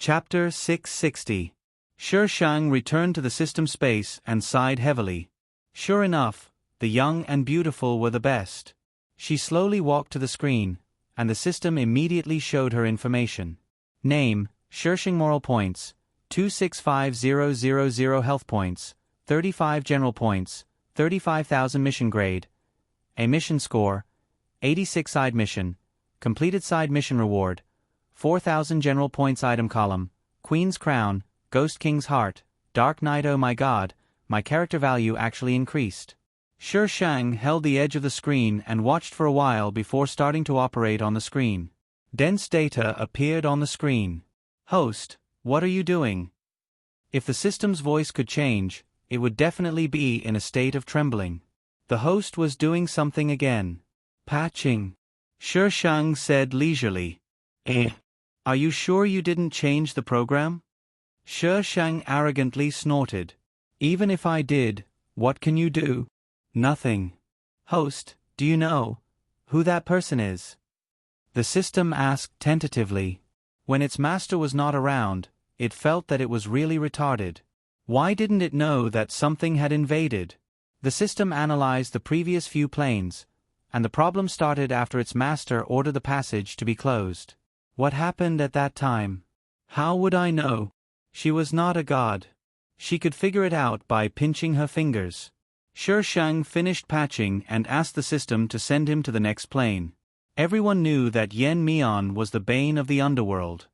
Chapter 660. Shi Shang returned to the system space and sighed heavily. Sure enough, the young and beautiful were the best. She slowly walked to the screen, and the system immediately showed her information. Name, Shi Shang. Moral points, 265000 health points, 35 general points, 35,000 mission grade. A mission score, 86 side mission, completed side mission reward, 4,000 general points item column, Queen's Crown, Ghost King's Heart, Dark Knight. Oh my god, my character value actually increased. Shi Shang held the edge of the screen and watched for a while before starting to operate on the screen. Dense data appeared on the screen. Host, what are you doing? If the system's voice could change, it would definitely be in a state of trembling. The host was doing something again. Patching. Shi Shang said leisurely. Are you sure you didn't change the program? Shi Shang arrogantly snorted. Even if I did, what can you do? Nothing. Host, do you know who that person is? The system asked tentatively. When its master was not around, it felt that it was really retarded. Why didn't it know that something had invaded? The system analyzed the previous few planes, and the problem started after its master ordered the passage to be closed. What happened at that time? How would I know? She was not a god. She could figure it out by pinching her fingers. Shi Shang finished patching and asked the system to send him to the next plane. Everyone knew that Yen Mian was the bane of the underworld.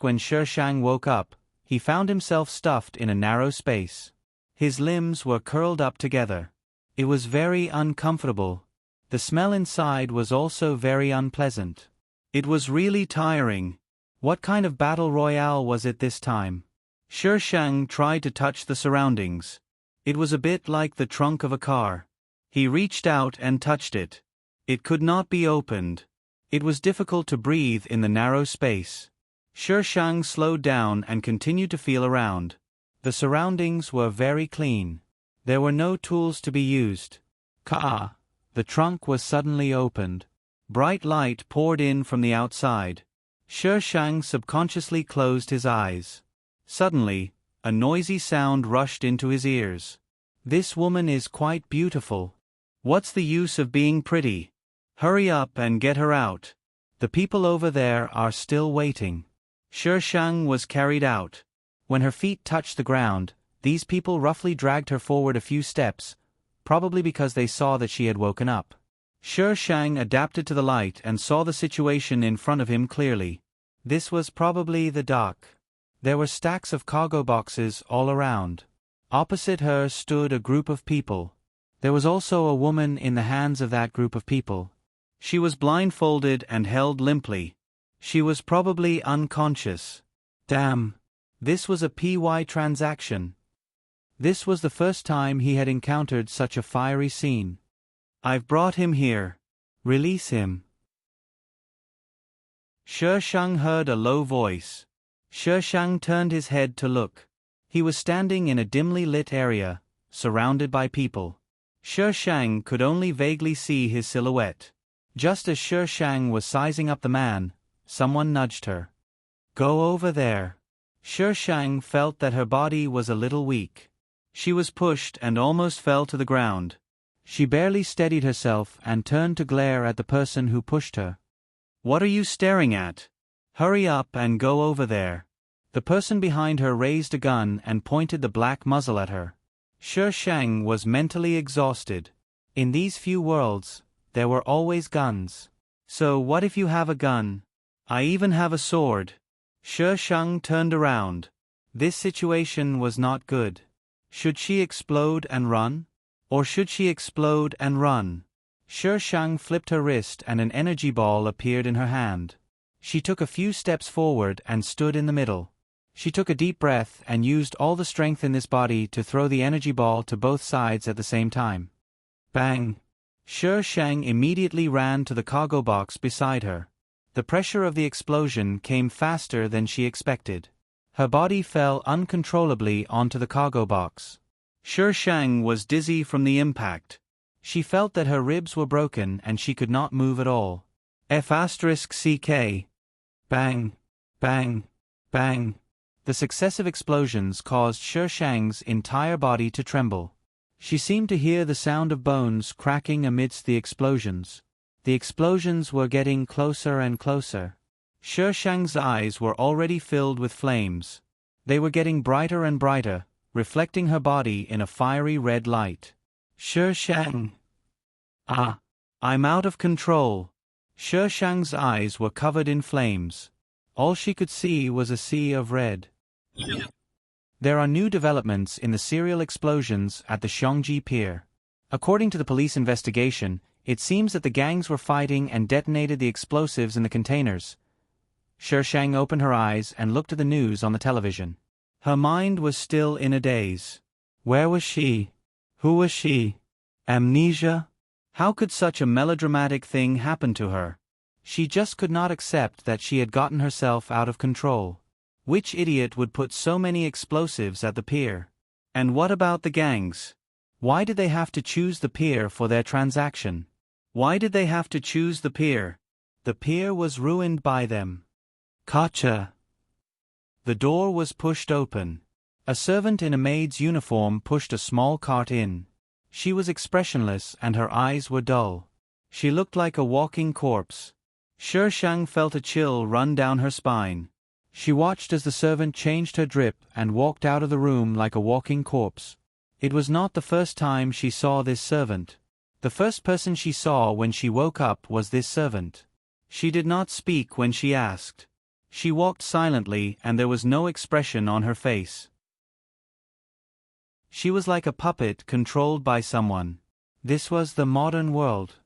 When Shi Shang woke up, he found himself stuffed in a narrow space. His limbs were curled up together. It was very uncomfortable. The smell inside was also very unpleasant. It was really tiring. What kind of battle royale was it this time? Shi Shang tried to touch the surroundings. It was a bit like the trunk of a car. He reached out and touched it. It could not be opened. It was difficult to breathe in the narrow space. Shi Shang slowed down and continued to feel around. The surroundings were very clean. There were no tools to be used. Ka! The trunk was suddenly opened. Bright light poured in from the outside. Shi Shang subconsciously closed his eyes. Suddenly, a noisy sound rushed into his ears. This woman is quite beautiful. What's the use of being pretty? Hurry up and get her out. The people over there are still waiting. Shi Shang was carried out. When her feet touched the ground, these people roughly dragged her forward a few steps, probably because they saw that she had woken up. Shi Shang adapted to the light and saw the situation in front of him clearly. This was probably the dock. There were stacks of cargo boxes all around. Opposite her stood a group of people. There was also a woman in the hands of that group of people. She was blindfolded and held limply. She was probably unconscious. Damn. This was a PY transaction. This was the first time he had encountered such a fiery scene. I've brought him here. Release him. Shi Shang heard a low voice. Shi Shang turned his head to look. He was standing in a dimly lit area, surrounded by people. Shi Shang could only vaguely see his silhouette. Just as Shi Shang was sizing up the man, someone nudged her. Go over there. Shi Shang felt that her body was a little weak. She was pushed and almost fell to the ground. She barely steadied herself and turned to glare at the person who pushed her. What are you staring at? Hurry up and go over there. The person behind her raised a gun and pointed the black muzzle at her. Shi Shang was mentally exhausted. In these few worlds, there were always guns. So what if you have a gun? I even have a sword. Shi Shang turned around. This situation was not good. Should she explode and run? Or should she explode and run? Shi Shang flipped her wrist and an energy ball appeared in her hand. She took a few steps forward and stood in the middle. She took a deep breath and used all the strength in this body to throw the energy ball to both sides at the same time. Bang! Shi Shang immediately ran to the cargo box beside her. The pressure of the explosion came faster than she expected. Her body fell uncontrollably onto the cargo box. Shi Shang was dizzy from the impact. She felt that her ribs were broken and she could not move at all. F***CK. Bang. Bang. Bang! The successive explosions caused Shi Shang's entire body to tremble. She seemed to hear the sound of bones cracking amidst the explosions. The explosions were getting closer and closer. Shi Shang's eyes were already filled with flames. They were getting brighter and brighter, reflecting her body in a fiery red light. Shi Shang! Ah! I'm out of control! Shi Shang's eyes were covered in flames. All she could see was a sea of red. There are new developments in the serial explosions at the Xiongji Pier. According to the police investigation, it seems that the gangs were fighting and detonated the explosives in the containers. Shi Shang opened her eyes and looked at the news on the television. Her mind was still in a daze. Where was she? Who was she? Amnesia? How could such a melodramatic thing happen to her? She just could not accept that she had gotten herself out of control. Which idiot would put so many explosives at the pier? And what about the gangs? Why did they have to choose the pier for their transaction? Why did they have to choose the pier? The pier was ruined by them. Gotcha! The door was pushed open. A servant in a maid's uniform pushed a small cart in. She was expressionless and her eyes were dull. She looked like a walking corpse. Shi Shang felt a chill run down her spine. She watched as the servant changed her drip and walked out of the room like a walking corpse. It was not the first time she saw this servant. The first person she saw when she woke up was this servant. She did not speak when she asked. She walked silently and there was no expression on her face. She was like a puppet controlled by someone. This was the modern world.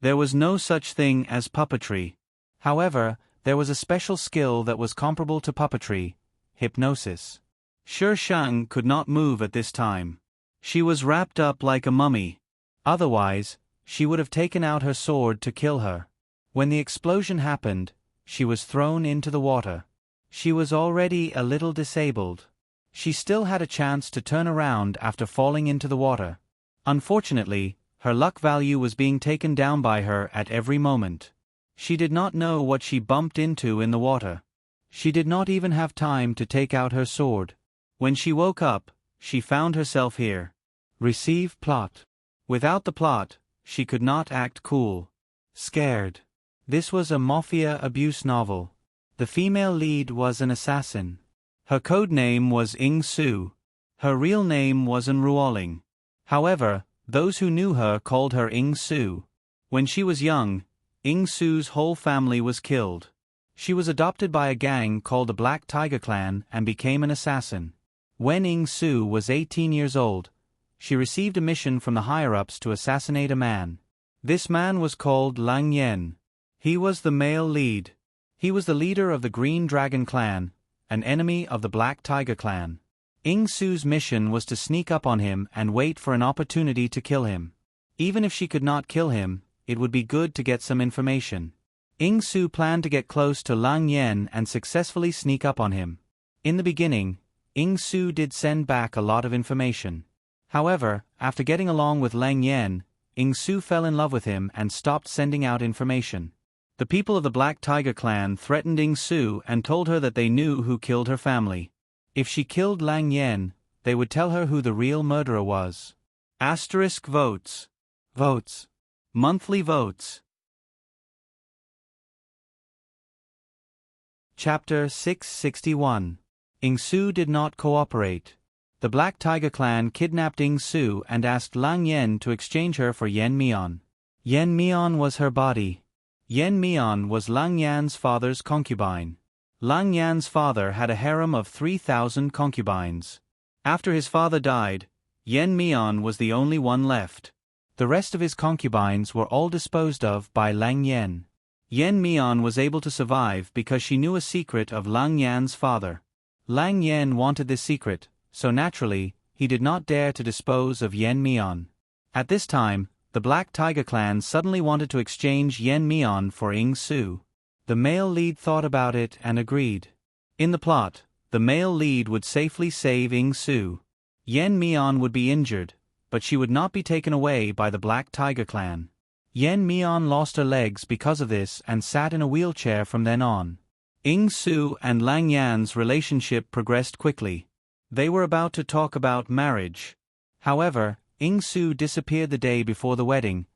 There was no such thing as puppetry. However, there was a special skill that was comparable to puppetry: hypnosis. Shi Shang could not move at this time. She was wrapped up like a mummy. Otherwise, she would have taken out her sword to kill her. When the explosion happened, she was thrown into the water. She was already a little disabled. She still had a chance to turn around after falling into the water. Unfortunately, her luck value was being taken down by her at every moment. She did not know what she bumped into in the water. She did not even have time to take out her sword. When she woke up, she found herself here. Receive plot. Without the plot, she could not act cool. Scared. This was a mafia abuse novel. The female lead was an assassin. Her code name was Ying Su. Her real name was An Ruoling. However, those who knew her called her Ying Su. When she was young, Ying Su's whole family was killed. She was adopted by a gang called the Black Tiger Clan and became an assassin. When Ying Su was 18 years old, she received a mission from the higher-ups to assassinate a man. This man was called Lang Yen. He was the male lead. He was the leader of the Green Dragon Clan, an enemy of the Black Tiger Clan. Ying Su's mission was to sneak up on him and wait for an opportunity to kill him. Even if she could not kill him, it would be good to get some information. Ying Su planned to get close to Lang Yen and successfully sneak up on him. In the beginning, Ying Su did send back a lot of information. However, after getting along with Lang Yen, Ying Su fell in love with him and stopped sending out information. The people of the Black Tiger Clan threatened Ying Su and told her that they knew who killed her family. If she killed Lang Yen, they would tell her who the real murderer was. Asterisk votes. Votes. Monthly votes. Chapter 661. Ying Su did not cooperate. The Black Tiger Clan kidnapped Ying Su and asked Lang Yen to exchange her for Yen Mian. Yen Mian was her body. Yen Mian was Lang Yan's father's concubine. Lang Yan's father had a harem of 3,000 concubines. After his father died, Yen Mian was the only one left. The rest of his concubines were all disposed of by Lang Yen. Yen Mian was able to survive because she knew a secret of Lang Yan's father. Lang Yen wanted this secret, so naturally, he did not dare to dispose of Yen Mian. At this time, the Black Tiger Clan suddenly wanted to exchange Yen Mian for Ying Su. The male lead thought about it and agreed. In the plot, the male lead would safely save Ying Su. Yen Mian would be injured, but she would not be taken away by the Black Tiger Clan. Yen Mian lost her legs because of this and sat in a wheelchair from then on. Ying Su and Lang Yan's relationship progressed quickly. They were about to talk about marriage. However, Ying Su disappeared the day before the wedding,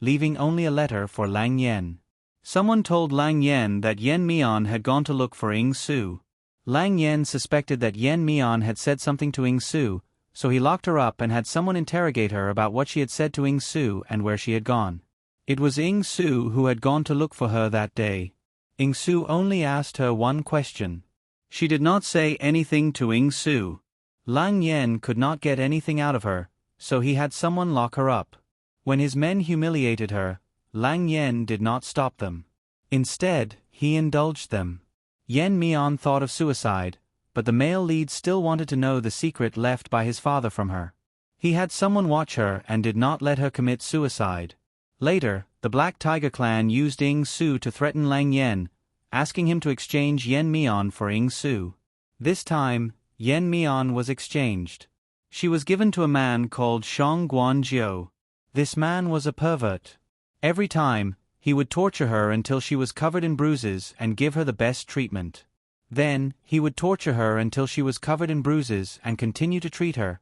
leaving only a letter for Lang Yan. Someone told Lang Yan that Yen Mian had gone to look for Ying Su. Lang Yan suspected that Yen Mian had said something to Ying Su, so he locked her up and had someone interrogate her about what she had said to Ying Su and where she had gone. It was Ying Su who had gone to look for her that day. Ying Su only asked her one question. She did not say anything to Ying Su. Lang Yan could not get anything out of her, so he had someone lock her up. When his men humiliated her, Lang Yan did not stop them. Instead, he indulged them. Yen Mian thought of suicide, but the male lead still wanted to know the secret left by his father from her. He had someone watch her and did not let her commit suicide. Later, the Black Tiger clan used Ying Su to threaten Lang Yan, asking him to exchange Yen Mian for Ying Su. This time, Yen Mian was exchanged. She was given to a man called Shang Guanjiu. This man was a pervert. Every time, he would torture her until she was covered in bruises and give her the best treatment. Then, he would torture her until she was covered in bruises and continue to treat her.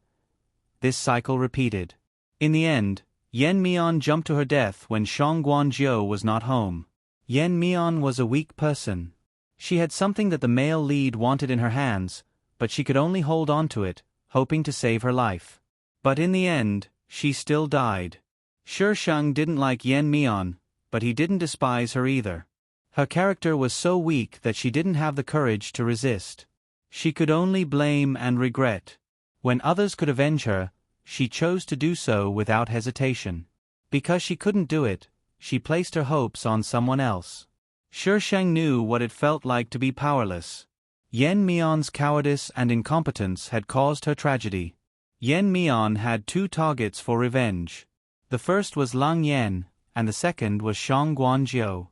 This cycle repeated. In the end, Yen Mian jumped to her death when Shang Guanjiu was not home. Yen Mian was a weak person. She had something that the male lead wanted in her hands, but she could only hold on to it, hoping to save her life. But in the end, she still died. Shi Sheng didn't like Yen Mian, but he didn't despise her either. Her character was so weak that she didn't have the courage to resist. She could only blame and regret. When others could avenge her, she chose to do so without hesitation. Because she couldn't do it, she placed her hopes on someone else. Shi Sheng knew what it felt like to be powerless. Yen Mian's cowardice and incompetence had caused her tragedy. Yen Mian had two targets for revenge. The first was Lang Yan, and the second was Shang Guanjiu.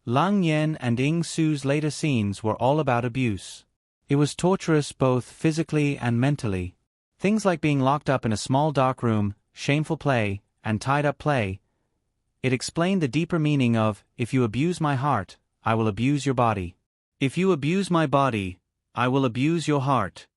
Lang Yan and Ying Su's later scenes were all about abuse. It was torturous both physically and mentally. Things like being locked up in a small dark room, shameful play, and tied-up play. It explained the deeper meaning of, if you abuse my heart, I will abuse your body. If you abuse my body, I will abuse your heart.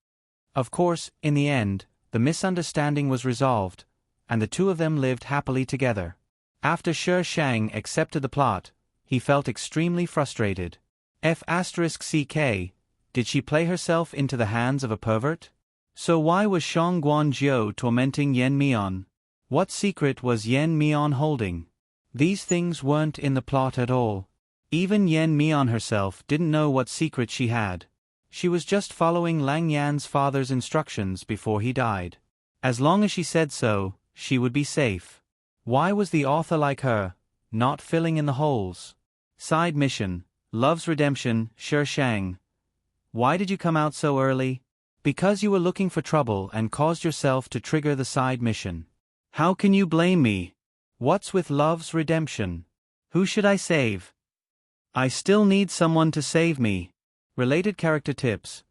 Of course, in the end, the misunderstanding was resolved, and the two of them lived happily together. After Shi Shang accepted the plot, he felt extremely frustrated. F***ck, did she play herself into the hands of a pervert? So why was Shang Guanjiu tormenting Yen Mian? What secret was Yen Mian holding? These things weren't in the plot at all. Even Yen Mian herself didn't know what secret she had. She was just following Lang Yan's father's instructions before he died. As long as she said so, she would be safe. Why was the author like her, not filling in the holes? Side mission, Love's Redemption, Shi Shang. Why did you come out so early? Because you were looking for trouble and caused yourself to trigger the side mission. How can you blame me? What's with Love's Redemption? Who should I save? I still need someone to save me. Related character tips.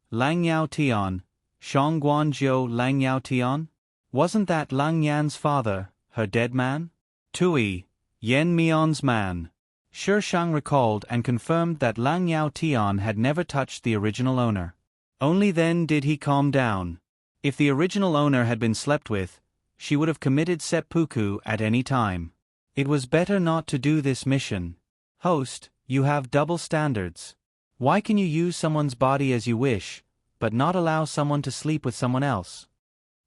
Lang Yao Tian, Shang Guanjiu Lang Yao Tian? Wasn't that Lang Yan's father, her dead man? Tui, Yen Mian's man. Shi Shang recalled and confirmed that Lang Yao Tian had never touched the original owner. Only then did he calm down. If the original owner had been slept with, she would have committed seppuku at any time. It was better not to do this mission. Host, you have double standards. Why can you use someone's body as you wish, but not allow someone to sleep with someone else?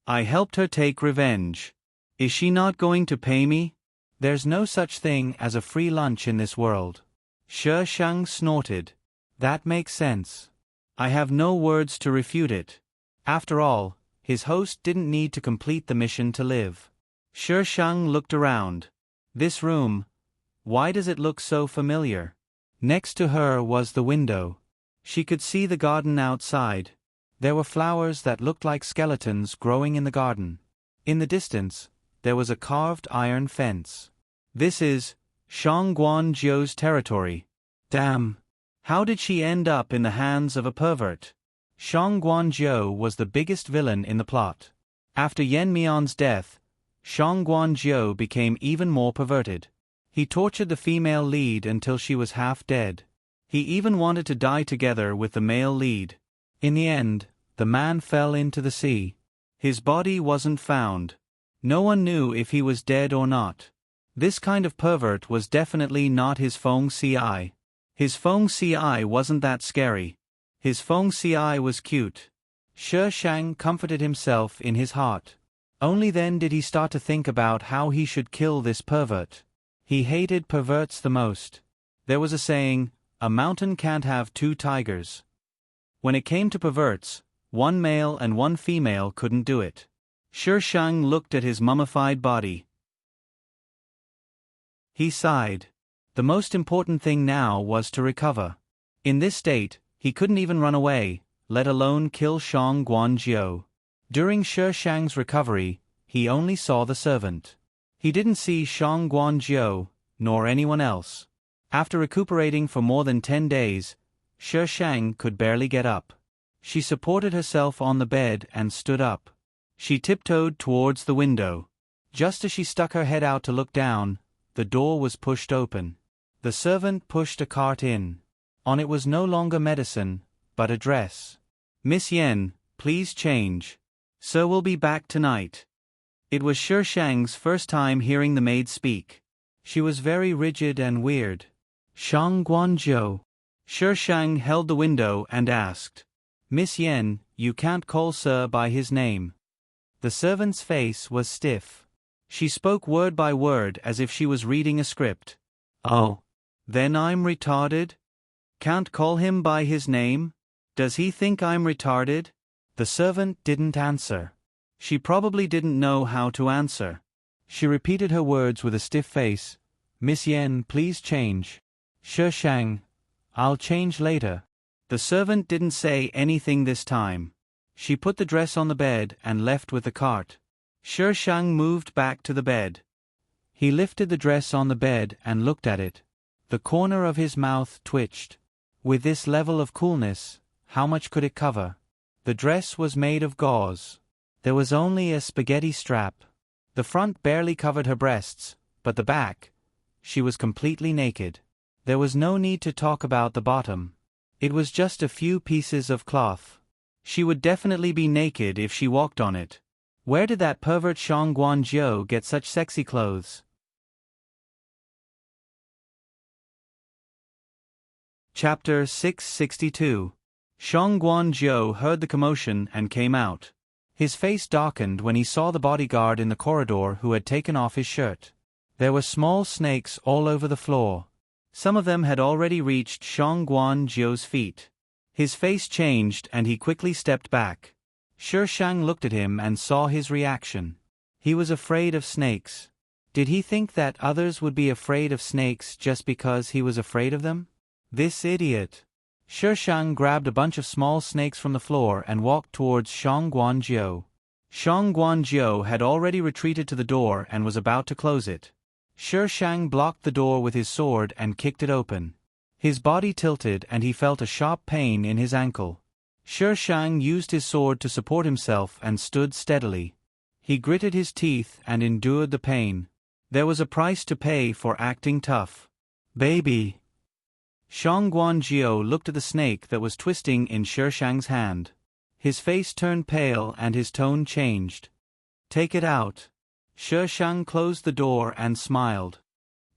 I helped her take revenge. Is she not going to pay me? There's no such thing as a free lunch in this world. Shi Shang snorted. That makes sense. I have no words to refute it. After all, his host didn't need to complete the mission to live. Shi Shang looked around. This room, why does it look so familiar? Next to her was the window. She could see the garden outside. There were flowers that looked like skeletons growing in the garden. In the distance, there was a carved iron fence. This is Shang Guanjiu's territory. Damn! How did she end up in the hands of a pervert? Shang Guanjiu was the biggest villain in the plot. After Yen Mian's death, Shang Guanjiu became even more perverted. He tortured the female lead until she was half dead. He even wanted to die together with the male lead. In the end, the man fell into the sea. His body wasn't found. No one knew if he was dead or not. This kind of pervert was definitely not his Feng Ci. His Feng Ci wasn't that scary. His Feng Ci was cute. Shi Shang comforted himself in his heart. Only then did he start to think about how he should kill this pervert. He hated perverts the most. There was a saying, "A mountain can't have two tigers." When it came to perverts, one male and one female couldn't do it. Shi Shang looked at his mummified body. He sighed. The most important thing now was to recover. In this state, he couldn't even run away, let alone kill Shang Guanzhou. During Shi Shang's recovery, he only saw the servant. He didn't see Shang Guanzhou, nor anyone else. After recuperating for more than 10 days, Shi Shang could barely get up. She supported herself on the bed and stood up. She tiptoed towards the window. Just as she stuck her head out to look down, the door was pushed open. The servant pushed a cart in. On it was no longer medicine, but a dress. "Miss Yen, please change. Sir will be back tonight." It was Shi Shang's first time hearing the maid speak. She was very rigid and weird. "Shang Guanzhou." Shi Shang held the window and asked, "Miss Yen, you can't call Sir by his name." The servant's face was stiff. She spoke word by word as if she was reading a script. "Oh. Then I'm retarded? Can't call him by his name? Does he think I'm retarded?" The servant didn't answer. She probably didn't know how to answer. She repeated her words with a stiff face. "Miss Yen, please change." "Shi Shang, I'll change later." The servant didn't say anything this time. She put the dress on the bed and left with the cart. Shi Shang moved back to the bed. He lifted the dress on the bed and looked at it. The corner of his mouth twitched. With this level of coolness, how much could it cover? The dress was made of gauze. There was only a spaghetti strap. The front barely covered her breasts, but the back, she was completely naked. There was no need to talk about the bottom. It was just a few pieces of cloth. She would definitely be naked if she walked on it. Where did that pervert Shang Guanzhou get such sexy clothes? Chapter 662. Shang Guanzhou heard the commotion and came out. His face darkened when he saw the bodyguard in the corridor who had taken off his shirt. There were small snakes all over the floor. Some of them had already reached Shang Guanzhou's feet. His face changed and he quickly stepped back. Shi Shang looked at him and saw his reaction. He was afraid of snakes. Did he think that others would be afraid of snakes just because he was afraid of them? This idiot. Shi Shang grabbed a bunch of small snakes from the floor and walked towards Shang Guanzhou. Shang Guanzhou had already retreated to the door and was about to close it. Shi Shang blocked the door with his sword and kicked it open. His body tilted and he felt a sharp pain in his ankle. Shi Shang used his sword to support himself and stood steadily. He gritted his teeth and endured the pain. There was a price to pay for acting tough. "Baby." Shang Guanzhou looked at the snake that was twisting in Shi Shang's hand. His face turned pale and his tone changed. "Take it out." Shi Shang closed the door and smiled.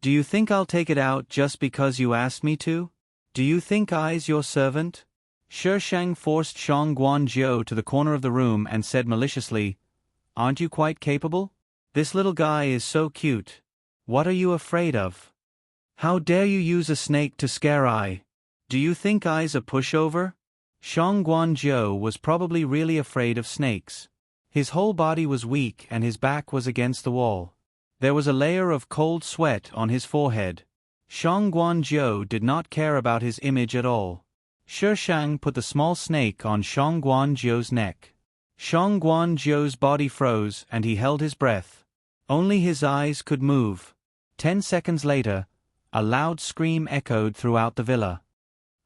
"Do you think I'll take it out just because you asked me to? Do you think I's your servant?" Shi Shang forced Shang Guanzhou to the corner of the room and said maliciously, "Aren't you quite capable? This little guy is so cute. What are you afraid of? How dare you use a snake to scare I? Do you think I's a pushover?" Shang Guanzhou was probably really afraid of snakes. His whole body was weak and his back was against the wall. There was a layer of cold sweat on his forehead. Shang Guanzhou did not care about his image at all. Shi Shang put the small snake on Shang Guanzhou's neck. Shang Guanzhou's body froze and he held his breath. Only his eyes could move. 10 seconds later, a loud scream echoed throughout the villa.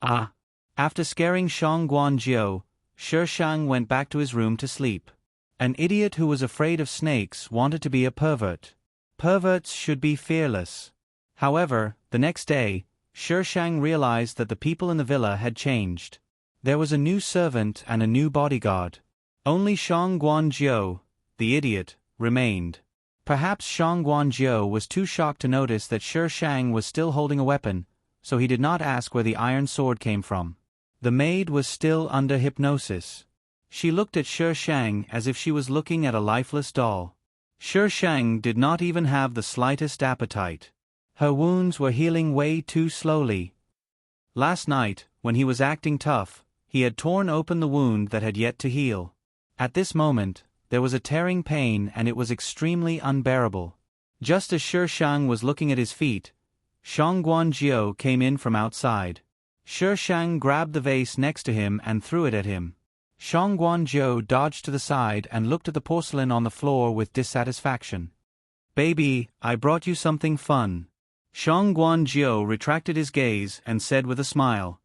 "Ah!" After scaring Shang Guanzhou, Shi Shang went back to his room to sleep. An idiot who was afraid of snakes wanted to be a pervert. Perverts should be fearless. However, the next day, Shi Shang realized that the people in the villa had changed. There was a new servant and a new bodyguard. Only Shang Guanjiu, the idiot, remained. Perhaps Shang Guanjiu was too shocked to notice that Shi Shang was still holding a weapon, so he did not ask where the iron sword came from. The maid was still under hypnosis. She looked at Shi Shang as if she was looking at a lifeless doll. Shi Shang did not even have the slightest appetite. Her wounds were healing way too slowly. Last night, when he was acting tough, he had torn open the wound that had yet to heal. At this moment, there was a tearing pain and it was extremely unbearable. Just as Shi Shang was looking at his feet, Shang Guanjiu came in from outside. Shi Shang grabbed the vase next to him and threw it at him. Shang Guanjiu dodged to the side and looked at the porcelain on the floor with dissatisfaction. "Baby, I brought you something fun." Shang Guanjiu retracted his gaze and said with a smile.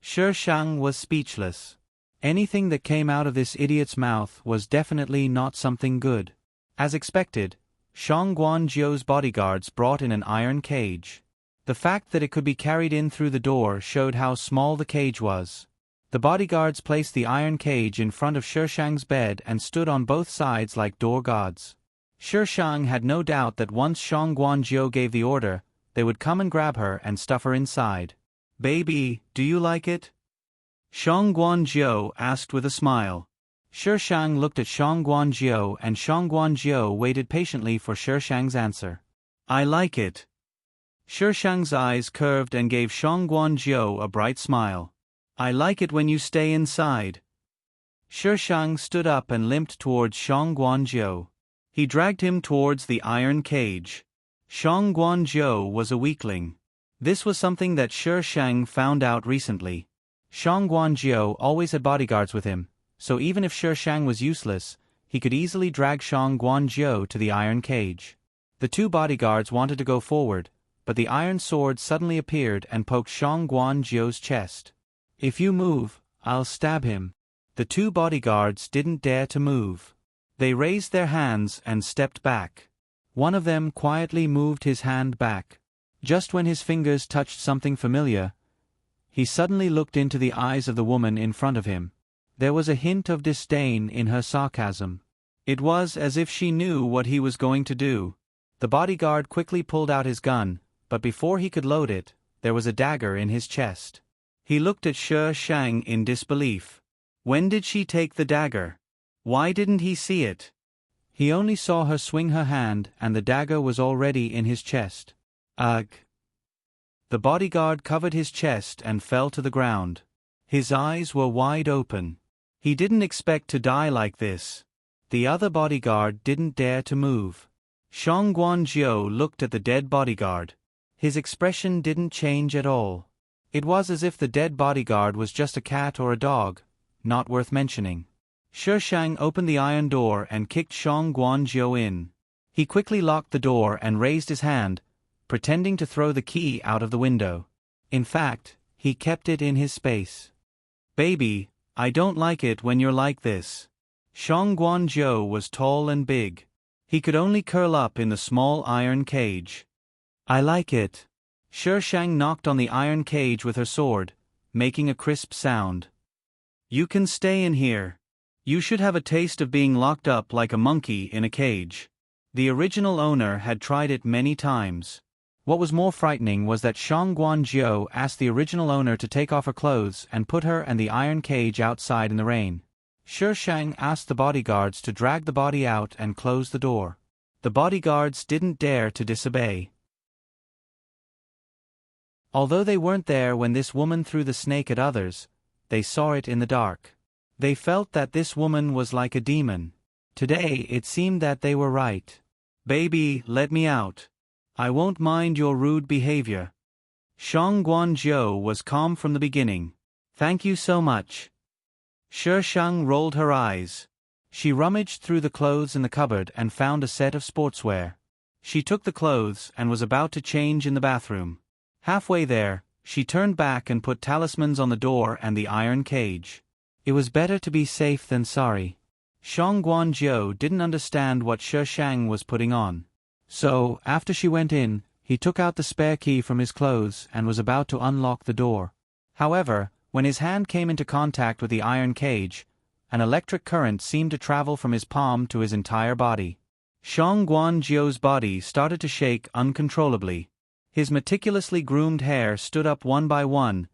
Shi Shang was speechless. Anything that came out of this idiot's mouth was definitely not something good. As expected, Shang Guanjiu's bodyguards brought in an iron cage. The fact that it could be carried in through the door showed how small the cage was. The bodyguards placed the iron cage in front of Shi Shang's bed and stood on both sides like door gods. Shi Shang had no doubt that once Shang Guanjiu gave the order, they would come and grab her and stuff her inside. "Baby, do you like it?" Shang Guanjiu asked with a smile. Shi Shang looked at Shang Guanjiu and Shang Guanjiu waited patiently for Shi Shang's answer. "I like it." Shi Shang's eyes curved and gave Shang Guanjiu a bright smile. "I like it when you stay inside." Shi Shang stood up and limped towards Shang Guanjiu. He dragged him towards the iron cage. Shang Guanjiu was a weakling. This was something that Shi Shang found out recently. Shang Guanjiu always had bodyguards with him, so even if Shi Shang was useless, he could easily drag Shang Guanjiu to the iron cage. The two bodyguards wanted to go forward, but the iron sword suddenly appeared and poked Shang Guanjiu's chest. "If you move, I'll stab him." The two bodyguards didn't dare to move. They raised their hands and stepped back. One of them quietly moved his hand back. Just when his fingers touched something familiar, he suddenly looked into the eyes of the woman in front of him. There was a hint of disdain in her sarcasm. It was as if she knew what he was going to do. The bodyguard quickly pulled out his gun, but before he could load it, there was a dagger in his chest. He looked at Shi Shang in disbelief. When did she take the dagger? Why didn't he see it? He only saw her swing her hand and the dagger was already in his chest. Ugh! The bodyguard covered his chest and fell to the ground. His eyes were wide open. He didn't expect to die like this. The other bodyguard didn't dare to move. Shang Guanjiu looked at the dead bodyguard. His expression didn't change at all. It was as if the dead bodyguard was just a cat or a dog, not worth mentioning. Shi Shang opened the iron door and kicked Shang Guanjiu in. He quickly locked the door and raised his hand, pretending to throw the key out of the window. In fact, he kept it in his space. "Baby, I don't like it when you're like this." Shang Guanjiu was tall and big. He could only curl up in the small iron cage. "I like it." Shi Shang knocked on the iron cage with her sword, making a crisp sound. "You can stay in here. You should have a taste of being locked up like a monkey in a cage." The original owner had tried it many times. What was more frightening was that Shang Guanjiu asked the original owner to take off her clothes and put her and the iron cage outside in the rain. Shi Shang asked the bodyguards to drag the body out and close the door. The bodyguards didn't dare to disobey. Although they weren't there when this woman threw the snake at others, they saw it in the dark. They felt that this woman was like a demon. Today it seemed that they were right. "Baby, let me out. I won't mind your rude behavior." Shang Guanjiu was calm from the beginning. "Thank you so much." Shi Shang rolled her eyes. She rummaged through the clothes in the cupboard and found a set of sportswear. She took the clothes and was about to change in the bathroom. Halfway there, she turned back and put talismans on the door and the iron cage. It was better to be safe than sorry. Shang Guanjiu didn't understand what Shi Shang was putting on. So, after she went in, he took out the spare key from his clothes and was about to unlock the door. However, when his hand came into contact with the iron cage, an electric current seemed to travel from his palm to his entire body. Shang Guanzhou's body started to shake uncontrollably. His meticulously groomed hair stood up one by one,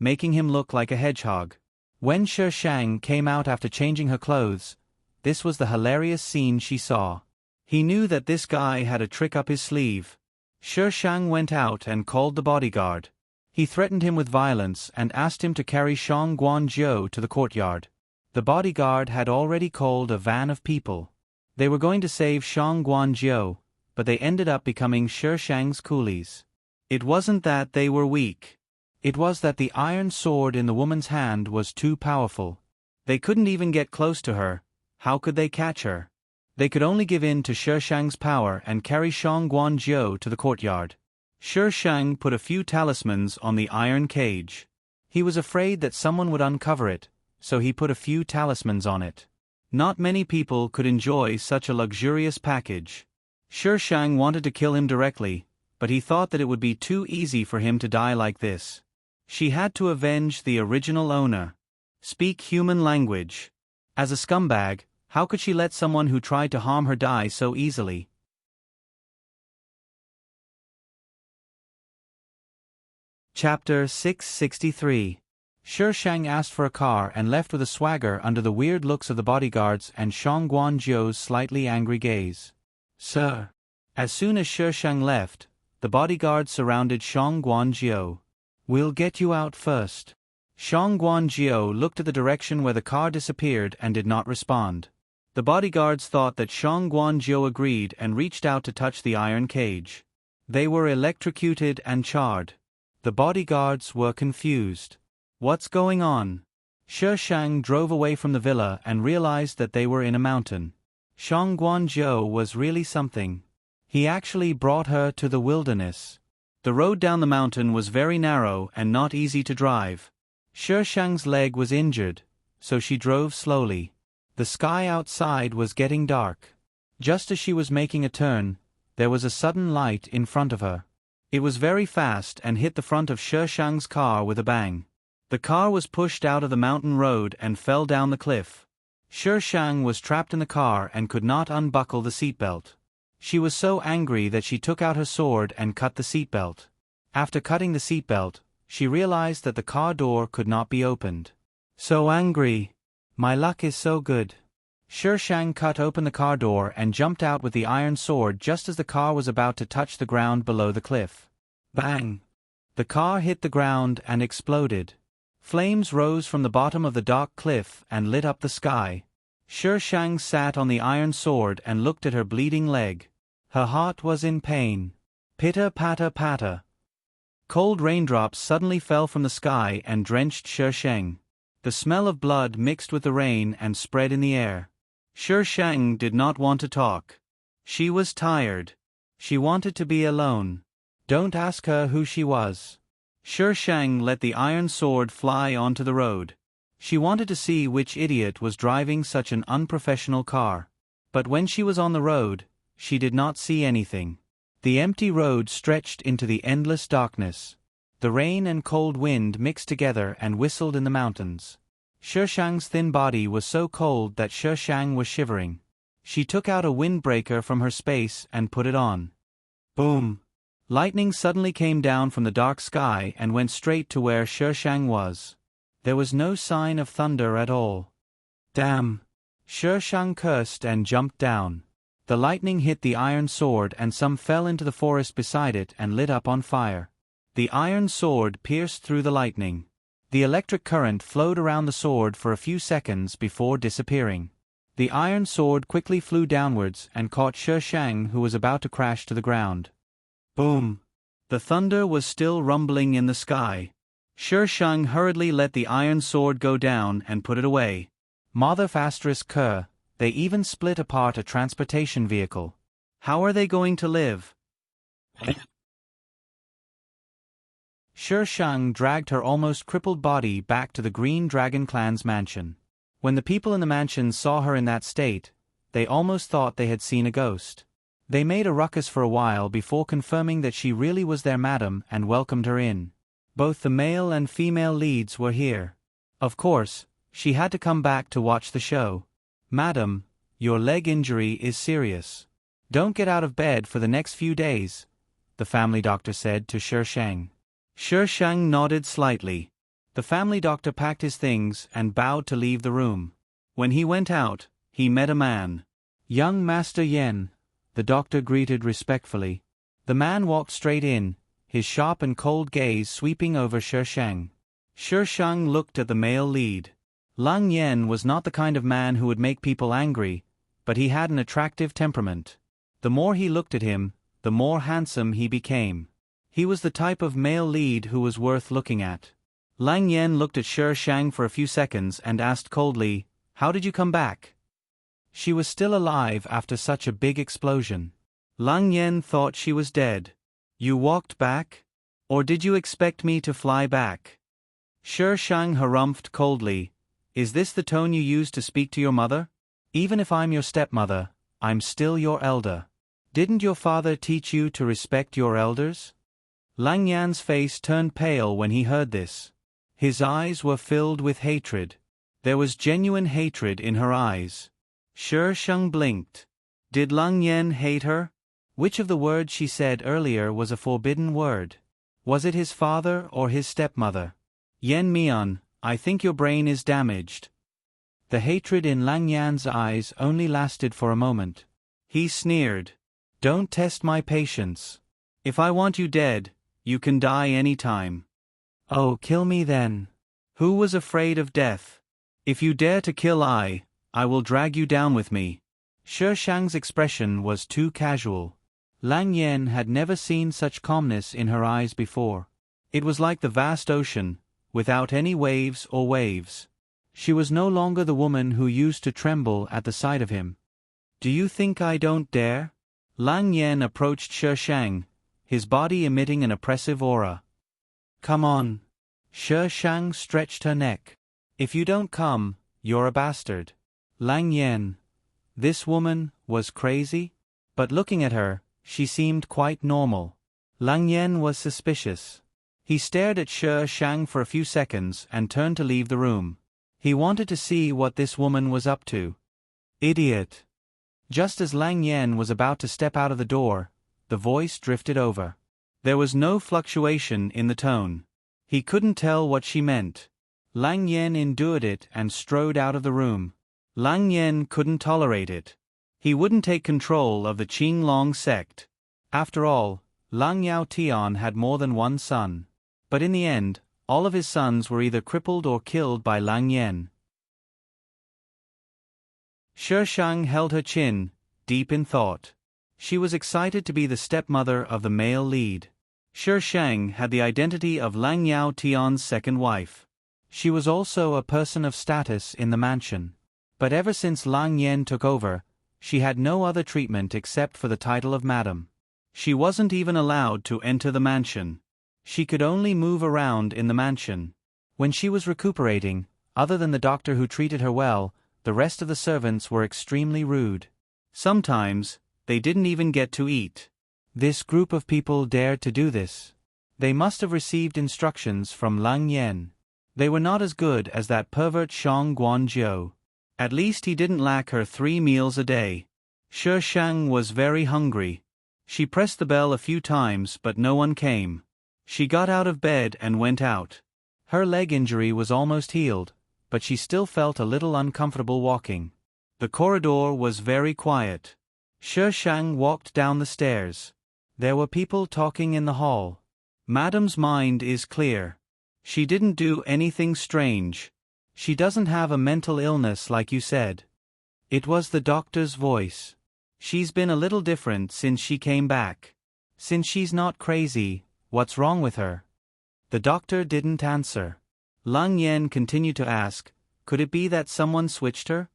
making him look like a hedgehog. When Shi Shang came out after changing her clothes, this was the hilarious scene she saw. He knew that this guy had a trick up his sleeve. Shi Shang went out and called the bodyguard. He threatened him with violence and asked him to carry Shang Guanzhou to the courtyard. The bodyguard had already called a van of people. They were going to save Shang Guanzhou, but they ended up becoming Shi Shang's coolies. It wasn't that they were weak. It was that the iron sword in the woman's hand was too powerful. They couldn't even get close to her. How could they catch her? They could only give in to Shi Shang's power and carry Shang Guanzhou to the courtyard. Shi Shang put a few talismans on the iron cage. He was afraid that someone would uncover it, so he put a few talismans on it. Not many people could enjoy such a luxurious package. Shi Shang wanted to kill him directly, but he thought that it would be too easy for him to die like this. She had to avenge the original owner. Speak human language. As a scumbag, how could she let someone who tried to harm her die so easily? Chapter 663. Shi Shang asked for a car and left with a swagger under the weird looks of the bodyguards and Shang Guanzhou's slightly angry gaze. Sir. As soon as Shi Shang left, the bodyguards surrounded Shang Guanzhou. We'll get you out first. Shang Guanzhou looked at the direction where the car disappeared and did not respond. The bodyguards thought that Shang Guanzhou agreed and reached out to touch the iron cage. They were electrocuted and charred. The bodyguards were confused. What's going on? Shi Shang drove away from the villa and realized that they were in a mountain. Shang Guanzhou was really something. He actually brought her to the wilderness. The road down the mountain was very narrow and not easy to drive. Shi Shang's leg was injured, so she drove slowly. The sky outside was getting dark. Just as she was making a turn, there was a sudden light in front of her. It was very fast and hit the front of Shi Shang's car with a bang. The car was pushed out of the mountain road and fell down the cliff. Shi Shang was trapped in the car and could not unbuckle the seatbelt. She was so angry that she took out her sword and cut the seatbelt. After cutting the seatbelt, she realized that the car door could not be opened. So angry. My luck is so good. Shi Shang cut open the car door and jumped out with the iron sword just as the car was about to touch the ground below the cliff. Bang! The car hit the ground and exploded. Flames rose from the bottom of the dark cliff and lit up the sky. Shi Shang sat on the iron sword and looked at her bleeding leg. Her heart was in pain. Pitter-patter-patter. Cold raindrops suddenly fell from the sky and drenched Shi Shang. The smell of blood mixed with the rain and spread in the air. Shi Shang did not want to talk. She was tired. She wanted to be alone. Don't ask her who she was. Shi Shang let the iron sword fly onto the road. She wanted to see which idiot was driving such an unprofessional car. But when she was on the road, she did not see anything. The empty road stretched into the endless darkness. The rain and cold wind mixed together and whistled in the mountains. Shi Shang's thin body was so cold that Shi Shang was shivering. She took out a windbreaker from her space and put it on. Boom! Lightning suddenly came down from the dark sky and went straight to where Shi Shang was. There was no sign of thunder at all. Damn! Shi Shang cursed and jumped down. The lightning hit the iron sword and some fell into the forest beside it and lit up on fire. The iron sword pierced through the lightning. The electric current flowed around the sword for a few seconds before disappearing. The iron sword quickly flew downwards and caught Shi Shang, who was about to crash to the ground. Boom! The thunder was still rumbling in the sky. Shi Shang hurriedly let the iron sword go down and put it away. Mother****, they even split apart a transportation vehicle. How are they going to live? Shi Shang dragged her almost crippled body back to the Green Dragon clan's mansion. When the people in the mansion saw her in that state, they almost thought they had seen a ghost. They made a ruckus for a while before confirming that she really was their madam and welcomed her in. Both the male and female leads were here. Of course, she had to come back to watch the show. "Madam, your leg injury is serious. Don't get out of bed for the next few days," the family doctor said to Shi Shang. Shi Shang nodded slightly. The family doctor packed his things and bowed to leave the room. When he went out, he met a man. "Young Master Yen," the doctor greeted respectfully. The man walked straight in, his sharp and cold gaze sweeping over Shi Shang. Shi Shang looked at the male lead. Lang Yen was not the kind of man who would make people angry, but he had an attractive temperament. The more he looked at him, the more handsome he became. He was the type of male lead who was worth looking at. Lang Yen looked at Shi Shang for a few seconds and asked coldly, "How did you come back?" She was still alive after such a big explosion. Lang Yen thought she was dead. "You walked back? Or did you expect me to fly back?" Shi Shang harumphed coldly, "Is this the tone you use to speak to your mother? Even if I'm your stepmother, I'm still your elder. Didn't your father teach you to respect your elders?" Lang Yan's face turned pale when he heard this. His eyes were filled with hatred. There was genuine hatred in her eyes. Shi Shang blinked. Did Lang Yan hate her? Which of the words she said earlier was a forbidden word? Was it his father or his stepmother? "Yen Mian, I think your brain is damaged." The hatred in Lang Yan's eyes only lasted for a moment. He sneered. "Don't test my patience. If I want you dead, you can die any time." "Oh, kill me then." Who was afraid of death? "If you dare to kill I will drag you down with me." Shi Shang's expression was too casual. Lang Yan had never seen such calmness in her eyes before. It was like the vast ocean, without any waves or waves. She was no longer the woman who used to tremble at the sight of him. "Do you think I don't dare?" Lang Yan approached Shi Shang, his body emitting an oppressive aura. "Come on." Shi Shang stretched her neck. "If you don't come, you're a bastard." Lang Yan. This woman was crazy? But looking at her, she seemed quite normal. Lang Yan was suspicious. He stared at Shi Shang for a few seconds and turned to leave the room. He wanted to see what this woman was up to. "Idiot." Just as Lang Yan was about to step out of the door, the voice drifted over. There was no fluctuation in the tone. He couldn't tell what she meant. Lang Yan endured it and strode out of the room. Lang Yan couldn't tolerate it. He wouldn't take control of the Qinglong sect. After all, Lang Yao Tian had more than one son. But in the end, all of his sons were either crippled or killed by Lang Yan. Shi Shang held her chin, deep in thought. She was excited to be the stepmother of the male lead. Shi Shang had the identity of Lang Yao Tian's second wife. She was also a person of status in the mansion. But ever since Lang Yan took over, she had no other treatment except for the title of madam. She wasn't even allowed to enter the mansion. She could only move around in the mansion. When she was recuperating, other than the doctor who treated her well, the rest of the servants were extremely rude. Sometimes, they didn't even get to eat. This group of people dared to do this. They must have received instructions from Lang Yan. They were not as good as that pervert Shang Guanzhou. At least he didn't lack her 3 meals a day. Shi Shang was very hungry. She pressed the bell a few times but no one came. She got out of bed and went out. Her leg injury was almost healed, but she still felt a little uncomfortable walking. The corridor was very quiet. Shi Shang walked down the stairs. There were people talking in the hall. Madam's mind is clear. She didn't do anything strange. She doesn't have a mental illness like you said. It was the doctor's voice. She's been a little different since she came back. Since she's not crazy, what's wrong with her? The doctor didn't answer. Lang Yan continued to ask, could it be that someone switched her?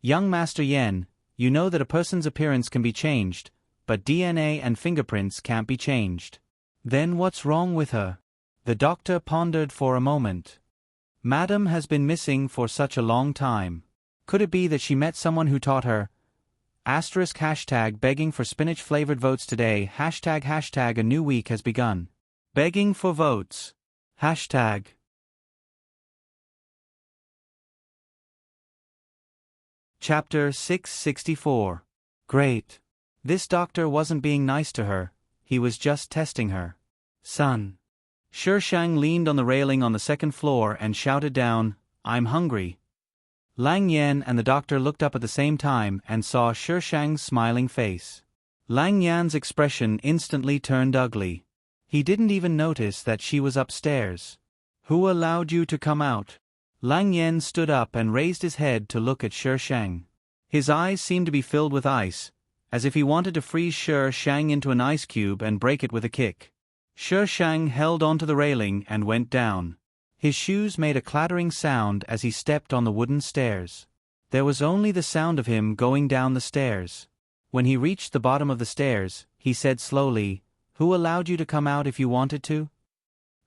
Young Master Yen, you know that a person's appearance can be changed, but DNA and fingerprints can't be changed. Then what's wrong with her? The doctor pondered for a moment. Madam has been missing for such a long time. Could it be that she met someone who taught her, Asterisk hashtag begging for spinach-flavored votes today. Hashtag a new week has begun. Begging for votes. Hashtag. Chapter 664. Great. This doctor wasn't being nice to her, he was just testing her. Son. Shishang leaned on the railing on the second floor and shouted down, I'm hungry. Lang Yan and the doctor looked up at the same time and saw Shishang's smiling face. Lang Yan's expression instantly turned ugly. He didn't even notice that she was upstairs. Who allowed you to come out? Lang Yan stood up and raised his head to look at Shishang. His eyes seemed to be filled with ice, as if he wanted to freeze Shishang into an ice cube and break it with a kick. Shishang held onto the railing and went down. His shoes made a clattering sound as he stepped on the wooden stairs. There was only the sound of him going down the stairs. When he reached the bottom of the stairs, he said slowly, Who allowed you to come out if you wanted to?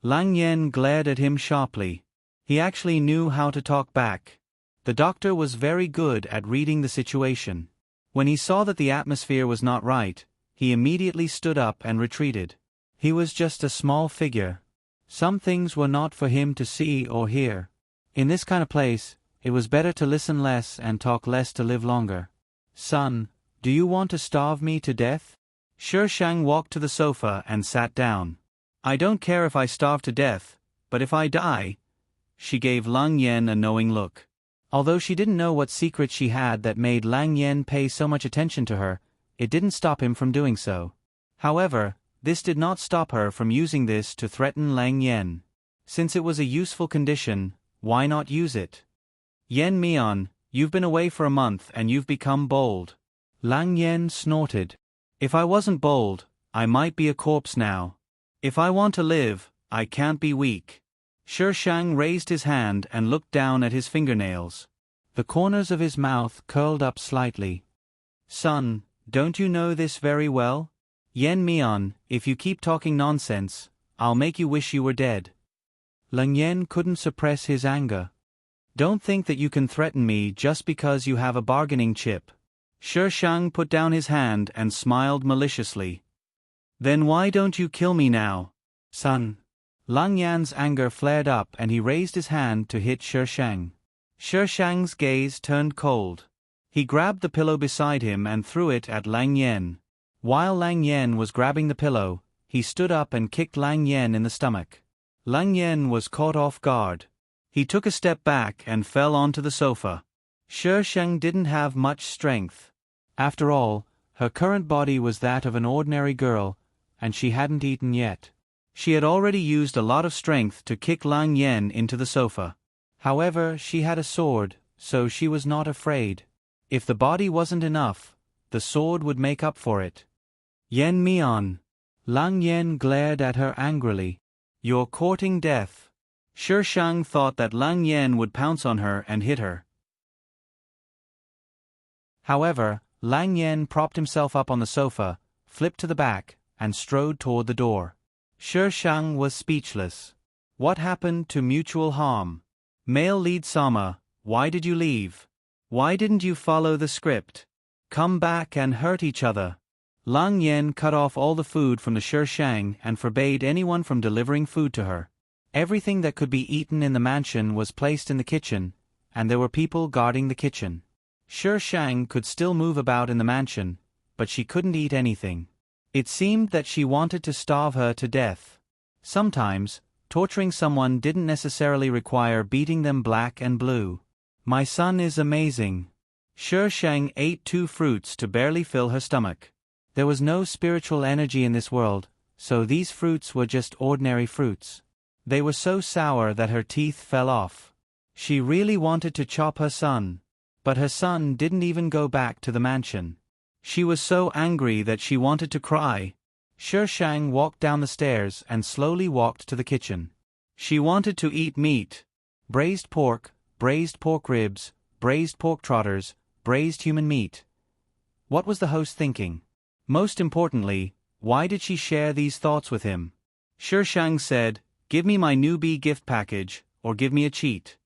Lang Yan glared at him sharply. He actually knew how to talk back. The doctor was very good at reading the situation. When he saw that the atmosphere was not right, he immediately stood up and retreated. He was just a small figure. Some things were not for him to see or hear. In this kind of place, it was better to listen less and talk less to live longer. Son, do you want to starve me to death? Shishang walked to the sofa and sat down. I don't care if I starve to death, but if I die... She gave Lang Yan a knowing look. Although she didn't know what secret she had that made Lang Yan pay so much attention to her, it didn't stop him from doing so. However, this did not stop her from using this to threaten Lang Yan. Since it was a useful condition, why not use it? Yen Mian, you've been away for a month and you've become bold. Lang Yan snorted. If I wasn't bold, I might be a corpse now. If I want to live, I can't be weak. Shishang raised his hand and looked down at his fingernails. The corners of his mouth curled up slightly. Son, don't you know this very well? Yen Mian, if you keep talking nonsense, I'll make you wish you were dead. Lang Yan couldn't suppress his anger. Don't think that you can threaten me just because you have a bargaining chip. Shishang put down his hand and smiled maliciously. Then why don't you kill me now, son? Lang Yan's anger flared up and he raised his hand to hit Shishang. Shishang's gaze turned cold. He grabbed the pillow beside him and threw it at Lang Yan. While Lang Yan was grabbing the pillow, he stood up and kicked Lang Yan in the stomach. Lang Yan was caught off guard. He took a step back and fell onto the sofa. Shishang didn't have much strength. After all, her current body was that of an ordinary girl, and she hadn't eaten yet. She had already used a lot of strength to kick Lang Yan into the sofa. However, she had a sword, so she was not afraid. If the body wasn't enough, the sword would make up for it. Yen Mian. Lang Yan glared at her angrily. You're courting death. Shishang thought that Lang Yan would pounce on her and hit her. However, Lang Yan propped himself up on the sofa, flipped to the back, and strode toward the door. Shishang was speechless. What happened to mutual harm? Male lead Sama, why did you leave? Why didn't you follow the script? Come back and hurt each other. Lang Yan cut off all the food from the Shishang and forbade anyone from delivering food to her. Everything that could be eaten in the mansion was placed in the kitchen, and there were people guarding the kitchen. Shishang could still move about in the mansion, but she couldn't eat anything. It seemed that she wanted to starve her to death. Sometimes, torturing someone didn't necessarily require beating them black and blue. My son is amazing. Shishang ate 2 fruits to barely fill her stomach. There was no spiritual energy in this world, so these fruits were just ordinary fruits. They were so sour that her teeth fell off. She really wanted to chop her son. But her son didn't even go back to the mansion. She was so angry that she wanted to cry. Shishang walked down the stairs and slowly walked to the kitchen. She wanted to eat meat. Braised pork ribs, braised pork trotters, braised human meat. What was the host thinking? Most importantly, why did she share these thoughts with him? Shishang said, "Give me my newbie gift package, or give me a cheat."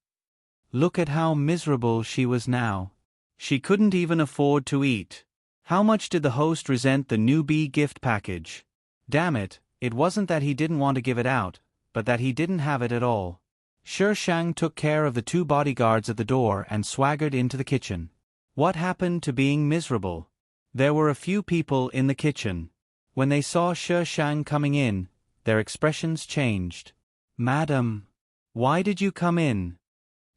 Look at how miserable she was now. She couldn't even afford to eat. How much did the host resent the newbie gift package? Damn it, it wasn't that he didn't want to give it out, but that he didn't have it at all. Shi Shang took care of the 2 bodyguards at the door and swaggered into the kitchen. What happened to being miserable? There were a few people in the kitchen. When they saw Shi Shang coming in, their expressions changed. Madam, why did you come in?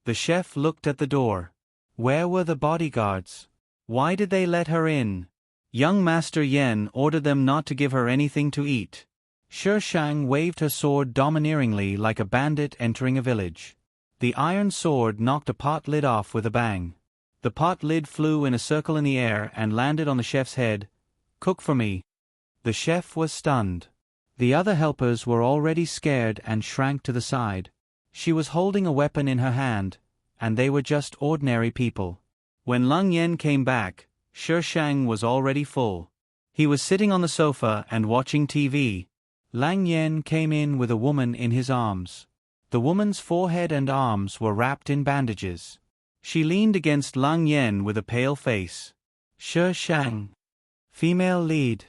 The chef looked at the door. Where were the bodyguards? Why did they let her in? Young Master Yen ordered them not to give her anything to eat. Shi Shang waved her sword domineeringly like a bandit entering a village. The iron sword knocked a pot lid off with a bang. The pot lid flew in a circle in the air and landed on the chef's head. Cook for me. The chef was stunned. The other helpers were already scared and shrank to the side. She was holding a weapon in her hand, and they were just ordinary people. When Lang Yen came back, Shi Shang was already full. He was sitting on the sofa and watching TV. Lang Yen came in with a woman in his arms. The woman's forehead and arms were wrapped in bandages. She leaned against Lang Yen with a pale face. Shi Shang. Female lead.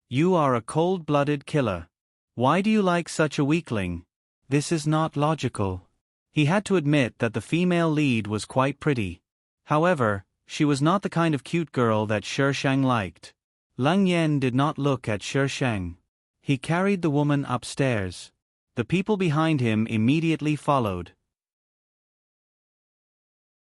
You are a cold-blooded killer. Why do you like such a weakling? This is not logical. He had to admit that the female lead was quite pretty. However, she was not the kind of cute girl that Shi Shang liked. Lang Yen did not look at Shi Shang. He carried the woman upstairs. The people behind him immediately followed.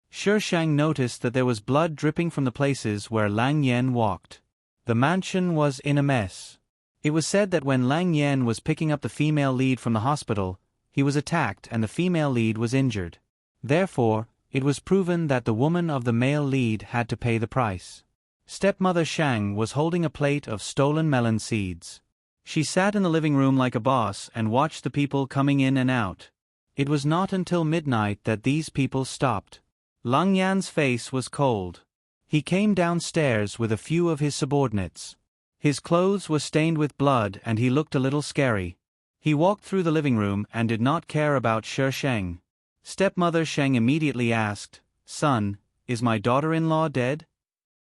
Shi Shang noticed that there was blood dripping from the places where Lang Yen walked. The mansion was in a mess. It was said that when Lang Yen was picking up the female lead from the hospital, he was attacked and the female lead was injured. Therefore, it was proven that the woman of the male lead had to pay the price. Stepmother Shang was holding a plate of stolen melon seeds. She sat in the living room like a boss and watched the people coming in and out. It was not until midnight that these people stopped. Lang Yan's face was cold. He came downstairs with a few of his subordinates. His clothes were stained with blood and he looked a little scary. He walked through the living room and did not care about Shi Shang. Stepmother Shang immediately asked, "Son, is my daughter-in-law dead?"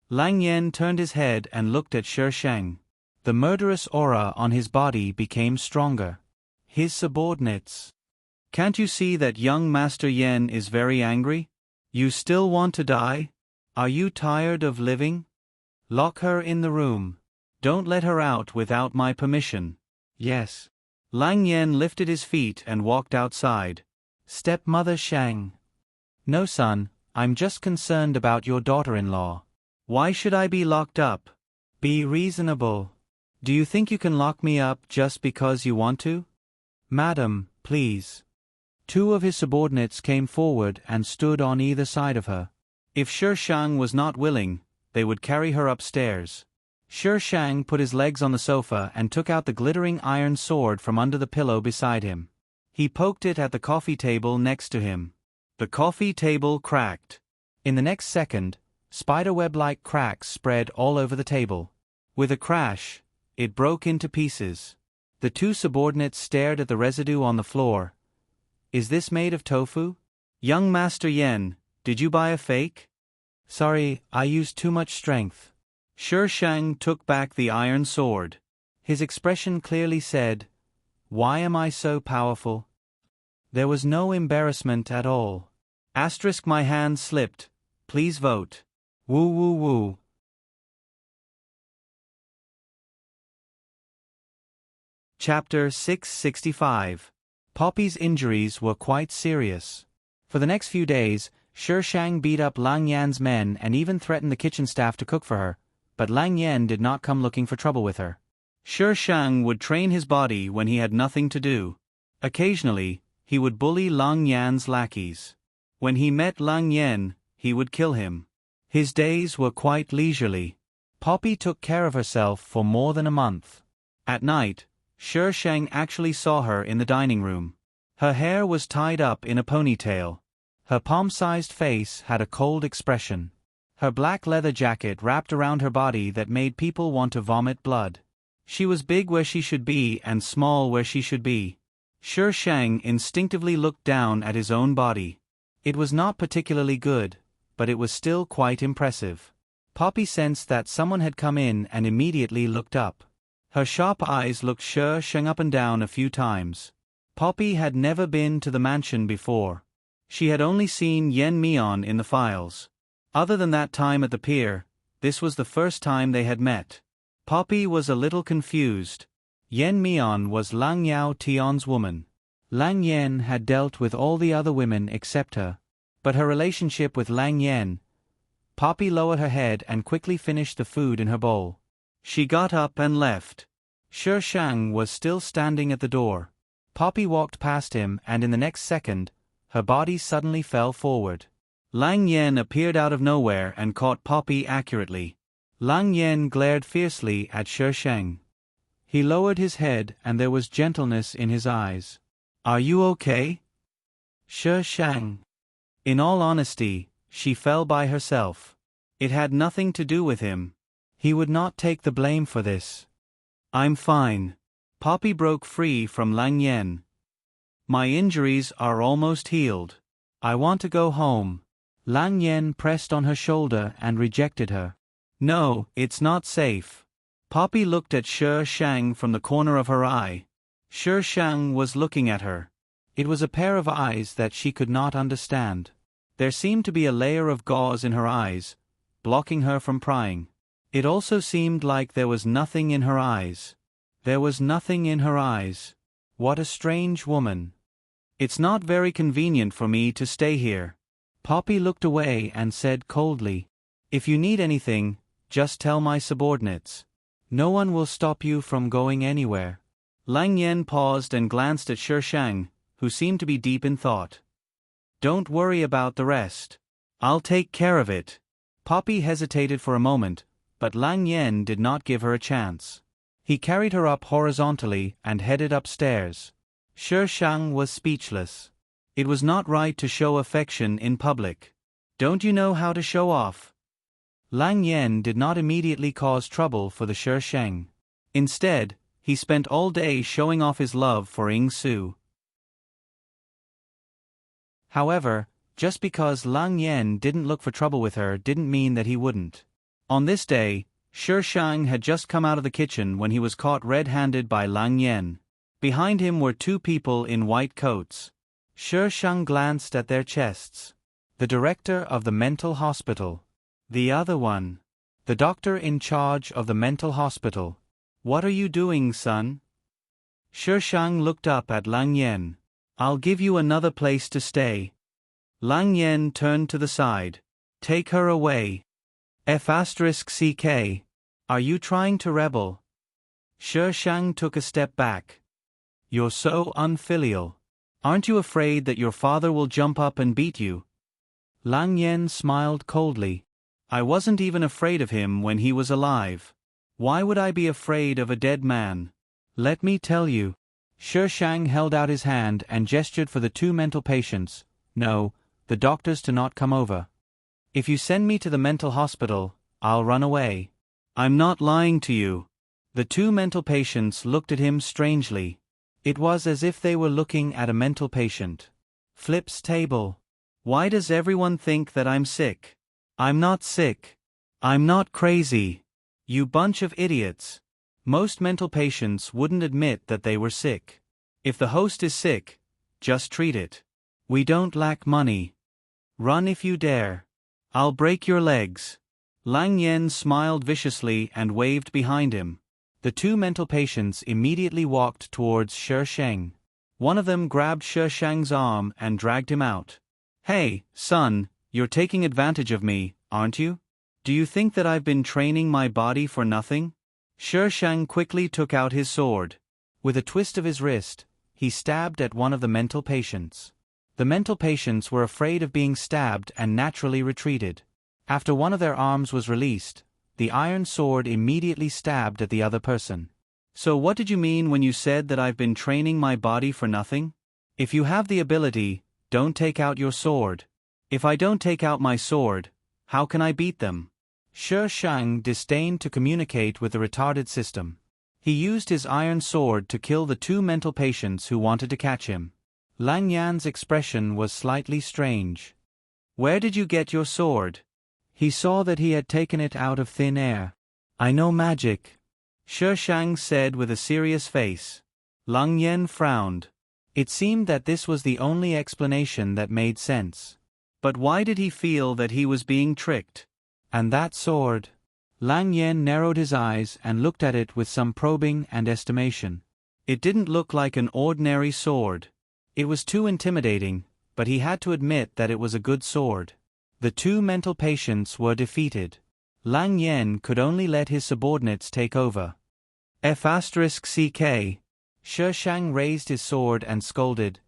Lang Yen turned his head and looked at Shi Shang. The murderous aura on his body became stronger. His subordinates. Can't you see that young Master Yen is very angry? You still want to die? Are you tired of living? Lock her in the room. Don't let her out without my permission. Yes. Lang Yen lifted his feet and walked outside. Stepmother Shang. No, son, I'm just concerned about your daughter-in-law. Why should I be locked up? Be reasonable. Do you think you can lock me up just because you want to? Madam, please. 2 of his subordinates came forward and stood on either side of her. If Shi Shang was not willing, they would carry her upstairs. Shi Shang put his legs on the sofa and took out the glittering iron sword from under the pillow beside him. He poked it at the coffee table next to him. The coffee table cracked. In the next second, spiderweb-like cracks spread all over the table. With a crash, it broke into pieces. The 2 subordinates stared at the residue on the floor. Is this made of tofu? Young Master Yen, did you buy a fake? Sorry, I used too much strength. Shi Shang took back the iron sword. His expression clearly said, "Why am I so powerful?" There was no embarrassment at all. Asterisk my hand slipped. Please vote. Woo woo woo. Chapter 665. Poppy's injuries were quite serious. For the next few days, Shi Shang beat up Lang Yan's men and even threatened the kitchen staff to cook for her, but Lang Yan did not come looking for trouble with her. Shi Shang would train his body when he had nothing to do. Occasionally, he would bully Lang Yan's lackeys. When he met Lang Yan, he would kill him. His days were quite leisurely. Poppy took care of herself for more than a month. At night, Shi Shang actually saw her in the dining room. Her hair was tied up in a ponytail. Her palm-sized face had a cold expression. Her black leather jacket wrapped around her body that made people want to vomit blood. She was big where she should be and small where she should be. Shi Shang instinctively looked down at his own body. It was not particularly good, but it was still quite impressive. Poppy sensed that someone had come in and immediately looked up. Her sharp eyes looked Shi Sheng up and down a few times. Poppy had never been to the mansion before. She had only seen Yen Mian in the files. Other than that time at the pier, this was the first time they had met. Poppy was a little confused. Yen Mian was Lang Yao Tian's woman. Lang Yen had dealt with all the other women except her. But her relationship with Lang Yen. Poppy lowered her head and quickly finished the food in her bowl. She got up and left. Shi Shang was still standing at the door. Poppy walked past him and in the next second, her body suddenly fell forward. Lang Yen appeared out of nowhere and caught Poppy accurately. Lang Yen glared fiercely at Shi Sheng. He lowered his head and there was gentleness in his eyes. "Are you okay?" Shi Sheng. In all honesty, she fell by herself. It had nothing to do with him. He would not take the blame for this. "I'm fine." Poppy broke free from Lang Yen. "My injuries are almost healed. I want to go home." Lang Yen pressed on her shoulder and rejected her. "No, it's not safe." Poppy looked at Shi Shang from the corner of her eye. Shi Shang was looking at her. It was a pair of eyes that she could not understand. There seemed to be a layer of gauze in her eyes, blocking her from prying. It also seemed like there was nothing in her eyes. There was nothing in her eyes. What a strange woman. "It's not very convenient for me to stay here." Poppy looked away and said coldly, "If you need anything, just tell my subordinates. No one will stop you from going anywhere." Lang Yen paused and glanced at Shi Shang, who seemed to be deep in thought. "Don't worry about the rest. I'll take care of it." Poppy hesitated for a moment, but Lang Yen did not give her a chance. He carried her up horizontally and headed upstairs. Shi Shang was speechless. It was not right to show affection in public. "Don't you know how to show off?" Lang Yen did not immediately cause trouble for the Shi Sheng. Instead, he spent all day showing off his love for Ying Su. However, just because Lang Yen didn't look for trouble with her didn't mean that he wouldn't. On this day, Shi Shang had just come out of the kitchen when he was caught red-handed by Lang Yen. Behind him were two people in white coats. Shi Shang glanced at their chests. The director of the mental hospital. The other one. The doctor in charge of the mental hospital. "What are you doing, son?" Shi Shang looked up at Lang Yen. "I'll give you another place to stay." Lang Yen turned to the side. "Take her away." F***CK. Are you trying to rebel? Shi Shang took a step back. "You're so unfilial. Aren't you afraid that your father will jump up and beat you?" Lang Yen smiled coldly. "I wasn't even afraid of him when he was alive. Why would I be afraid of a dead man? Let me tell you." Shi Shang held out his hand and gestured for the two mental patients, no, the doctors, to not come over. "If you send me to the mental hospital, I'll run away." "I'm not lying to you." The two mental patients looked at him strangely. It was as if they were looking at a mental patient. Flips table. "Why does everyone think that I'm sick? I'm not sick. I'm not crazy. You bunch of idiots." Most mental patients wouldn't admit that they were sick. If the host is sick, just treat it. "We don't lack money. Run if you dare. I'll break your legs." Lang Yen smiled viciously and waved behind him. The two mental patients immediately walked towards Shi Sheng. One of them grabbed Shi Shang's arm and dragged him out. "Hey, son, you're taking advantage of me, aren't you? Do you think that I've been training my body for nothing?" Shi Shang quickly took out his sword. With a twist of his wrist, he stabbed at one of the mental patients. The mental patients were afraid of being stabbed and naturally retreated. After one of their arms was released, the iron sword immediately stabbed at the other person. "So what did you mean when you said that I've been training my body for nothing? If you have the ability, don't take out your sword." "If I don't take out my sword, how can I beat them?" Shi Shang disdained to communicate with the retarded system. He used his iron sword to kill the two mental patients who wanted to catch him. Lang Yan's expression was slightly strange. "Where did you get your sword?" He saw that he had taken it out of thin air. "I know magic," Shi Shang said with a serious face. Lang Yen frowned. It seemed that this was the only explanation that made sense. But why did he feel that he was being tricked? "And that sword?" Lang Yen narrowed his eyes and looked at it with some probing and estimation. It didn't look like an ordinary sword. It was too intimidating, but he had to admit that it was a good sword. The two mental patients were defeated. Lang Yen could only let his subordinates take over. F***ck. Shi Shang raised his sword and scolded,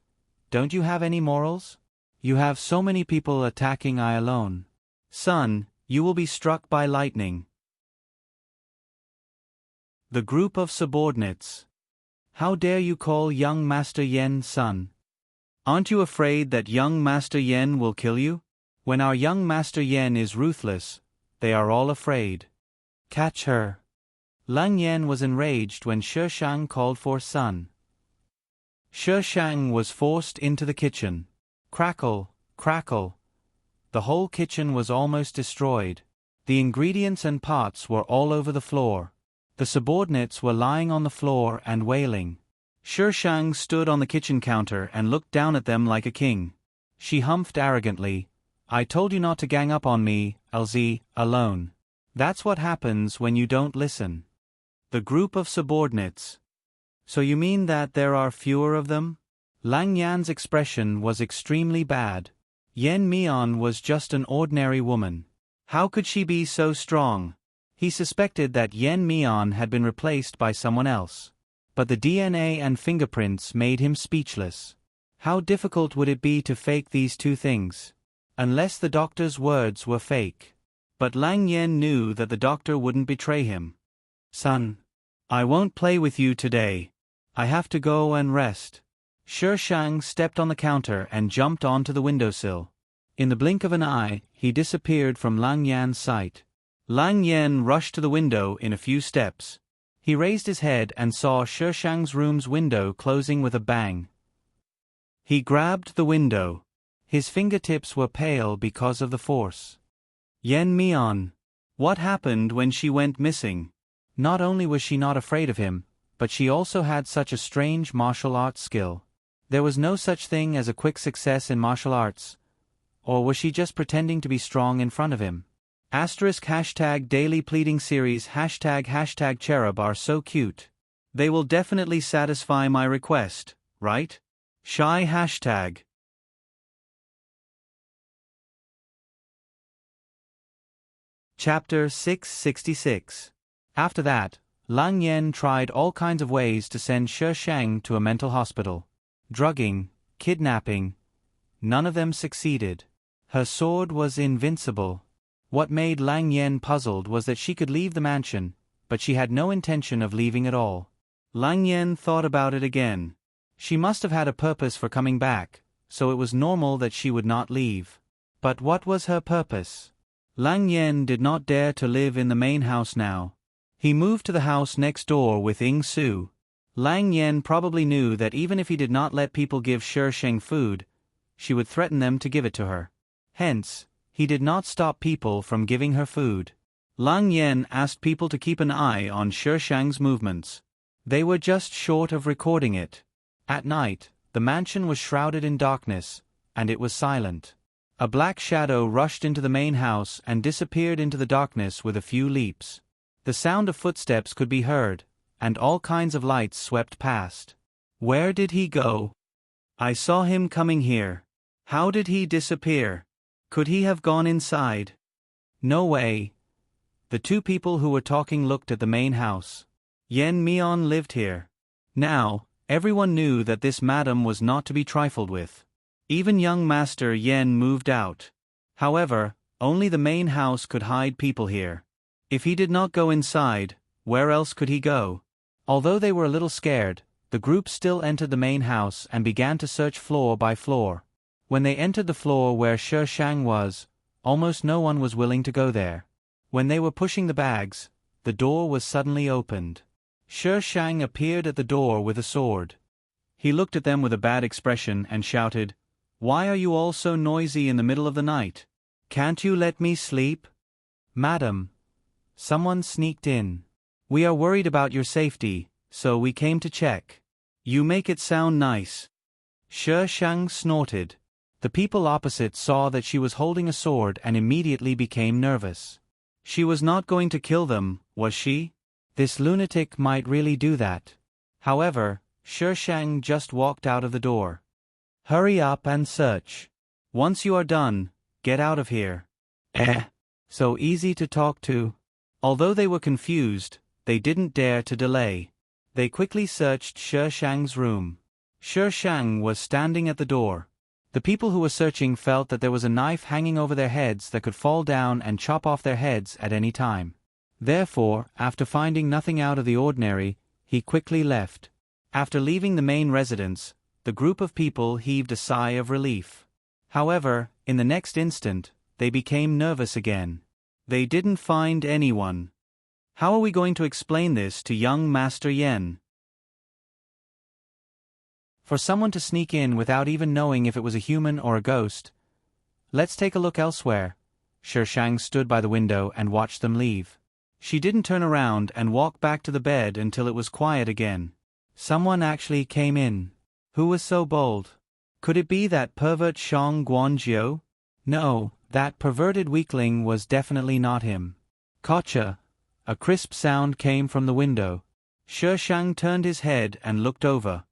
"Don't you have any morals? You have so many people attacking I alone. Son, you will be struck by lightning." The group of subordinates. "How dare you call young Master Yen son? Aren't you afraid that young Master Yen will kill you? When our young Master Yen is ruthless, they are all afraid. Catch her." Lang Yen was enraged when Shi Shang called for son. Shi Shang was forced into the kitchen. Crackle, crackle. The whole kitchen was almost destroyed. The ingredients and pots were all over the floor. The subordinates were lying on the floor and wailing. Shi Shang stood on the kitchen counter and looked down at them like a king. She humphed arrogantly, "I told you not to gang up on me, LZ, alone. That's what happens when you don't listen." The group of subordinates. "So you mean that there are fewer of them?" Lang Yan's expression was extremely bad. Yen Mian was just an ordinary woman. How could she be so strong? He suspected that Yen Mian had been replaced by someone else. But the DNA and fingerprints made him speechless. How difficult would it be to fake these two things? Unless the doctor's words were fake. But Lang Yen knew that the doctor wouldn't betray him. "Son, I won't play with you today. I have to go and rest." Shi Shang stepped on the counter and jumped onto the windowsill. In the blink of an eye, he disappeared from Lang Yan's sight. Lang Yen rushed to the window in a few steps. He raised his head and saw Shi Shang's room's window closing with a bang. He grabbed the window. His fingertips were pale because of the force. Yen Mian. What happened when she went missing? Not only was she not afraid of him, but she also had such a strange martial arts skill. There was no such thing as a quick success in martial arts. Or was she just pretending to be strong in front of him? #daily pleading series #cherub are so cute. They will definitely satisfy my request, right? Shy #. Chapter 666. After that, Lang Yen tried all kinds of ways to send Shi Shang to a mental hospital. Drugging, kidnapping. None of them succeeded. Her sword was invincible. What made Lang Yen puzzled was that she could leave the mansion, but she had no intention of leaving at all. Lang Yen thought about it again. She must have had a purpose for coming back, so it was normal that she would not leave. But what was her purpose? Lang Yen did not dare to live in the main house now. He moved to the house next door with Ying Su. Lang Yen probably knew that even if he did not let people give Shi Shang food, she would threaten them to give it to her. Hence, he did not stop people from giving her food. Lang Yen asked people to keep an eye on Shi Shang's movements. They were just short of recording it. At night, the mansion was shrouded in darkness, and it was silent. A black shadow rushed into the main house and disappeared into the darkness with a few leaps. The sound of footsteps could be heard, and all kinds of lights swept past. Where did he go? I saw him coming here. How did he disappear? Could he have gone inside? No way. The two people who were talking looked at the main house. Yen Mian lived here. Now, everyone knew that this madam was not to be trifled with. Even young Master Yen moved out. However, only the main house could hide people here. If he did not go inside, where else could he go? Although they were a little scared, the group still entered the main house and began to search floor by floor. When they entered the floor where Shi Shang was, almost no one was willing to go there. When they were pushing the bags, the door was suddenly opened. Shi Shang appeared at the door with a sword. He looked at them with a bad expression and shouted, "Why are you all so noisy in the middle of the night? Can't you let me sleep?" Madam, someone sneaked in. We are worried about your safety, so we came to check. You make it sound nice. Shi Shang snorted. The people opposite saw that she was holding a sword and immediately became nervous. She was not going to kill them, was she? This lunatic might really do that. However, Shi Shang just walked out of the door. Hurry up and search. Once you are done, get out of here. So easy to talk to. Although they were confused, they didn't dare to delay. They quickly searched Shi Shang's room. Shi Shang was standing at the door. The people who were searching felt that there was a knife hanging over their heads that could fall down and chop off their heads at any time. Therefore, after finding nothing out of the ordinary, he quickly left. After leaving the main residence, the group of people heaved a sigh of relief. However, in the next instant, they became nervous again. They didn't find anyone. How are we going to explain this to young Master Yen? For someone to sneak in without even knowing if it was a human or a ghost. Let's take a look elsewhere. Shi Shang stood by the window and watched them leave. She didn't turn around and walk back to the bed until it was quiet again. Someone actually came in. Who was so bold? Could it be that pervert Shang Guanjiu? No, that perverted weakling was definitely not him. Gotcha! A crisp sound came from the window. Shi Shang turned his head and looked over.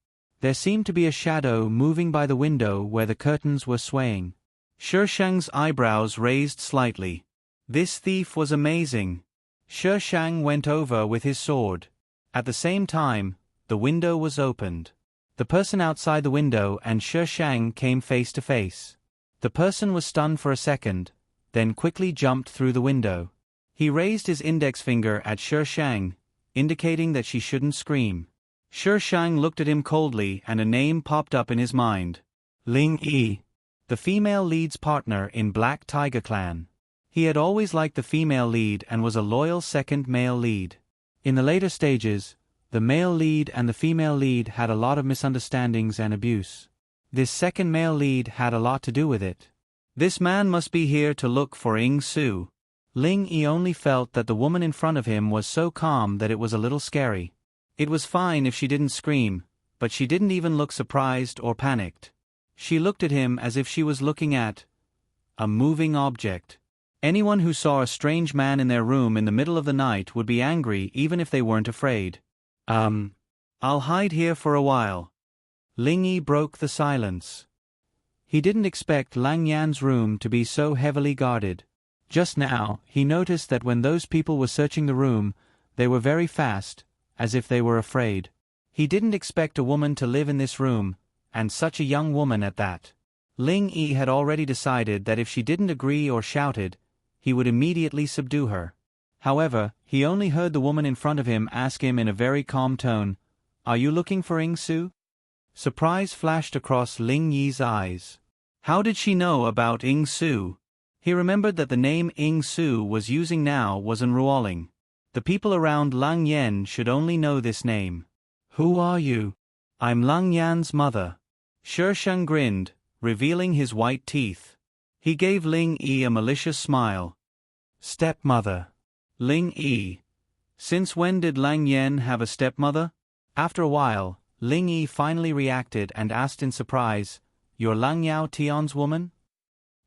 There seemed to be a shadow moving by the window where the curtains were swaying. Shi Shang's eyebrows raised slightly. This thief was amazing. Shi Shang went over with his sword. At the same time, the window was opened. The person outside the window and Shi Shang came face to face. The person was stunned for a second, then quickly jumped through the window. He raised his index finger at Shi Shang, indicating that she shouldn't scream. Shi Shang looked at him coldly and a name popped up in his mind. Ling Yi, the female lead's partner in Black Tiger Clan. He had always liked the female lead and was a loyal second male lead. In the later stages, the male lead and the female lead had a lot of misunderstandings and abuse. This second male lead had a lot to do with it. This man must be here to look for Ing Su. Ling Yi only felt that the woman in front of him was so calm that it was a little scary. It was fine if she didn't scream, but she didn't even look surprised or panicked. She looked at him as if she was looking at a moving object. Anyone who saw a strange man in their room in the middle of the night would be angry even if they weren't afraid. I'll hide here for a while. Ling Yi broke the silence. He didn't expect Lang Yan's room to be so heavily guarded. Just now, he noticed that when those people were searching the room, they were very fast, as if they were afraid. He didn't expect a woman to live in this room, and such a young woman at that. Ling Yi had already decided that if she didn't agree or shouted, he would immediately subdue her. However, he only heard the woman in front of him ask him in a very calm tone, "Are you looking for Ing Su?" Surprise flashed across Ling Yi's eyes. How did she know about Ing Su? He remembered that the name Ing Su was using now was Ruoling. The people around Lang Yan should only know this name. Who are you? I'm Lang Yan's mother. Shi Shang grinned, revealing his white teeth. He gave Ling Yi a malicious smile. Stepmother. Ling Yi. Since when did Lang Yan have a stepmother? After a while, Ling Yi finally reacted and asked in surprise, "You're Lang Yao Tian's woman?"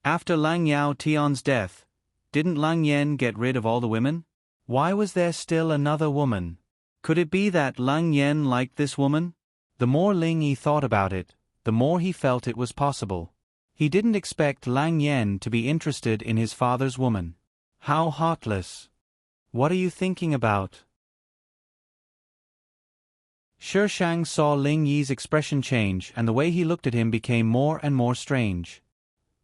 After Lang Yao Tian's death, didn't Lang Yan get rid of all the women? Why was there still another woman? Could it be that Lang Yan liked this woman? The more Ling Yi thought about it, the more he felt it was possible. He didn't expect Lang Yan to be interested in his father's woman. How heartless. What are you thinking about? Shi Shang saw Ling Yi's expression change and the way he looked at him became more and more strange.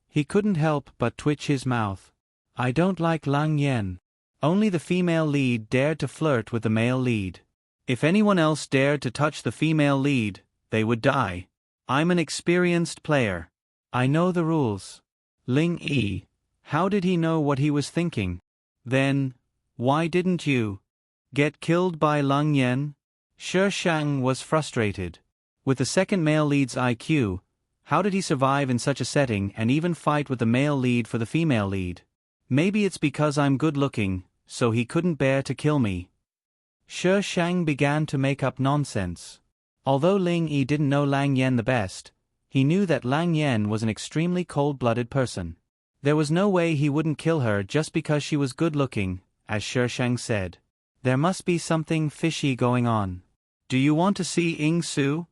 He couldn't help but twitch his mouth. I don't like Lang Yan. Only the female lead dared to flirt with the male lead. If anyone else dared to touch the female lead, they would die. I'm an experienced player. I know the rules. Ling Yi. How did he know what he was thinking? Then, why didn't you get killed by Lang Yan? Shi Shang was frustrated. With the second male lead's IQ, how did he survive in such a setting and even fight with the male lead for the female lead? Maybe it's because I'm good-looking, so he couldn't bear to kill me. Shi Shang began to make up nonsense. Although Ling Yi didn't know Lang Yan the best, he knew that Lang Yan was an extremely cold-blooded person. There was no way he wouldn't kill her just because she was good-looking, as Shi Shang said. There must be something fishy going on. Do you want to see Ying Su?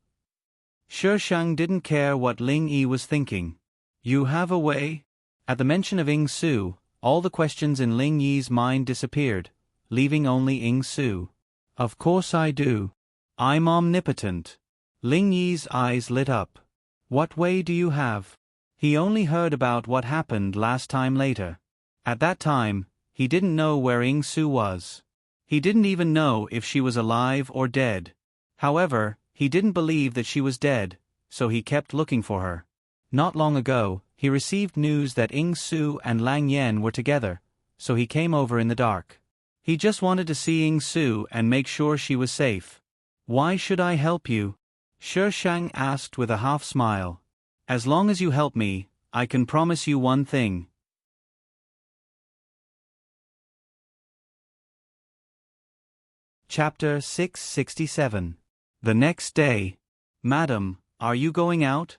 Shi Shang didn't care what Ling Yi was thinking. You have a way? At the mention of Ying Su, all the questions in Ling Yi's mind disappeared, leaving only Ying Su. Of course I do. I'm omnipotent. Ling Yi's eyes lit up. What way do you have? He only heard about what happened last time later. At that time, he didn't know where Ying Su was. He didn't even know if she was alive or dead. However, he didn't believe that she was dead, so he kept looking for her. Not long ago, he received news that Ying Su and Lang Yan were together, so he came over in the dark. He just wanted to see Ying Su and make sure she was safe. Why should I help you? Shi Shang asked with a half-smile. As long as you help me, I can promise you one thing. Chapter 667. The next day. Madam, are you going out?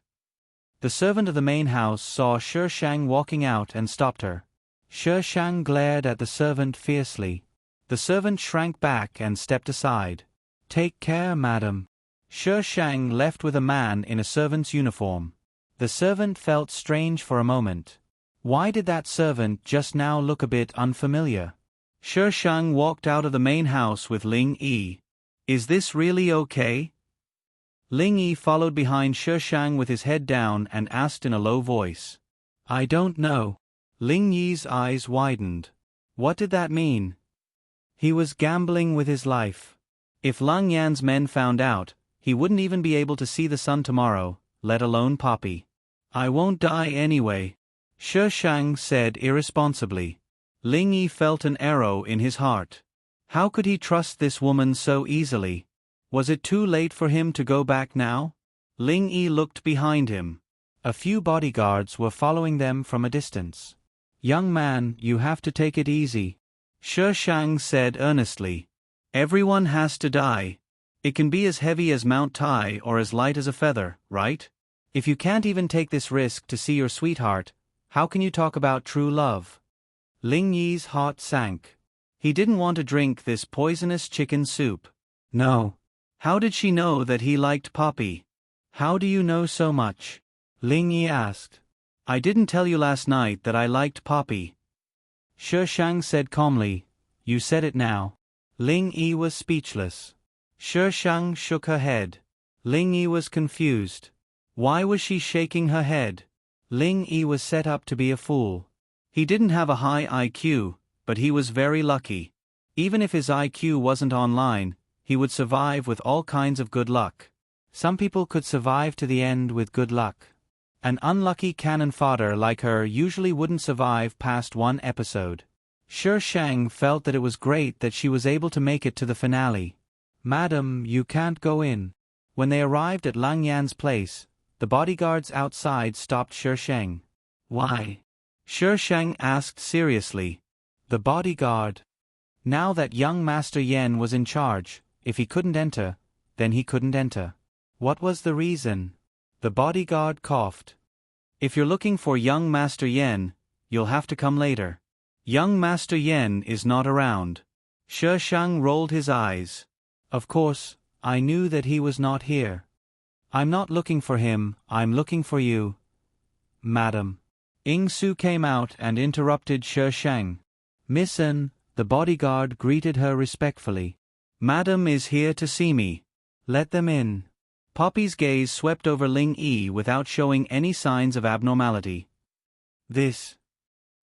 The servant of the main house saw Shi Shang walking out and stopped her. Shi Shang glared at the servant fiercely. The servant shrank back and stepped aside. Take care, madam. Shi Shang left with a man in a servant's uniform. The servant felt strange for a moment. Why did that servant just now look a bit unfamiliar? Shi Shang walked out of the main house with Ling Yi. Is this really okay? Ling Yi followed behind Shi Shang with his head down and asked in a low voice. I don't know. Ling Yi's eyes widened. What did that mean? He was gambling with his life. If Lang Yan's men found out, he wouldn't even be able to see the sun tomorrow, let alone Poppy. I won't die anyway, Shi Shang said irresponsibly. Ling Yi felt an arrow in his heart. How could he trust this woman so easily? Was it too late for him to go back now? Ling Yi looked behind him. A few bodyguards were following them from a distance. Young man, you have to take it easy, Shi Shang said earnestly. Everyone has to die. It can be as heavy as Mount Tai or as light as a feather, right? If you can't even take this risk to see your sweetheart, how can you talk about true love? Ling Yi's heart sank. He didn't want to drink this poisonous chicken soup. No. How did she know that he liked Poppy? How do you know so much? Ling Yi asked. I didn't tell you last night that I liked Poppy. Shi Shang said calmly. You said it now. Ling Yi was speechless. Shi Shang shook her head. Ling Yi was confused. Why was she shaking her head? Ling Yi was set up to be a fool. He didn't have a high IQ, but he was very lucky. Even if his IQ wasn't online, he would survive with all kinds of good luck. Some people could survive to the end with good luck. An unlucky cannon fodder like her usually wouldn't survive past one episode. Shi Shang felt that it was great that she was able to make it to the finale. Madam, you can't go in. When they arrived at Lang Yan's place, the bodyguards outside stopped Shi Shang. Why? Shi Shang asked seriously. The bodyguard. Now that young Master Yen was in charge, if he couldn't enter, then he couldn't enter. What was the reason? The bodyguard coughed. If you're looking for young Master Yen, you'll have to come later. Young Master Yen is not around. Shi Shang rolled his eyes. Of course, I knew that he was not here. I'm not looking for him, I'm looking for you. Madam. Ying Su came out and interrupted Shi Shang. Miss N, the bodyguard greeted her respectfully. Madam is here to see me. Let them in. Poppy's gaze swept over Ling Yi without showing any signs of abnormality. This.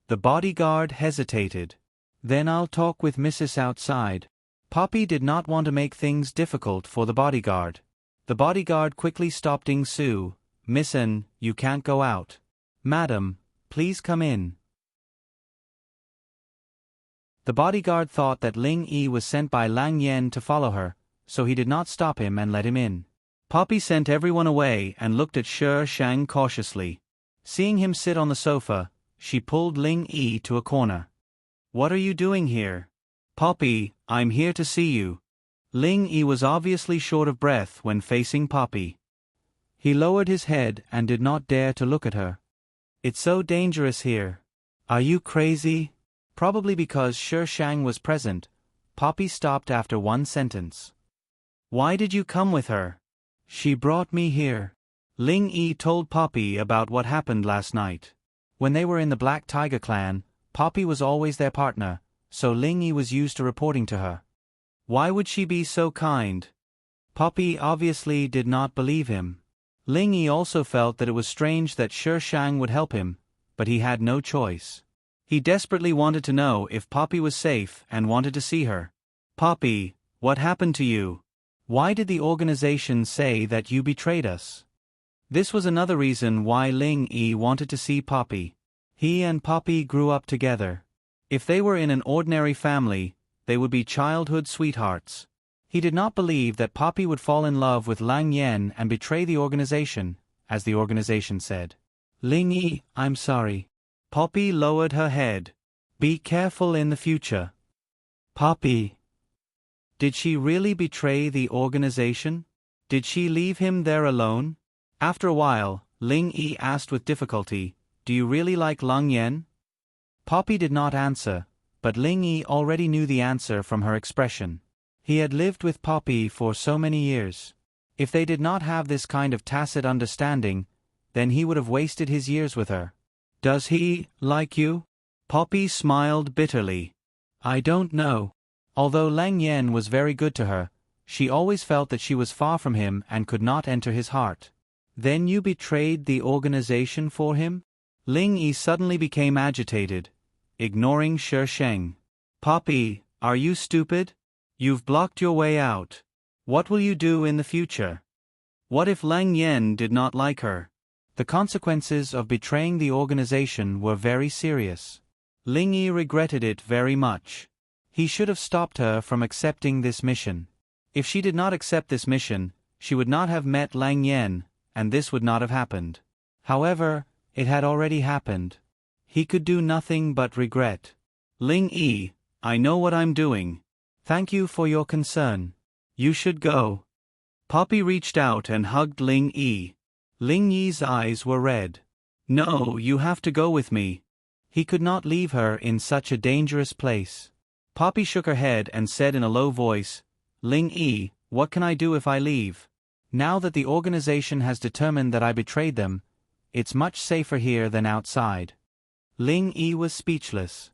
The bodyguard hesitated. Then I'll talk with Mrs. outside. Poppy did not want to make things difficult for the bodyguard. The bodyguard quickly stopped Ying Su. Miss N, you can't go out. Madam, please come in. The bodyguard thought that Ling Yi was sent by Lang Yan to follow her, so he did not stop him and let him in. Poppy sent everyone away and looked at Shi Shang cautiously. Seeing him sit on the sofa, she pulled Ling Yi to a corner. "What are you doing here?" "Poppy, I'm here to see you." Ling Yi was obviously short of breath when facing Poppy. He lowered his head and did not dare to look at her. "It's so dangerous here." "Are you crazy?" Probably because Shi Shang was present, Poppy stopped after one sentence. "Why did you come with her?" "She brought me here." Ling Yi told Poppy about what happened last night. When they were in the Black Tiger clan, Poppy was always their partner, so Ling Yi was used to reporting to her. Why would she be so kind? Poppy obviously did not believe him. Ling Yi also felt that it was strange that Shi Shang would help him, but he had no choice. He desperately wanted to know if Poppy was safe and wanted to see her. "Poppy, what happened to you? Why did the organization say that you betrayed us?" This was another reason why Ling Yi wanted to see Poppy. He and Poppy grew up together. If they were in an ordinary family, they would be childhood sweethearts. He did not believe that Poppy would fall in love with Lang Yen and betray the organization, as the organization said. "Ling Yi, I'm sorry." Poppy lowered her head. "Be careful in the future." "Poppy. Did she really betray the organization? Did she leave him there alone?" After a while, Ling Yi asked with difficulty, "Do you really like Lang Yen?" Poppy did not answer, but Ling Yi already knew the answer from her expression. He had lived with Poppy for so many years. If they did not have this kind of tacit understanding, then he would have wasted his years with her. "Does he like you?" Poppy smiled bitterly. "I don't know." Although Lang Yen was very good to her, she always felt that she was far from him and could not enter his heart. "Then you betrayed the organization for him?" Ling Yi suddenly became agitated, ignoring Shi Sheng. "Poppy, are you stupid? You've blocked your way out. What will you do in the future? What if Lang Yen did not like her?" The consequences of betraying the organization were very serious. Ling Yi regretted it very much. He should have stopped her from accepting this mission. If she did not accept this mission, she would not have met Lang Yen, and this would not have happened. However, it had already happened. He could do nothing but regret. "Ling Yi, I know what I'm doing. Thank you for your concern. You should go." Poppy reached out and hugged Ling Yi. Ling Yi's eyes were red. "No, you have to go with me." He could not leave her in such a dangerous place. Poppy shook her head and said in a low voice, "Ling Yi, what can I do if I leave? Now that the organization has determined that I betrayed them, it's much safer here than outside." Ling Yi was speechless.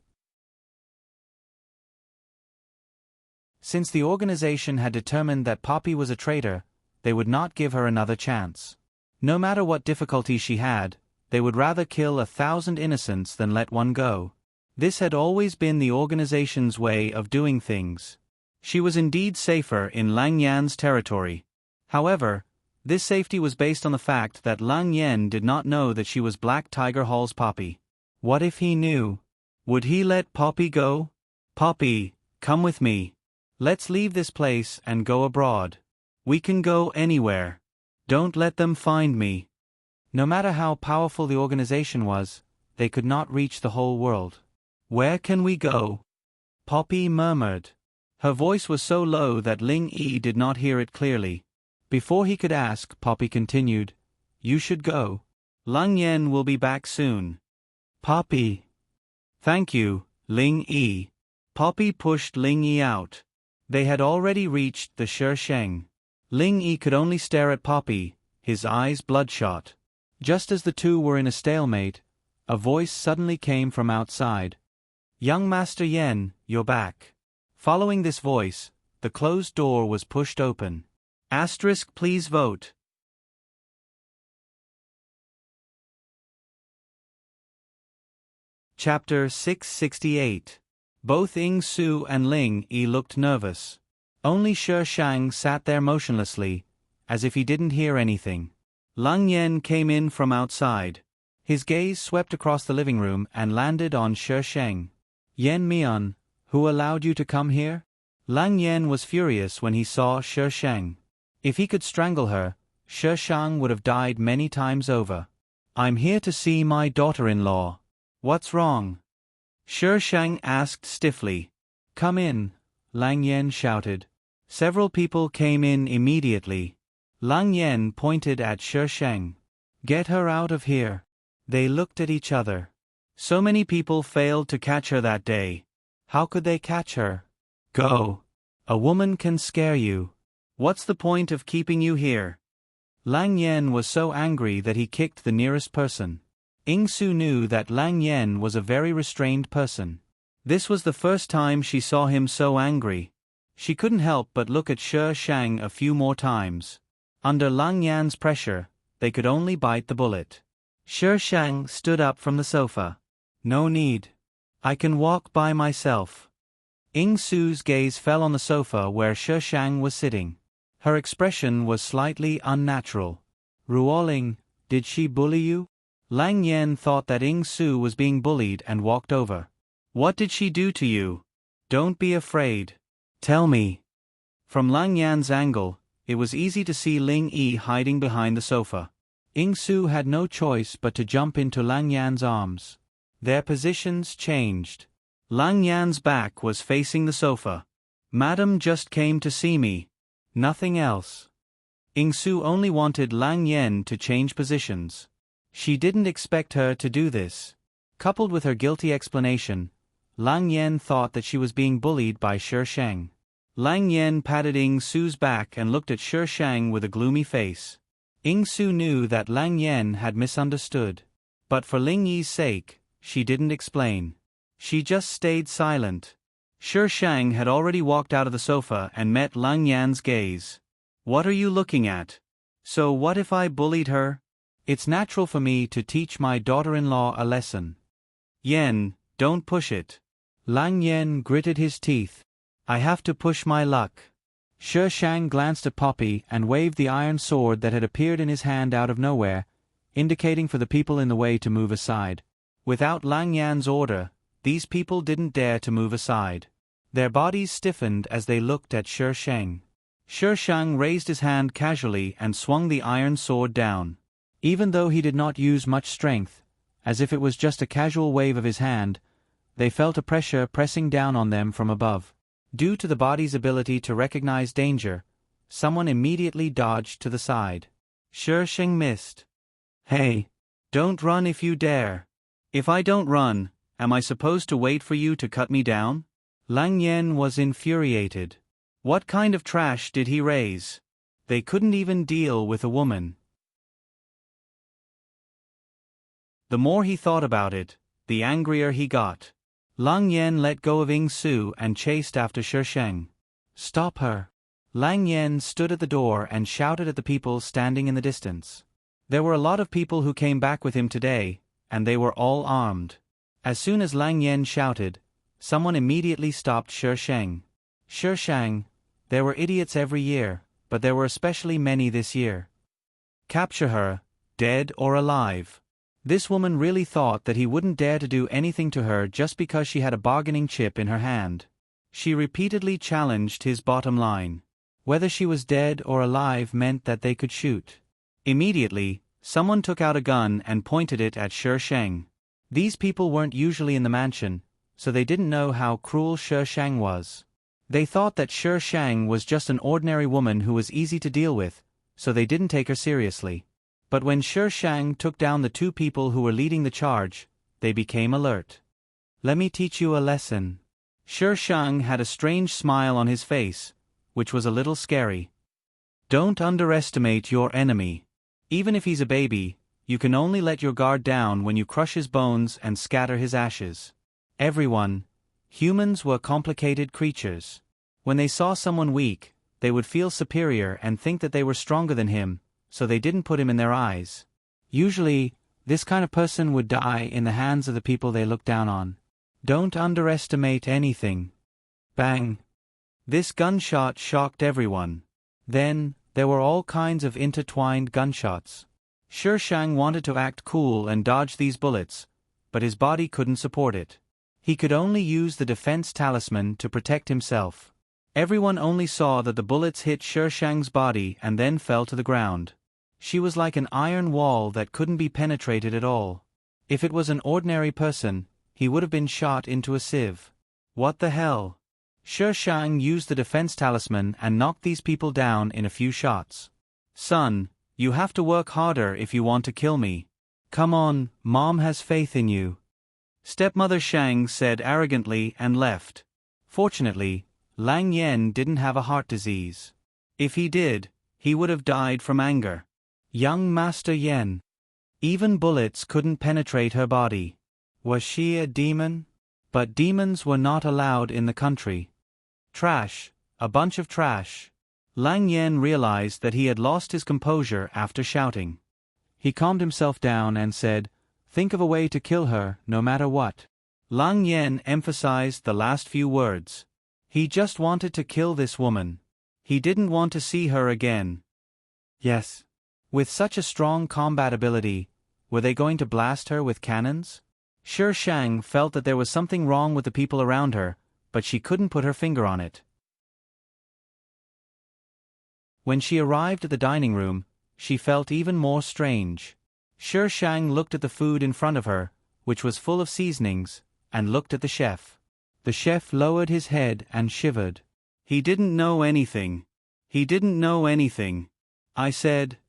Since the organization had determined that Poppy was a traitor, they would not give her another chance. No matter what difficulties she had, they would rather kill 1,000 innocents than let one go. This had always been the organization's way of doing things. She was indeed safer in Lang Yan's territory. However, this safety was based on the fact that Lang Yen did not know that she was Black Tiger Hall's Poppy. What if he knew? Would he let Poppy go? "Poppy, come with me. Let's leave this place and go abroad. We can go anywhere. Don't let them find me." No matter how powerful the organization was, they could not reach the whole world. "Where can we go?" Poppy murmured. Her voice was so low that Ling Yi did not hear it clearly. Before he could ask, Poppy continued, "You should go. Lang Yen will be back soon." "Poppy." "Thank you, Ling Yi." Poppy pushed Ling Yi out. They had already reached the Shi Sheng. Ling Yi could only stare at Poppy, his eyes bloodshot. Just as the two were in a stalemate, a voice suddenly came from outside. "Young Master Yen, you're back." Following this voice, the closed door was pushed open. Please vote. Chapter 668. Both Ying Su and Ling Yi looked nervous. Only Shi Shang sat there motionlessly, as if he didn't hear anything. Lang Yen came in from outside. His gaze swept across the living room and landed on Shi Sheng. "Yen Mian, who allowed you to come here?" Lang Yen was furious when he saw Shi Sheng. If he could strangle her, Shi Shang would have died many times over. "I'm here to see my daughter-in-law." What's wrong? Shi Shang asked stiffly. Come in, Lang Yen shouted. Several people came in immediately. Lang Yen pointed at Shi Shang. Get her out of here. They looked at each other. So many people failed to catch her that day. How could they catch her? Go. A woman can scare you. What's the point of keeping you here? Lang Yen was so angry that he kicked the nearest person. Ying Su knew that Lang Yen was a very restrained person. This was the first time she saw him so angry. She couldn't help but look at Shi Shang a few more times. Under Lang Yan's pressure, they could only bite the bullet. Shi Shang stood up from the sofa. No need. I can walk by myself. Ying Su's gaze fell on the sofa where Shi Shang was sitting. Her expression was slightly unnatural. Ruoling, did she bully you? Lang Yen thought that Ying Su was being bullied and walked over. What did she do to you? Don't be afraid. Tell me. From Lang Yan's angle, it was easy to see Ling Yi hiding behind the sofa. Ying Su had no choice but to jump into Lang Yan's arms. Their positions changed. Lang Yan's back was facing the sofa. Madam just came to see me. Nothing else. Ying Su only wanted Lang Yen to change positions. She didn't expect her to do this. Coupled with her guilty explanation, Lang Yen thought that she was being bullied by Shi Shang. Lang Yen patted Ying Su's back and looked at Shi Shang with a gloomy face. Ying Su knew that Lang Yen had misunderstood. But for Ling Yi's sake, she didn't explain. She just stayed silent. Shi Shang had already walked out of the sofa and met Lang Yan's gaze. What are you looking at? So what if I bullied her? It's natural for me to teach my daughter-in-law a lesson. Yen, don't push it. Lang Yen gritted his teeth. I have to push my luck. Shi Shang glanced at Poppy and waved the iron sword that had appeared in his hand out of nowhere, indicating for the people in the way to move aside. Without Lang Yan's order, these people didn't dare to move aside. Their bodies stiffened as they looked at Shi Shang. Shi Shang raised his hand casually and swung the iron sword down. Even though he did not use much strength, as if it was just a casual wave of his hand, they felt a pressure pressing down on them from above. Due to the body's ability to recognize danger, someone immediately dodged to the side. Shi Shang missed. Hey! Don't run if you dare. If I don't run, am I supposed to wait for you to cut me down? Lang Yen was infuriated. What kind of trash did he raise? They couldn't even deal with a woman. The more he thought about it, the angrier he got. Lang Yen let go of Ying Su and chased after Shi Shang. Stop her. Lang Yen stood at the door and shouted at the people standing in the distance. There were a lot of people who came back with him today, and they were all armed. As soon as Lang Yen shouted, someone immediately stopped Shi Shang. Shi Shang, there were idiots every year, but there were especially many this year. Capture her, dead or alive. This woman really thought that he wouldn't dare to do anything to her just because she had a bargaining chip in her hand. She repeatedly challenged his bottom line. Whether she was dead or alive meant that they could shoot. Immediately, someone took out a gun and pointed it at Shi Shang. These people weren't usually in the mansion, so they didn't know how cruel Shi Shang was. They thought that Shi Shang was just an ordinary woman who was easy to deal with, so they didn't take her seriously. But when Shi Shang took down the two people who were leading the charge, they became alert. Let me teach you a lesson. Shi Shang had a strange smile on his face, which was a little scary. Don't underestimate your enemy. Even if he's a baby, you can only let your guard down when you crush his bones and scatter his ashes. Everyone, humans were complicated creatures. When they saw someone weak, they would feel superior and think that they were stronger than him, so they didn't put him in their eyes. Usually, this kind of person would die in the hands of the people they look down on. Don't underestimate anything. Bang! This gunshot shocked everyone. Then, there were all kinds of intertwined gunshots. Shi Shang wanted to act cool and dodge these bullets, but his body couldn't support it. He could only use the defense talisman to protect himself. Everyone only saw that the bullets hit Shi Shang's body and then fell to the ground. She was like an iron wall that couldn't be penetrated at all. If it was an ordinary person, he would have been shot into a sieve. What the hell? Shi Shang used the defense talisman and knocked these people down in a few shots. Son, you have to work harder if you want to kill me. Come on, Mom has faith in you. Stepmother Shang said arrogantly and left. Fortunately, Lang Yen didn't have a heart disease. If he did, he would have died from anger. Young Master Yen. Even bullets couldn't penetrate her body. Was she a demon? But demons were not allowed in the country. Trash, a bunch of trash. Lang Yen realized that he had lost his composure after shouting. He calmed himself down and said, "Think of a way to kill her, no matter what." Lang Yen emphasized the last few words. He just wanted to kill this woman. He didn't want to see her again. Yes. With such a strong combat ability, were they going to blast her with cannons? Shi Shang felt that there was something wrong with the people around her, but she couldn't put her finger on it. When she arrived at the dining room, she felt even more strange. Shi Shang looked at the food in front of her, which was full of seasonings, and looked at the chef. The chef lowered his head and shivered. He didn't know anything. He didn't know anything. I said,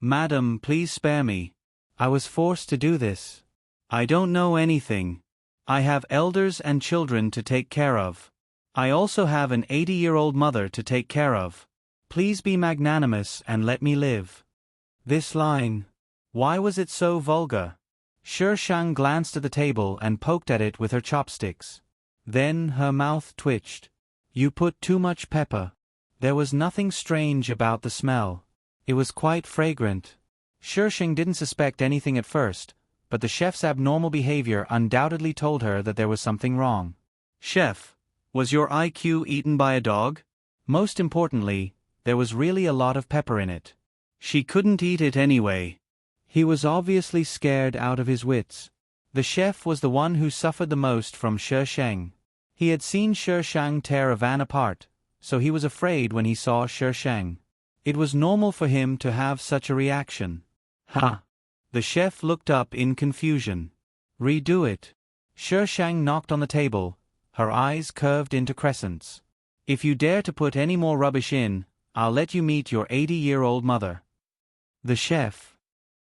"Madam, please spare me. I was forced to do this. I don't know anything. I have elders and children to take care of. I also have an 80-year-old mother to take care of. Please be magnanimous and let me live." This line. Why was it so vulgar? Shi Shang glanced at the table and poked at it with her chopsticks. Then her mouth twitched. You put too much pepper. There was nothing strange about the smell. It was quite fragrant. Shi Shang didn't suspect anything at first, but the chef's abnormal behavior undoubtedly told her that there was something wrong. Chef, was your IQ eaten by a dog? Most importantly, there was really a lot of pepper in it. She couldn't eat it anyway. He was obviously scared out of his wits. The chef was the one who suffered the most from Shi Shang. He had seen Shi Shang tear a van apart, so he was afraid when he saw Shi Shang. It was normal for him to have such a reaction. Ha! The chef looked up in confusion. Redo it. Shi Shang knocked on the table, her eyes curved into crescents. If you dare to put any more rubbish in, I'll let you meet your 80-year-old mother. The chef.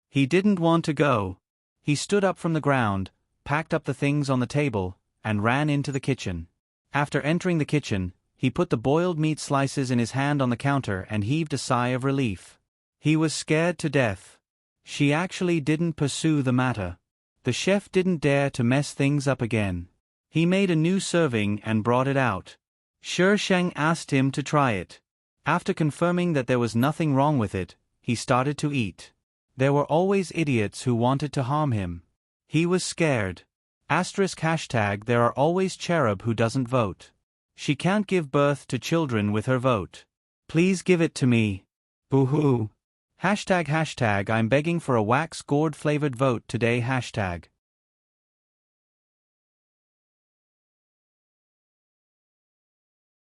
He didn't want to go. He stood up from the ground, packed up the things on the table, and ran into the kitchen. After entering the kitchen, he put the boiled meat slices in his hand on the counter and heaved a sigh of relief. He was scared to death. She actually didn't pursue the matter. The chef didn't dare to mess things up again. He made a new serving and brought it out. Shi Shang asked him to try it. After confirming that there was nothing wrong with it, he started to eat. There were always idiots who wanted to harm him. He was scared. ## there are always cherub who doesn't vote. She can't give birth to children with her vote. Please give it to me. Boo-hoo. ## I'm begging for a wax gourd flavored vote today. #.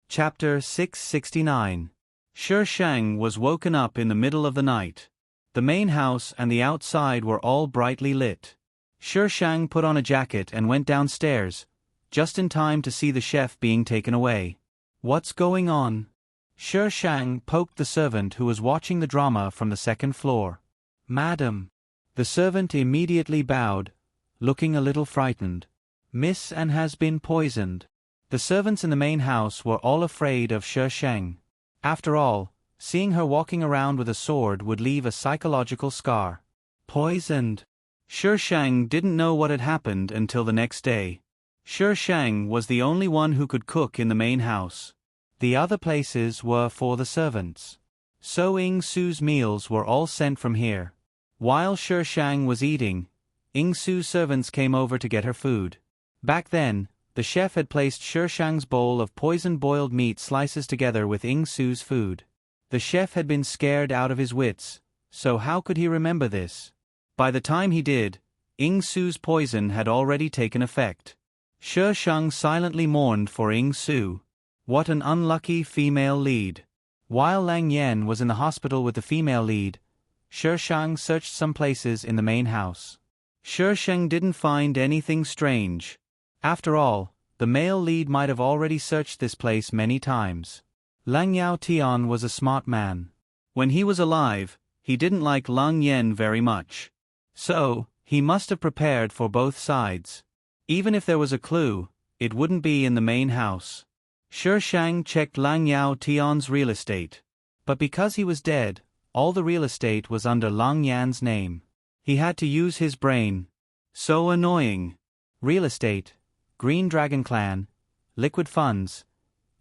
Chapter 669. Shi Shang was woken up in the middle of the night. The main house and the outside were all brightly lit. Shi Shang put on a jacket and went downstairs, just in time to see the chef being taken away. What's going on? Shi Shang poked the servant who was watching the drama from the second floor. Madam. The servant immediately bowed, looking a little frightened. Miss Anne has been poisoned. The servants in the main house were all afraid of Shi Shang. After all, seeing her walking around with a sword would leave a psychological scar. Poisoned. Shi Shang didn't know what had happened until the next day. Shi Shang was the only one who could cook in the main house. The other places were for the servants. So Ying Su's meals were all sent from here. While Shi Shang was eating, Ying Su's servants came over to get her food. Back then, the chef had placed Shi Shang's bowl of poisoned boiled meat slices together with Ying Su's food. The chef had been scared out of his wits, so how could he remember this? By the time he did, Ying Su's poison had already taken effect. Shi Shang silently mourned for Ying Su. What an unlucky female lead. While Lang Yen was in the hospital with the female lead, Shi Shang searched some places in the main house. Shi Sheng didn't find anything strange. After all, the male lead might have already searched this place many times. Lang Yao Tian was a smart man. When he was alive, he didn't like Lang Yen very much. So, he must have prepared for both sides. Even if there was a clue, it wouldn't be in the main house. Shi Sheng checked Lang Yao Tian's real estate. But because he was dead, all the real estate was under Lang Yan's name. He had to use his brain. So annoying. Real estate, Green Dragon Clan, liquid funds.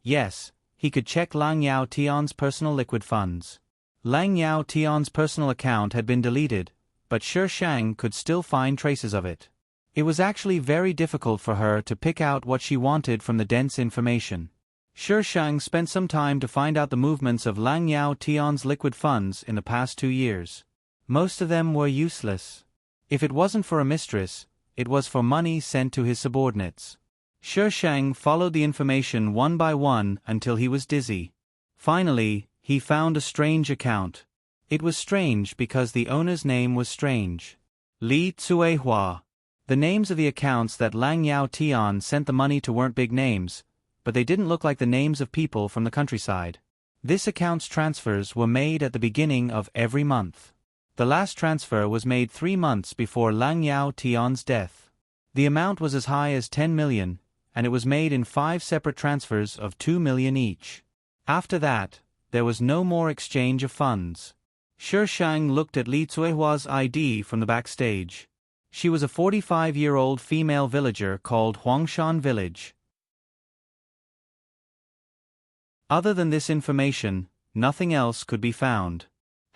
Yes, he could check Lang Yao Tian's personal liquid funds. Lang Yao Tian's personal account had been deleted, but Shi Sheng could still find traces of it. It was actually very difficult for her to pick out what she wanted from the dense information. Shi Sheng spent some time to find out the movements of Lang Yao Tian's liquid funds in the past 2 years. Most of them were useless. If it wasn't for a mistress, it was for money sent to his subordinates. Shi Sheng followed the information one by one until he was dizzy. Finally, he found a strange account. It was strange because the owner's name was strange. Li Tsuehua. The names of the accounts that Lang Yao Tian sent the money to weren't big names, but they didn't look like the names of people from the countryside. This account's transfers were made at the beginning of every month. The last transfer was made 3 months before Lang Yao Tian's death. The amount was as high as 10 million, and it was made in 5 separate transfers of 2 million each. After that, there was no more exchange of funds. Shi Sheng looked at Li Tsuehua's ID from the backstage. She was a 45-year-old female villager called Huangshan Village. Other than this information, nothing else could be found.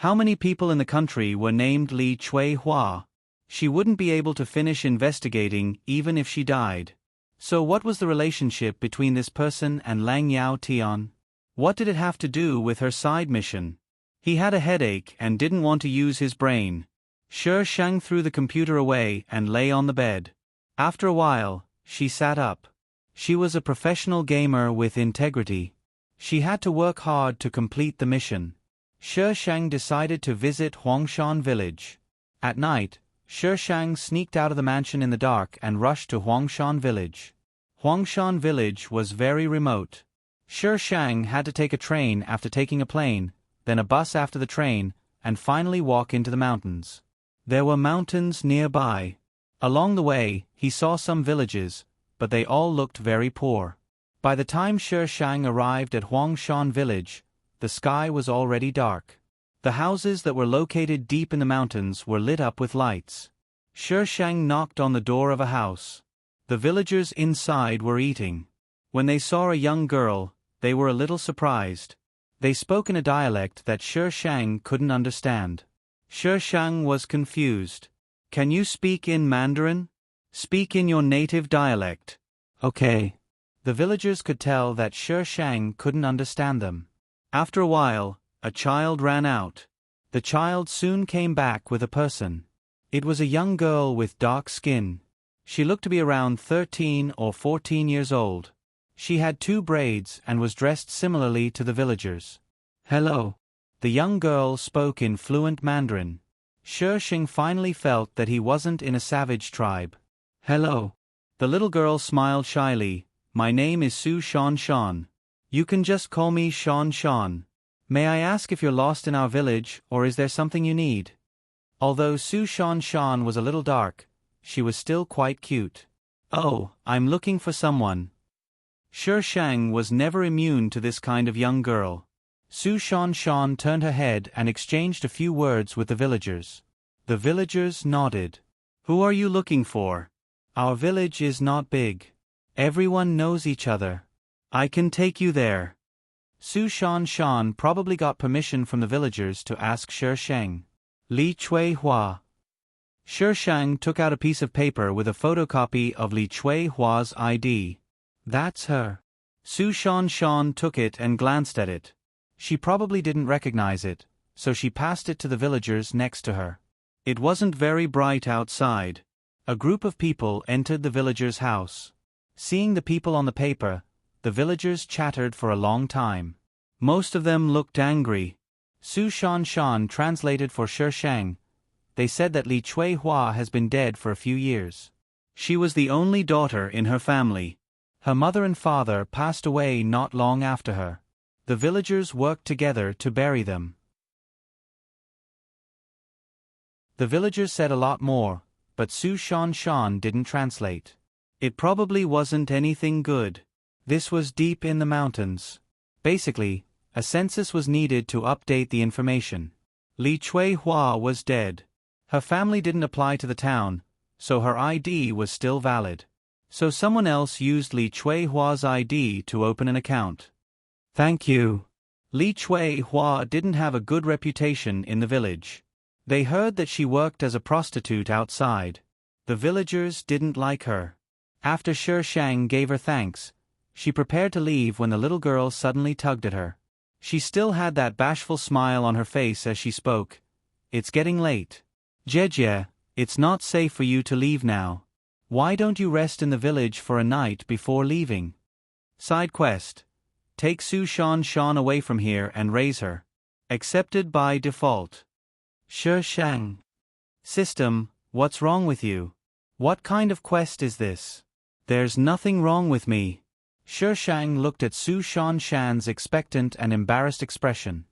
How many people in the country were named Li Tsuehua? She wouldn't be able to finish investigating even if she died. So what was the relationship between this person and Lang Yao Tian? What did it have to do with her side mission? He had a headache and didn't want to use his brain. Shi Sheng threw the computer away and lay on the bed. After a while, she sat up. She was a professional gamer with integrity. She had to work hard to complete the mission. Shi Sheng decided to visit Huangshan Village. At night, Shi Sheng sneaked out of the mansion in the dark and rushed to Huangshan Village. Huangshan Village was very remote. Shi Sheng had to take a train after taking a plane, then a bus after the train, and finally walk into the mountains. There were mountains nearby. Along the way, he saw some villages, but they all looked very poor. By the time Shi Sheng arrived at Huangshan Village, the sky was already dark. The houses that were located deep in the mountains were lit up with lights. Shi Sheng knocked on the door of a house. The villagers inside were eating. When they saw a young girl, they were a little surprised. They spoke in a dialect that Shi Sheng couldn't understand. Shi Sheng was confused. "Can you speak in Mandarin? Speak in your native dialect." "Okay." The villagers could tell that Shi Sheng couldn't understand them. After a while, a child ran out. The child soon came back with a person. It was a young girl with dark skin. She looked to be around 13 or 14 years old. She had 2 braids and was dressed similarly to the villagers. "Hello." The young girl spoke in fluent Mandarin. Shi Sheng finally felt that he wasn't in a savage tribe. "Hello." The little girl smiled shyly. "My name is Su Shan Shan. You can just call me Shan Shan. May I ask if you're lost in our village, or is there something you need?" Although Su Shan Shan was a little dark, she was still quite cute. "Oh, I'm looking for someone." Shi Sheng was never immune to this kind of young girl. Su Shan Shan turned her head and exchanged a few words with the villagers. The villagers nodded. "Who are you looking for? Our village is not big. Everyone knows each other. I can take you there." Su Shan Shan probably got permission from the villagers to ask Shi Sheng. Li Tsuehua. Shi Sheng took out a piece of paper with a photocopy of Li Tsuehua's ID. "That's her." Su Shan Shan took it and glanced at it. She probably didn't recognize it, so she passed it to the villagers next to her. It wasn't very bright outside. A group of people entered the villagers' house. Seeing the people on the paper, the villagers chattered for a long time. Most of them looked angry. Su Shan Shan translated for Shi Sheng. they said that Li Chui Hua has been dead for a few years. She was the only daughter in her family. Her mother and father passed away not long after her. The villagers worked together to bury them. The villagers said a lot more, but Su Shan Shan didn't translate. It probably wasn't anything good. This was deep in the mountains. Basically, a census was needed to update the information. Li Chui Hua was dead. Her family didn't apply to the town, so her ID was still valid. So someone else used Li Chui Hua's ID to open an account. Thank you. Li Chui Hua didn't have a good reputation in the village. They heard that she worked as a prostitute outside. The villagers didn't like her. After Shi Shang gave her thanks, she prepared to leave when the little girl suddenly tugged at her. She still had that bashful smile on her face as she spoke. It's getting late. Jejie, it's not safe for you to leave now. Why don't you rest in the village for a night before leaving? Side quest. Take Su Shan Shan away from here and raise her. Accepted by default. Shi Shang. System, what's wrong with you? What kind of quest is this? There's nothing wrong with me. Shi Shang looked at Su Shan Shan's expectant and embarrassed expression.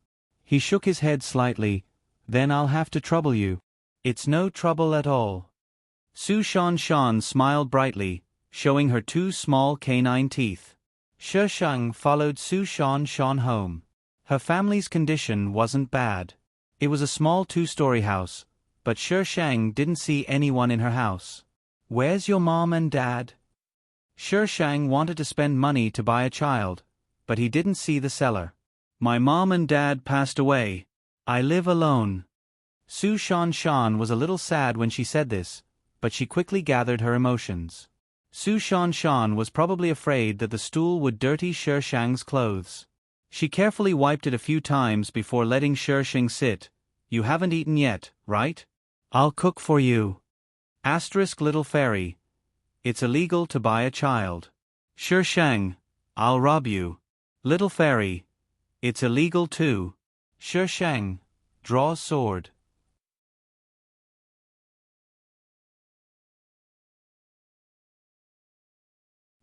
He shook his head slightly. Then I'll have to trouble you. It's no trouble at all. Su Shan Shan smiled brightly, showing her 2 small canine teeth. Shi Shang followed Su Shan Shan home. Her family's condition wasn't bad. It was a small 2-story house, but Shi Shang didn't see anyone in her house. Where's your mom and dad? Shi Shang wanted to spend money to buy a child, but he didn't see the seller. My mom and dad passed away. I live alone. Su Shan Shan was a little sad when she said this, but she quickly gathered her emotions. Su Shan Shan was probably afraid that the stool would dirty Shi Shang's clothes. She carefully wiped it a few times before letting Shi Shang sit. You haven't eaten yet, right? I'll cook for you. Asterisk little fairy. It's illegal to buy a child. Shi Shang, I'll rob you. Little fairy. It's illegal too. Shi Shang, draw sword.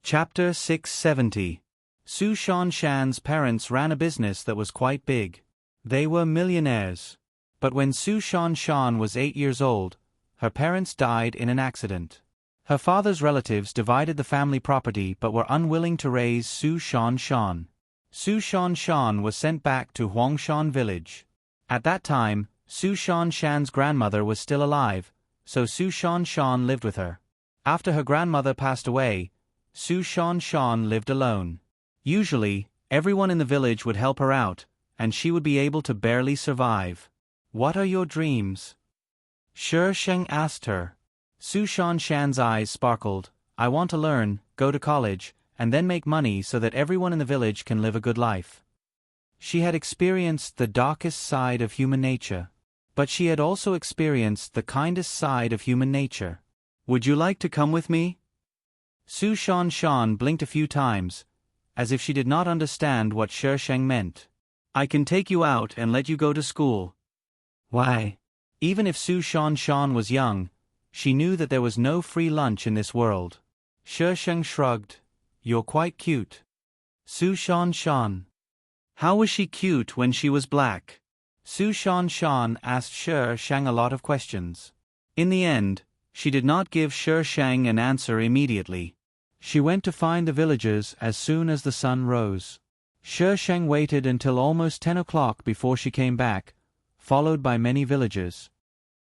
Chapter 670. Su Shan Shan's parents ran a business that was quite big. They were millionaires. But when Su Shan Shan was 8 years old, her parents died in an accident. Her father's relatives divided the family property but were unwilling to raise Su Shan Shan. Su Shan Shan was sent back to Huangshan village. At that time, Su Shan Shan's grandmother was still alive, so Su Shan Shan lived with her. After her grandmother passed away, Su Shan Shan lived alone. Usually, everyone in the village would help her out, and she would be able to barely survive. What are your dreams? Shi Shang asked her. Su Shan Shan's eyes sparkled. I want to learn, go to college, and then make money so that everyone in the village can live a good life. She had experienced the darkest side of human nature. But she had also experienced the kindest side of human nature. Would you like to come with me? Su Shan Shan blinked a few times, as if she did not understand what Shi Shang meant. I can take you out and let you go to school. Why? Even if Su Shan Shan was young, she knew that there was no free lunch in this world. Shi Shang shrugged. You're quite cute. Su Shan Shan. How was she cute when she was black? Su Shan Shan asked Shi Shang a lot of questions. In the end, she did not give Shi Shang an answer immediately. She went to find the villagers as soon as the sun rose. Shi Shang waited until almost 10 o'clock before she came back, followed by many villagers.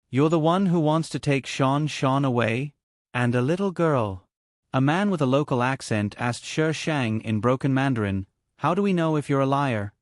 You're the one who wants to take Shan Shan away? And a little girl. A man with a local accent asked Shi Shang in broken Mandarin, how do we know if you're a liar?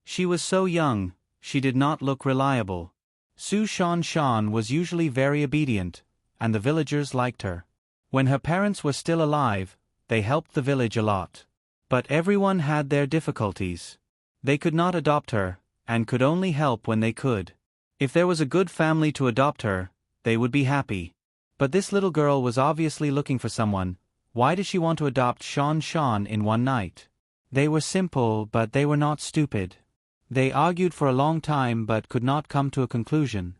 She was so young, she did not look reliable. Su Shan Shan was usually very obedient, and the villagers liked her. When her parents were still alive, they helped the village a lot. But everyone had their difficulties. They could not adopt her, and could only help when they could. If there was a good family to adopt her, they would be happy. But this little girl was obviously looking for someone. Why did she want to adopt Shan Shan in one night? They were simple, but they were not stupid. They argued for a long time but could not come to a conclusion.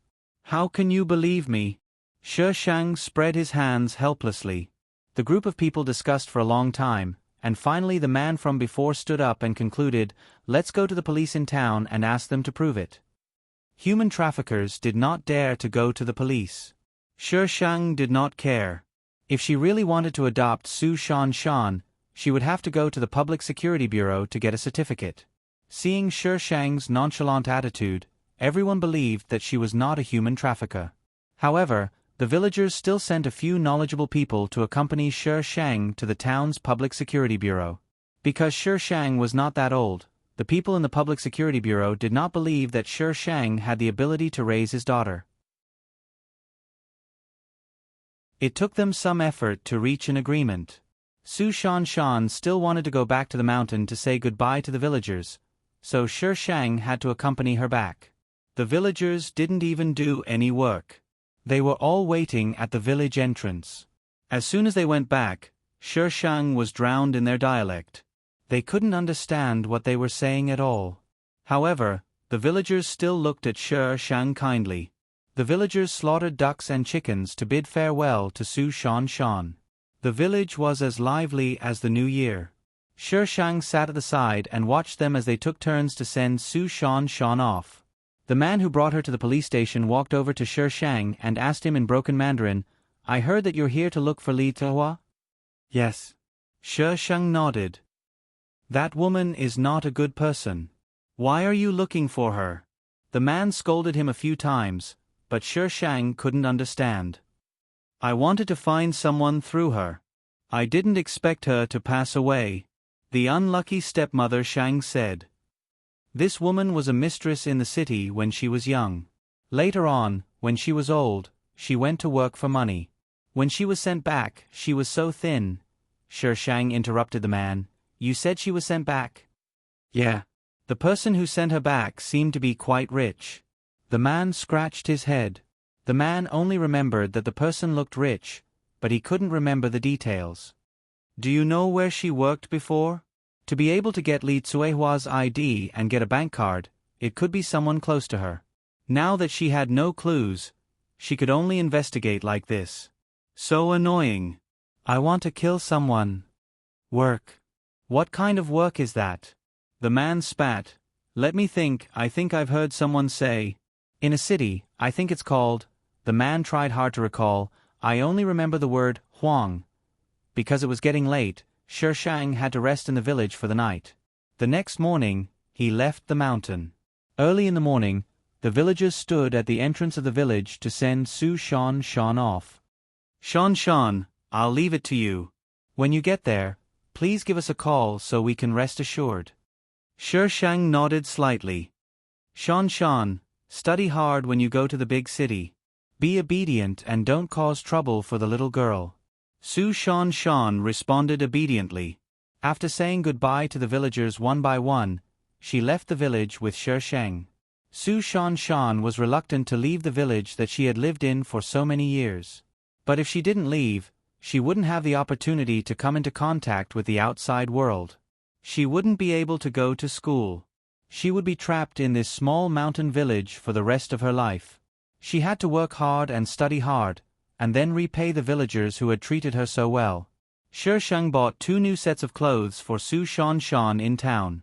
How can you believe me? Shi Shang spread his hands helplessly. The group of people discussed for a long time, and finally the man from before stood up and concluded, "Let's go to the police in town and ask them to prove it." Human traffickers did not dare to go to the police. Shi Shang did not care. If she really wanted to adopt Su Shan, she would have to go to the Public Security Bureau to get a certificate. Seeing Shi Shang's nonchalant attitude, everyone believed that she was not a human trafficker. However, the villagers still sent a few knowledgeable people to accompany Shi Shang to the town's Public Security Bureau. Because Shi Shang was not that old, the people in the Public Security Bureau did not believe that Shi Shang had the ability to raise his daughter. It took them some effort to reach an agreement. Su Shan still wanted to go back to the mountain to say goodbye to the villagers, so Shi Shang had to accompany her back. The villagers didn't even do any work. They were all waiting at the village entrance. As soon as they went back, Shi Shang was drowned in their dialect. They couldn't understand what they were saying at all. However, the villagers still looked at Shi Shang kindly. The villagers slaughtered ducks and chickens to bid farewell to Su Shan. The village was as lively as the new year. Shi Shang sat at the side and watched them as they took turns to send Su Shan off. The man who brought her to the police station walked over to Shi Shang and asked him in broken Mandarin, "I heard that you're here to look for Li Tehua?" "Yes." Shi Shang nodded. "That woman is not a good person. Why are you looking for her?" The man scolded him a few times, but Shi Shang couldn't understand. "I wanted to find someone through her. I didn't expect her to pass away," the unlucky stepmother Shang said. This woman was a mistress in the city when she was young. Later on, when she was old, she went to work for money. When she was sent back, she was so thin. Shi Shang interrupted the man. "You said she was sent back?" "Yeah." The person who sent her back seemed to be quite rich. The man scratched his head. The man only remembered that the person looked rich, but he couldn't remember the details. "Do you know where she worked before?" To be able to get Li Tsuehua's ID and get a bank card, it could be someone close to her. Now that she had no clues, she could only investigate like this. So annoying. "I want to kill someone." "Work." "What kind of work is that?" The man spat. "Let me think, I think I've heard someone say. In a city, I think it's called." The man tried hard to recall. "I only remember the word, Huang." Because it was getting late, Shi Shang had to rest in the village for the night. The next morning, he left the mountain. Early in the morning, the villagers stood at the entrance of the village to send Su Shan off. Shan, I'll leave it to you. When you get there, please give us a call so we can rest assured." Shi Shang nodded slightly. Shan, study hard when you go to the big city. Be obedient and don't cause trouble for the little girl." Su Shan responded obediently. After saying goodbye to the villagers one by one, she left the village with Shi Shang. Su Shan was reluctant to leave the village that she had lived in for so many years. But if she didn't leave, she wouldn't have the opportunity to come into contact with the outside world. She wouldn't be able to go to school. She would be trapped in this small mountain village for the rest of her life. She had to work hard and study hard, and then repay the villagers who had treated her so well. Shi Shang bought 2 new sets of clothes for Su Shan in town.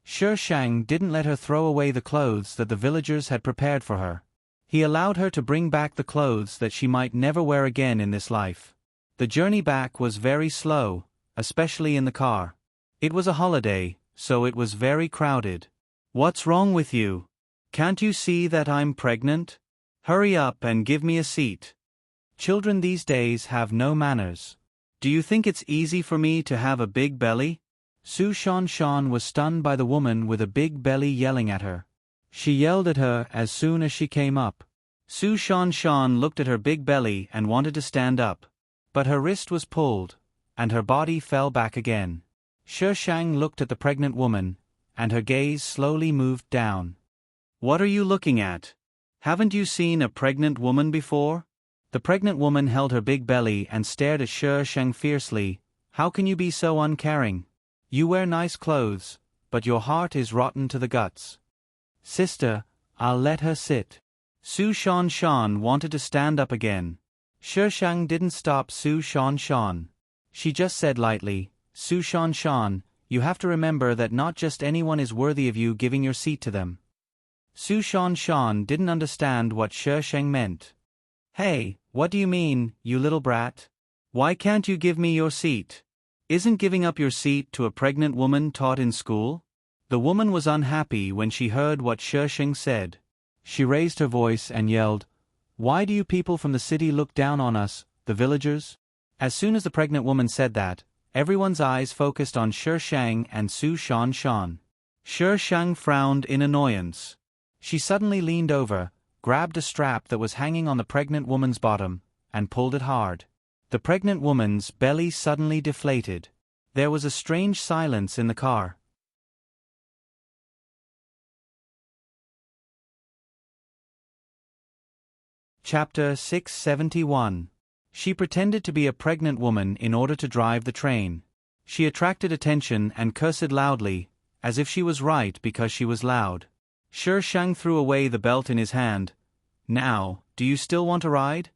Shi Shang didn't let her throw away the clothes that the villagers had prepared for her. He allowed her to bring back the clothes that she might never wear again in this life. The journey back was very slow, especially in the car. It was a holiday, so it was very crowded. "What's wrong with you? Can't you see that I'm pregnant? Hurry up and give me a seat." Children these days have no manners. "Do you think it's easy for me to have a big belly?" Su Shan was stunned by the woman with a big belly yelling at her. She yelled at her as soon as she came up. Su Shan looked at her big belly and wanted to stand up. But her wrist was pulled, and her body fell back again. Shi Shang looked at the pregnant woman, and her gaze slowly moved down. "What are you looking at? Haven't you seen a pregnant woman before?" The pregnant woman held her big belly and stared at Shi Shang fiercely. "How can you be so uncaring? You wear nice clothes, but your heart is rotten to the guts." "Sister, I'll let her sit. Su Shanshan wanted to stand up again. Shi Shang didn't stop Su Shanshan. She just said lightly, Su Shanshan, you have to remember that not just anyone is worthy of you giving your seat to them. Su Shanshan didn't understand what Shi Shang meant. Hey, what do you mean, you little brat? Why can't you give me your seat? Isn't giving up your seat to a pregnant woman taught in school? The woman was unhappy when she heard what Shi Shang said. She raised her voice and yelled, Why do you people from the city look down on us, the villagers? As soon as the pregnant woman said that, everyone's eyes focused on Shi Shang and Su Shanshan. Shi Shang frowned in annoyance. She suddenly leaned over, grabbed a strap that was hanging on the pregnant woman's bottom, and pulled it hard. The pregnant woman's belly suddenly deflated. There was a strange silence in the car. Chapter 671. She pretended to be a pregnant woman in order to drive the train. She attracted attention and cursed loudly, as if she was right because she was loud. Shi Shang threw away the belt in his hand. Now, do you still want to ride?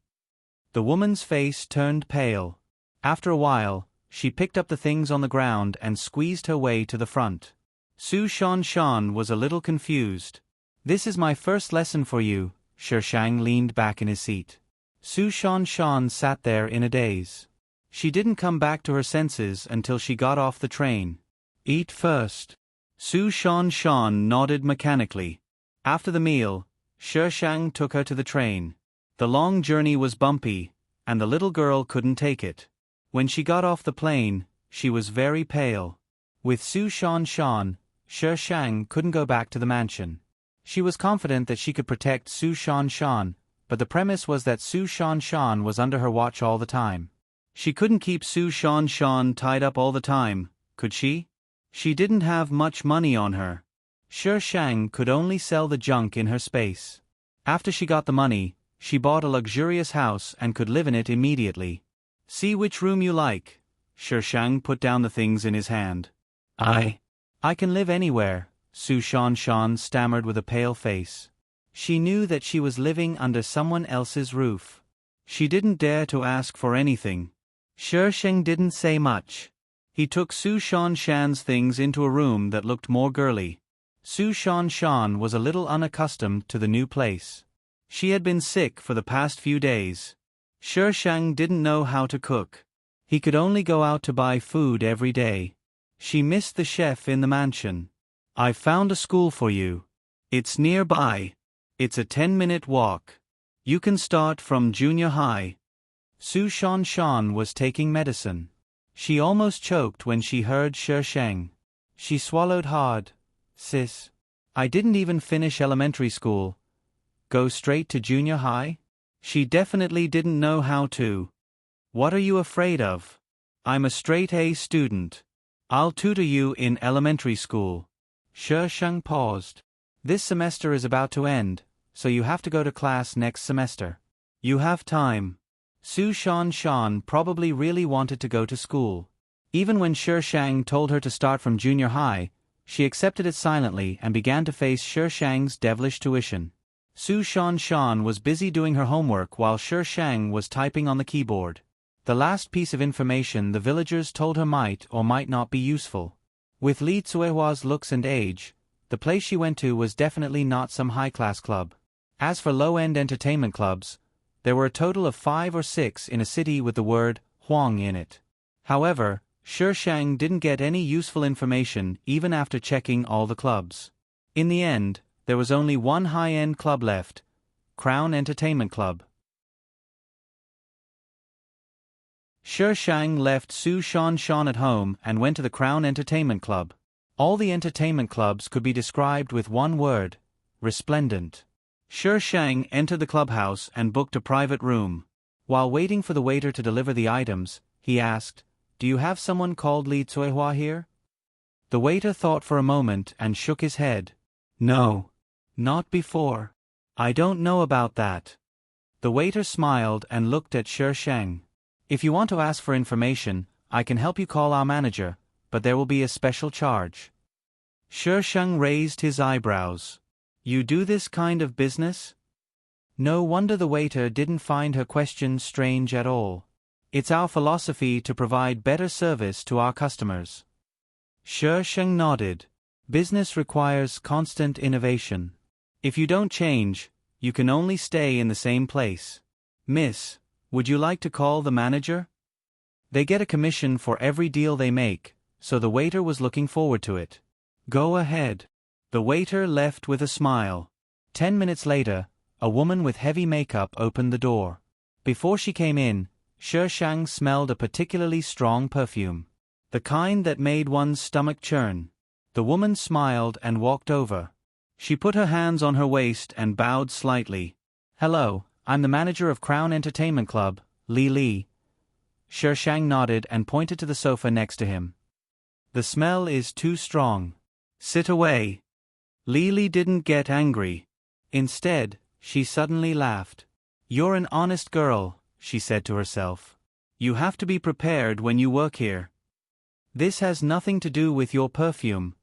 The woman's face turned pale. After a while, she picked up the things on the ground and squeezed her way to the front. Su Shanshan was a little confused. This is my first lesson for you. Shi Shang leaned back in his seat. Su Shanshan sat there in a daze. She didn't come back to her senses until she got off the train. Eat first. Su Shanshan nodded mechanically. After the meal, Shi Shang took her to the train. The long journey was bumpy, and the little girl couldn't take it. When she got off the plane, she was very pale. With Su Shanshan, Shi Shang couldn't go back to the mansion. She was confident that she could protect Su Shanshan, but the premise was that Su Shanshan was under her watch all the time. She couldn't keep Su Shanshan tied up all the time, could she? She didn't have much money on her. Shi Shang could only sell the junk in her space. After she got the money, she bought a luxurious house and could live in it immediately. See which room you like. Shi Shang put down the things in his hand. I can live anywhere, Su Shanshan stammered with a pale face. She knew that she was living under someone else's roof. She didn't dare to ask for anything. Shi Shang didn't say much. He took Su Shanshan's things into a room that looked more girly. Su Shanshan was a little unaccustomed to the new place. She had been sick for the past few days. Shi Shang didn't know how to cook. He could only go out to buy food every day. She missed the chef in the mansion. I found a school for you. It's nearby. It's a 10-minute walk. You can start from junior high. Su Shanshan was taking medicine. She almost choked when she heard Shi Shang. She swallowed hard. Sis. I didn't even finish elementary school. Go straight to junior high? She definitely didn't know how to. What are you afraid of? I'm a straight-A student. I'll tutor you in elementary school. Shi Shang paused. This semester is about to end, so you have to go to class next semester. You have time. Su Shanshan probably really wanted to go to school. Even when Shi Shang told her to start from junior high, she accepted it silently and began to face Shi Shang's devilish tuition. Su Shanshan was busy doing her homework while Shi Shang was typing on the keyboard. The last piece of information the villagers told her might or might not be useful. With Li Cuihua's looks and age, the place she went to was definitely not some high-class club. As for low-end entertainment clubs, there were a total of 5 or 6 in a city with the word Huang in it. However, Shi Shang didn't get any useful information even after checking all the clubs. In the end, there was only one high-end club left, Crown Entertainment Club. Shi Shang left Su Shanshan at home and went to the Crown Entertainment Club. All the entertainment clubs could be described with one word: resplendent. Shi Shang entered the clubhouse and booked a private room. While waiting for the waiter to deliver the items, he asked, "Do you have someone called Li Cuihua here?" The waiter thought for a moment and shook his head. "No. Not before. I don't know about that." The waiter smiled and looked at Shi Shang. "If you want to ask for information, I can help you call our manager, but there will be a special charge." Shi Shang raised his eyebrows. You do this kind of business? No wonder the waiter didn't find her question strange at all. It's our philosophy to provide better service to our customers. Shi Sheng nodded. Business requires constant innovation. If you don't change, you can only stay in the same place. Miss, would you like to call the manager? They get a commission for every deal they make, so the waiter was looking forward to it. Go ahead. The waiter left with a smile. 10 minutes later, a woman with heavy makeup opened the door. Before she came in, Shi Shang smelled a particularly strong perfume. The kind that made one's stomach churn. The woman smiled and walked over. She put her hands on her waist and bowed slightly. Hello, I'm the manager of Crown Entertainment Club, Li Li. Shi Shang nodded and pointed to the sofa next to him. The smell is too strong. Sit away. Li Li didn't get angry. Instead, she suddenly laughed. You're an honest girl, she said to herself. You have to be prepared when you work here. This has nothing to do with your perfume.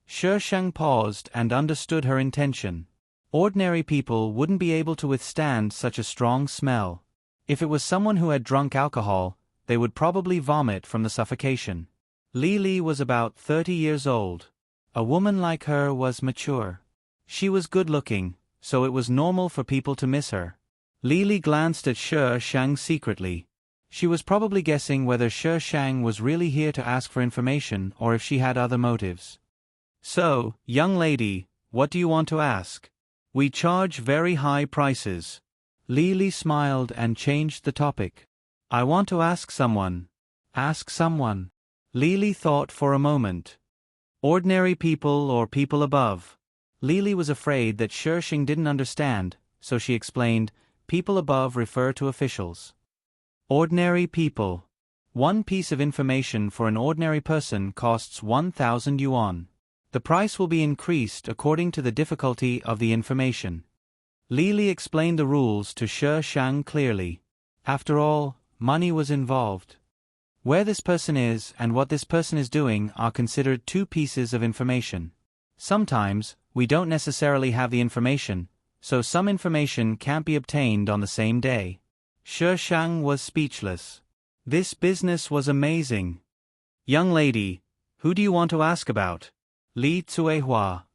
Shi Shang paused and understood her intention. Ordinary people wouldn't be able to withstand such a strong smell. If it was someone who had drunk alcohol, they would probably vomit from the suffocation. Li Li was about 30 years old. A woman like her was mature. She was good-looking, so it was normal for people to miss her. Li Li glanced at Shi Shang secretly. She was probably guessing whether Shi Shang was really here to ask for information or if she had other motives. So, young lady, what do you want to ask? We charge very high prices. Li Li smiled and changed the topic. I want to ask someone. Ask someone. Li Li thought for a moment. Ordinary people or people above? Li Li was afraid that Shi Shang didn't understand, so she explained, people above refer to officials. Ordinary people. One piece of information for an ordinary person costs 1,000 yuan. The price will be increased according to the difficulty of the information. Li Li explained the rules to Shi Shang clearly. After all, money was involved. Where this person is and what this person is doing are considered two pieces of information. Sometimes, we don't necessarily have the information, so some information can't be obtained on the same day. Shi Shang was speechless. This business was amazing. Young lady, who do you want to ask about? Li Cuehua.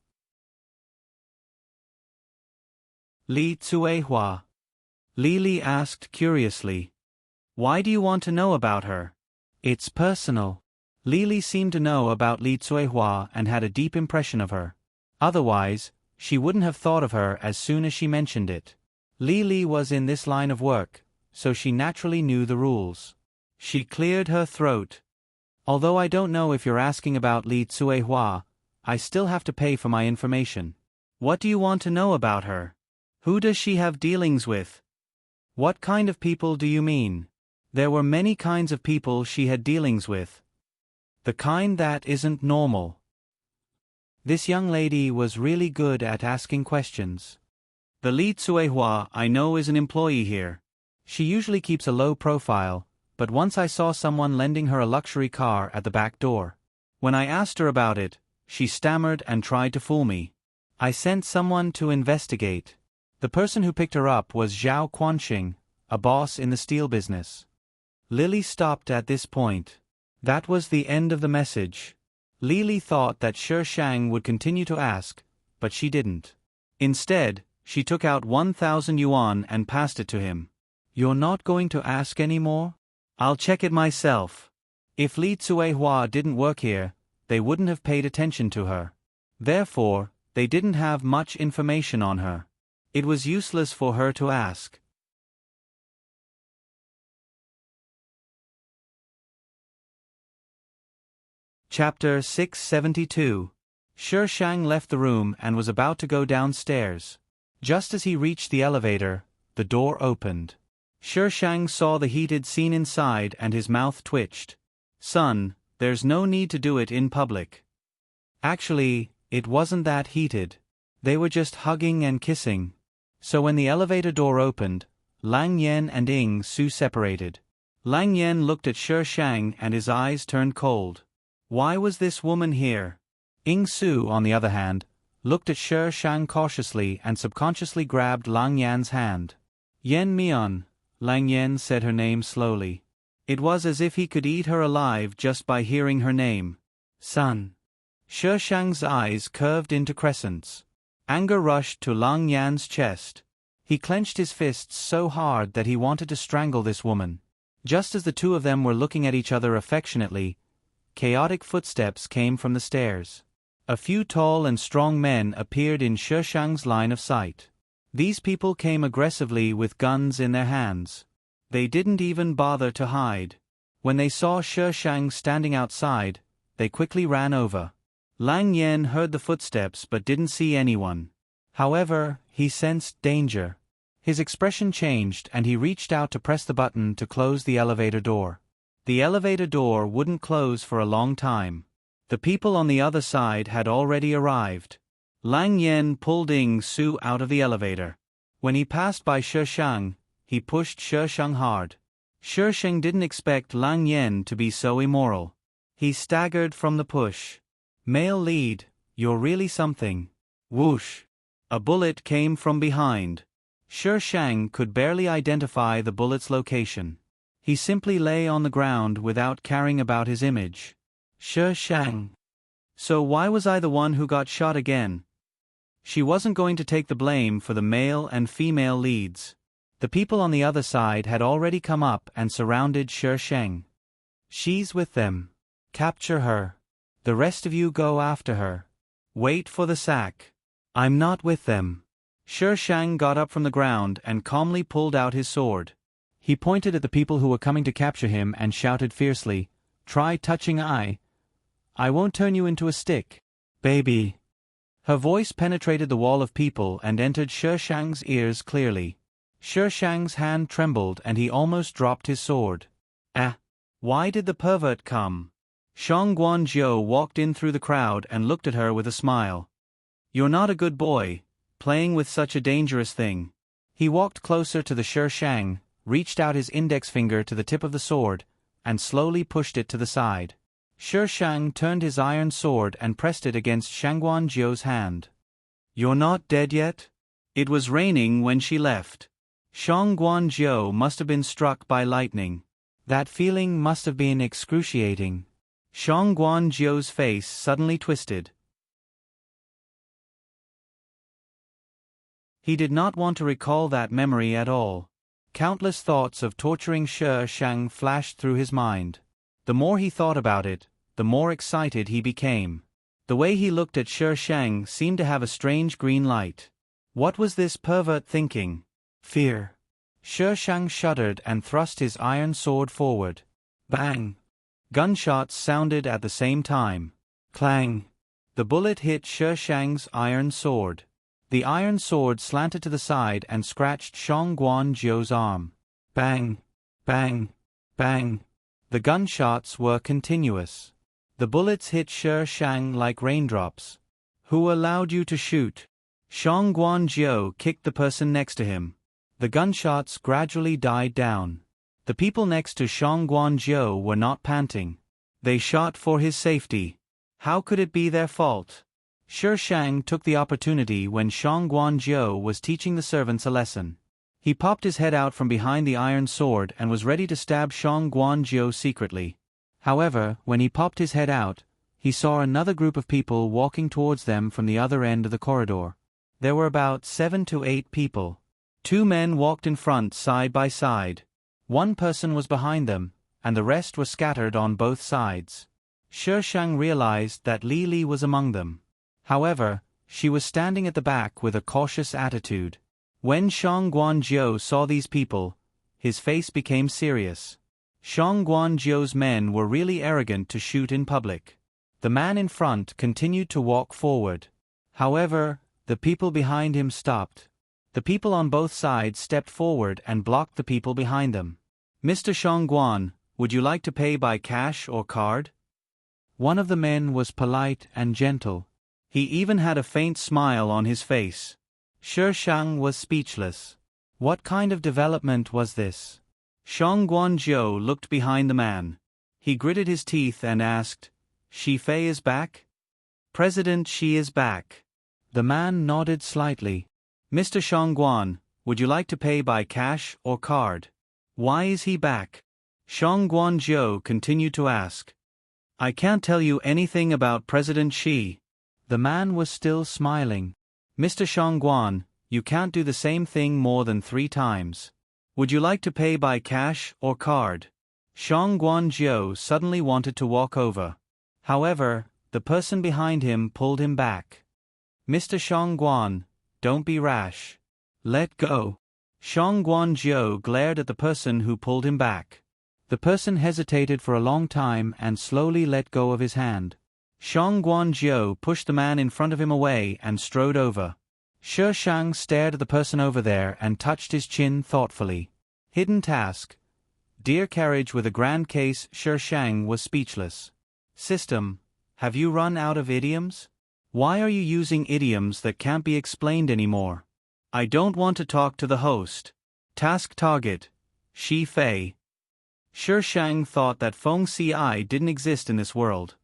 Li Cuehua. Li Li asked curiously. Why do you want to know about her? It's personal. Li Li seemed to know about Li Cuehua and had a deep impression of her. Otherwise, she wouldn't have thought of her as soon as she mentioned it. Li Li was in this line of work, so she naturally knew the rules. She cleared her throat. Although I don't know if you're asking about Li Cuehua, I still have to pay for my information. What do you want to know about her? Who does she have dealings with? What kind of people do you mean? There were many kinds of people she had dealings with. The kind that isn't normal. This young lady was really good at asking questions. The Li Cuehua I know is an employee here. She usually keeps a low profile, but once I saw someone lending her a luxury car at the back door. When I asked her about it, she stammered and tried to fool me. I sent someone to investigate. The person who picked her up was Zhao Quanxing, a boss in the steel business. Lily stopped at this point. That was the end of the message. Li Li thought that Shi Shang would continue to ask, but she didn't. Instead, she took out 1,000 yuan and passed it to him. You're not going to ask any more? I'll check it myself. If Li Cuehua didn't work here, they wouldn't have paid attention to her. Therefore, they didn't have much information on her. It was useless for her to ask. Chapter 672. Shi Shang left the room and was about to go downstairs. Just as he reached the elevator, the door opened. Shi Shang saw the heated scene inside and his mouth twitched. Son, there's no need to do it in public. Actually, it wasn't that heated. They were just hugging and kissing. So when the elevator door opened, Lang Yan and Ying Su separated. Lang Yan looked at Shi Shang and his eyes turned cold. Why was this woman here? Ying Su, on the other hand, looked at Shi Shang cautiously and subconsciously grabbed Lang Yan's hand. Yen Mian, Lang Yan said her name slowly. It was as if he could eat her alive just by hearing her name. Son. Shi Shang's eyes curved into crescents. Anger rushed to Lang Yan's chest. He clenched his fists so hard that he wanted to strangle this woman. Just as the two of them were looking at each other affectionately, chaotic footsteps came from the stairs. A few tall and strong men appeared in Shi Shang's line of sight. These people came aggressively with guns in their hands. They didn't even bother to hide. When they saw Shi Shang standing outside, they quickly ran over. Lang Yan heard the footsteps but didn't see anyone. However, he sensed danger. His expression changed and he reached out to press the button to close the elevator door. The elevator door wouldn't close for a long time. The people on the other side had already arrived. Lang Yan pulled Ying Su out of the elevator. When he passed by Shi Shang, he pushed Shi Shang hard. Shi Shang didn't expect Lang Yan to be so immoral. He staggered from the push. Male lead, you're really something. Whoosh! A bullet came from behind. Shi Shang could barely identify the bullet's location. He simply lay on the ground without caring about his image. Shi Shang. So why was I the one who got shot again? She wasn't going to take the blame for the male and female leads. The people on the other side had already come up and surrounded Shi Shang. She's with them. Capture her. The rest of you go after her. Wait for the sack. I'm not with them. Shi Shang got up from the ground and calmly pulled out his sword. He pointed at the people who were coming to capture him and shouted fiercely, "Try touching I won't turn you into a stick, baby." Her voice penetrated the wall of people and entered Shi Shang's ears clearly. Shi Shang's hand trembled and he almost dropped his sword. Why did the pervert come? Shang Guanzhou walked in through the crowd and looked at her with a smile. You're not a good boy, playing with such a dangerous thing. He walked closer to the Shi Shang, reached out his index finger to the tip of the sword, and slowly pushed it to the side. Shi Shang turned his iron sword and pressed it against Shang Guanzhou's hand. You're not dead yet? It was raining when she left. Shang Guanzhou must have been struck by lightning. That feeling must have been excruciating. Shang Guanzhou's face suddenly twisted. He did not want to recall that memory at all. Countless thoughts of torturing Shi Shang flashed through his mind. The more he thought about it, the more excited he became. The way he looked at Shi Shang seemed to have a strange green light. What was this pervert thinking? Fear. Shi Shang shuddered and thrust his iron sword forward. Bang! Gunshots sounded at the same time. Clang! The bullet hit Shi Shang's iron sword. The iron sword slanted to the side and scratched Shang Guanzhou's arm. Bang! Bang! Bang! The gunshots were continuous. The bullets hit Shi Shang like raindrops. Who allowed you to shoot? Shang Guanzhou kicked the person next to him. The gunshots gradually died down. The people next to Shang Guanzhou were not panting. They shot for his safety. How could it be their fault? Shi Shang took the opportunity when Shang Guanzhou was teaching the servants a lesson. He popped his head out from behind the iron sword and was ready to stab Shang Guanzhou secretly. However, when he popped his head out, he saw another group of people walking towards them from the other end of the corridor. There were about 7 to 8 people. 2 men walked in front side by side. 1 person was behind them, and the rest were scattered on both sides. Shi Shang realized that Li Li was among them. However, she was standing at the back with a cautious attitude. When Shang Guanzhou saw these people, his face became serious. Shang Guanzhou's men were really arrogant to shoot in public. The man in front continued to walk forward. However, the people behind him stopped. The people on both sides stepped forward and blocked the people behind them. Mr. Shang Guan, would you like to pay by cash or card? One of the men was polite and gentle. He even had a faint smile on his face. Shi Shang was speechless. What kind of development was this? Shang Guanzhou looked behind the man. He gritted his teeth and asked, Shi Fei is back? President Shi is back. The man nodded slightly. Mr. Shangguan, would you like to pay by cash or card? Why is he back? Shangguan Zhou continued to ask. I can't tell you anything about President Xi. The man was still smiling. Mr. Shangguan, you can't do the same thing more than 3 times. Would you like to pay by cash or card? Shangguan Zhou suddenly wanted to walk over. However, the person behind him pulled him back. Mr. Shangguan, don't be rash. Let go. Shangguan Zhou glared at the person who pulled him back. The person hesitated for a long time and slowly let go of his hand. Shangguan Zhou pushed the man in front of him away and strode over. Shi Shang stared at the person over there and touched his chin thoughtfully. Hidden task. Dear carriage with a grand case. Shi Shang was speechless. System, have you run out of idioms? Why are you using idioms that can't be explained anymore? I don't want to talk to the host. Task target. Shi Fei. Shi Shang thought that Feng Ci didn't exist in this world.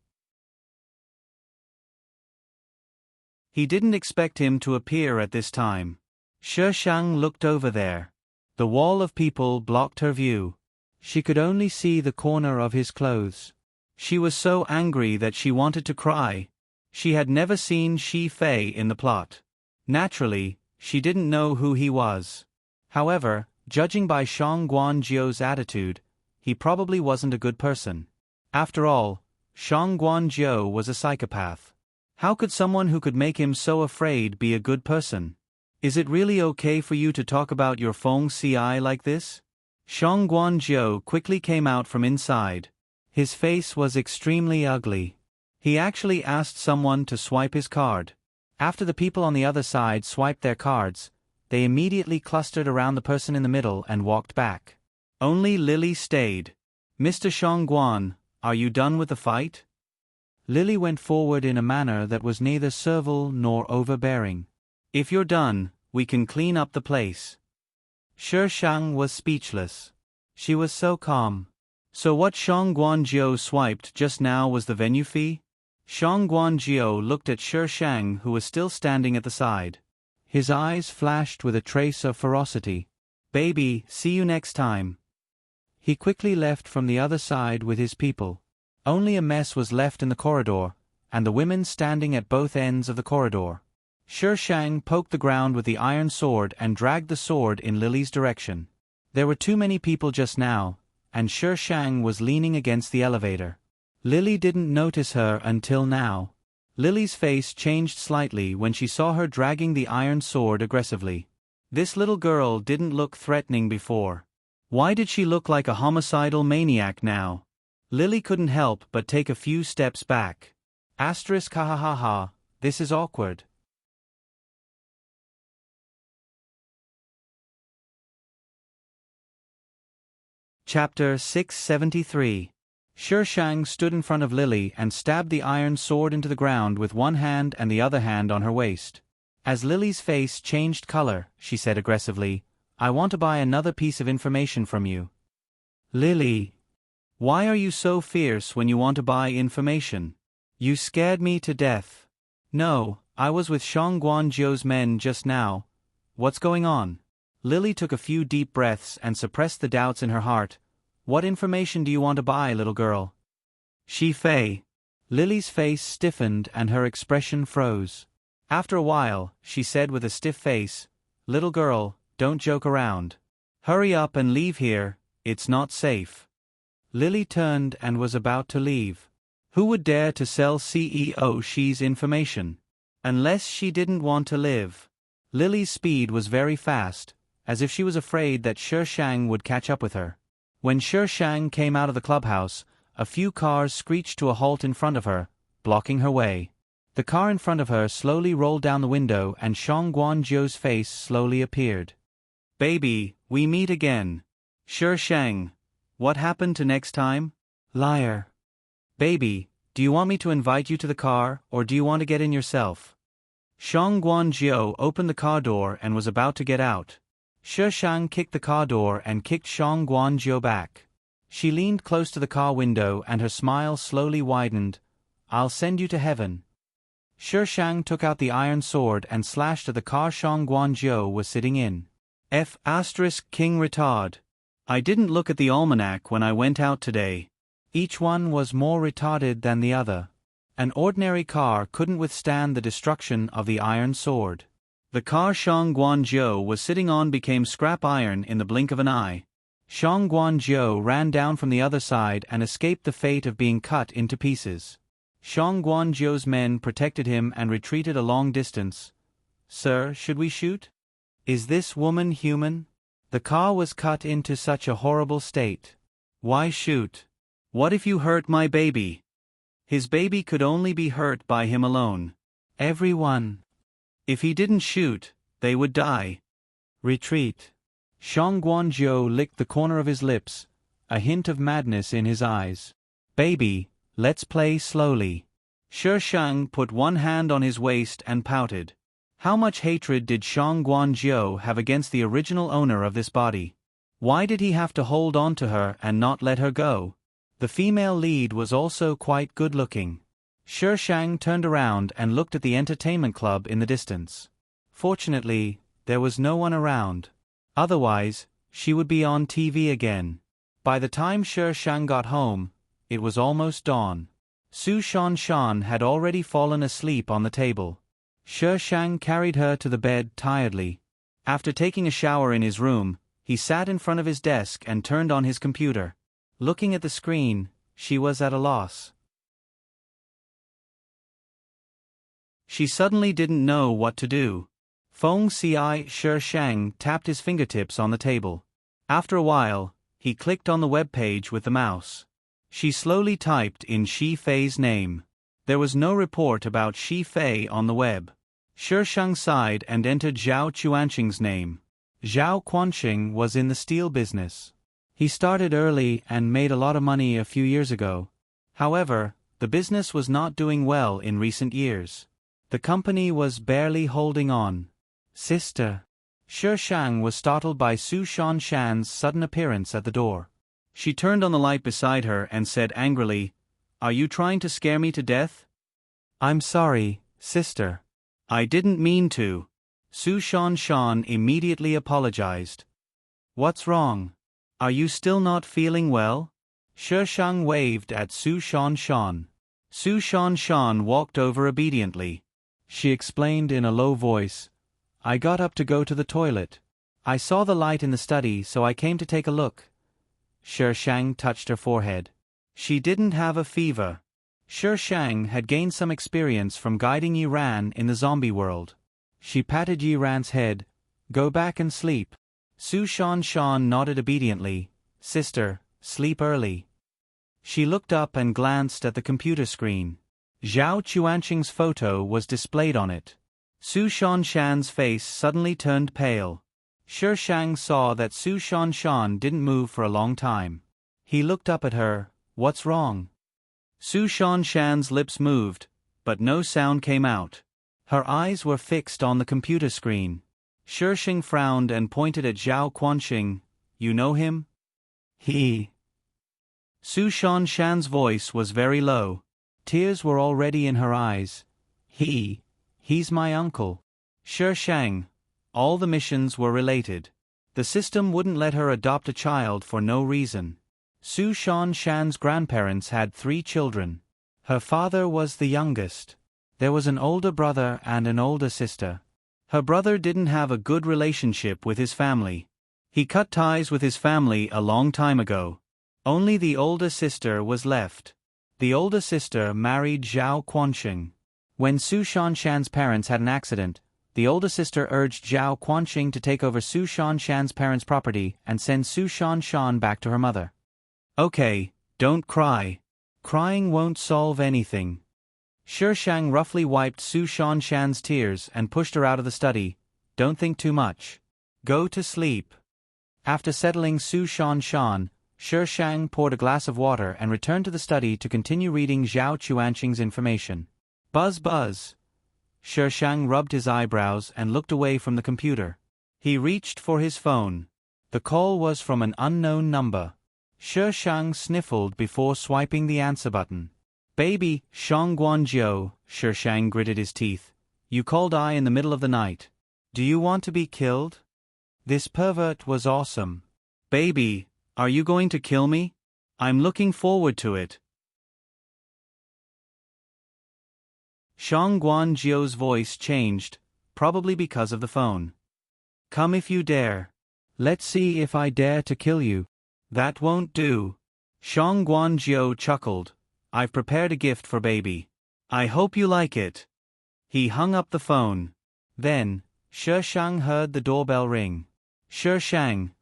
He didn't expect him to appear at this time. Shi Shang looked over there. The wall of people blocked her view. She could only see the corner of his clothes. She was so angry that she wanted to cry. She had never seen Shi Fei in the plot. Naturally, she didn't know who he was. However, judging by Shangguan Zhou's attitude, he probably wasn't a good person. After all, Shangguan Zhou was a psychopath. How could someone who could make him so afraid be a good person? Is it really okay for you to talk about your Feng Ci like this? Shangguan Zhou quickly came out from inside. His face was extremely ugly. He actually asked someone to swipe his card. After the people on the other side swiped their cards, they immediately clustered around the person in the middle and walked back. Only Lily stayed. Mr. Shangguan, are you done with the fight? Lily went forward in a manner that was neither servile nor overbearing. If you're done, we can clean up the place. Shi Shang was speechless. She was so calm. So what Shangguan Zhou swiped just now was the venue fee? Shangguan Zhou looked at Shi Shang, who was still standing at the side. His eyes flashed with a trace of ferocity. Baby, see you next time. He quickly left from the other side with his people. Only a mess was left in the corridor, and the women standing at both ends of the corridor. Shi Shang poked the ground with the iron sword and dragged the sword in Lily's direction. There were too many people just now, and Shi Shang was leaning against the elevator. Lily didn't notice her until now. Lily's face changed slightly when she saw her dragging the iron sword aggressively. This little girl didn't look threatening before. Why did she look like a homicidal maniac now? Lily couldn't help but take a few steps back. Asterisk ha ha ha ha, this is awkward. Chapter 673. Shi Shang stood in front of Lily and stabbed the iron sword into the ground with one hand and the other hand on her waist. As Lily's face changed color, she said aggressively, I want to buy another piece of information from you. Lily, why are you so fierce when you want to buy information? You scared me to death. No, I was with Shangguan Zhou's men just now. What's going on? Lily took a few deep breaths and suppressed the doubts in her heart. What information do you want to buy, little girl? Shi Fei. Lily's face stiffened and her expression froze. After a while, she said with a stiff face, Little girl, don't joke around. Hurry up and leave here, it's not safe. Lily turned and was about to leave. Who would dare to sell CEO Shi's information? Unless she didn't want to live. Lily's speed was very fast, as if she was afraid that Shi Shang would catch up with her. When Shi Shang came out of the clubhouse, a few cars screeched to a halt in front of her, blocking her way. The car in front of her slowly rolled down the window and Shangguan Zhou's face slowly appeared. Baby, we meet again. Shi Shang. What happened to next time? Liar. Baby, do you want me to invite you to the car, or do you want to get in yourself? Shangguan Zhou opened the car door and was about to get out. Shi Shang kicked the car door and kicked Shangguan Zhou back. She leaned close to the car window and her smile slowly widened. I'll send you to heaven. Shi Shang took out the iron sword and slashed at the car Shang Guanzhou was sitting in. King retard. I didn't look at the almanac when I went out today. Each one was more retarded than the other. An ordinary car couldn't withstand the destruction of the iron sword. The car Shang Guanzhou was sitting on became scrap iron in the blink of an eye. Shang Guanzhou ran down from the other side and escaped the fate of being cut into pieces. Shang Guanzhou's men protected him and retreated a long distance. Sir, should we shoot? Is this woman human? The car was cut into such a horrible state. Why shoot? What if you hurt my baby? His baby could only be hurt by him alone. Everyone. If he didn't shoot, they would die. Retreat. Shang Guanzhou licked the corner of his lips, a hint of madness in his eyes. Baby, let's play slowly. Shi Shang put one hand on his waist and pouted. How much hatred did Shang Guanzhou have against the original owner of this body? Why did he have to hold on to her and not let her go? The female lead was also quite good-looking. Shi Shang turned around and looked at the entertainment club in the distance. Fortunately, there was no one around. Otherwise, she would be on TV again. By the time Shi Shang got home, it was almost dawn. Su Shanshan had already fallen asleep on the table. Shi Shang carried her to the bed tiredly. After taking a shower in his room, he sat in front of his desk and turned on his computer. Looking at the screen, she was at a loss. She suddenly didn't know what to do. Feng Ci Shi Shang tapped his fingertips on the table. After a while, he clicked on the web page with the mouse. She slowly typed in Shi Fei's name. There was no report about Shi Fei on the web. Shi Shang sighed and entered Zhao Quanqing's name. Zhao Quanqing was in the steel business. He started early and made a lot of money a few years ago. However, the business was not doing well in recent years. The company was barely holding on. Sister. Shi Shang was startled by Su Shanshan's sudden appearance at the door. She turned on the light beside her and said angrily, "Are you trying to scare me to death?" "I'm sorry, sister. I didn't mean to." Su Shanshan immediately apologized. "What's wrong? Are you still not feeling well?" Shi Shang waved at Su Shanshan. Su Shanshan walked over obediently. She explained in a low voice, "I got up to go to the toilet. I saw the light in the study, so I came to take a look." Shi Shang touched her forehead. She didn't have a fever. Shi Shang had gained some experience from guiding Yi Ran in the zombie world. She patted Yi Ran's head. "Go back and sleep." Su Shanshan nodded obediently. "Sister, sleep early." She looked up and glanced at the computer screen. Zhao Quanqing's photo was displayed on it. Su Shanshan's face suddenly turned pale. Shi Shang saw that Su Shanshan didn't move for a long time. He looked up at her. "What's wrong?" Su Shanshan's lips moved, but no sound came out. Her eyes were fixed on the computer screen. Shi Shang frowned and pointed at Zhao Quanqing. "You know him?" "He." Su Shanshan's voice was very low. Tears were already in her eyes. He's my uncle." Shi Shang. All the missions were related. The system wouldn't let her adopt a child for no reason. Su Shanshan's grandparents had 3 children. Her father was the youngest. There was an older brother and an older sister. Her brother didn't have a good relationship with his family. He cut ties with his family a long time ago. Only the older sister was left. The older sister married Zhao Quanqing. When Su Shanshan's parents had an accident, the older sister urged Zhao Quanqing to take over Su Shanshan's parents' property and send Su Shanshan back to her mother. "Okay, don't cry. Crying won't solve anything." Shi Shang roughly wiped Su Shanshan's tears and pushed her out of the study. "Don't think too much. Go to sleep." After settling Su Shanshan, Shi Shang poured a glass of water and returned to the study to continue reading Zhao Quanqing's information. Buzz buzz. Shi Shang rubbed his eyebrows and looked away from the computer. He reached for his phone. The call was from an unknown number. Shi Shang sniffled before swiping the answer button. Baby, Shang Guanjiu, Shi Shang gritted his teeth. You called I in the middle of the night. Do you want to be killed? This pervert was awesome. Baby, are you going to kill me? I'm looking forward to it. Shang Guanjiu's voice changed, probably because of the phone. Come if you dare. Let's see if I dare to kill you. That won't do. Shang Guanjiu chuckled. I've prepared a gift for baby. I hope you like it. He hung up the phone. Then, Shi Shang heard the doorbell ring. Shi Shang.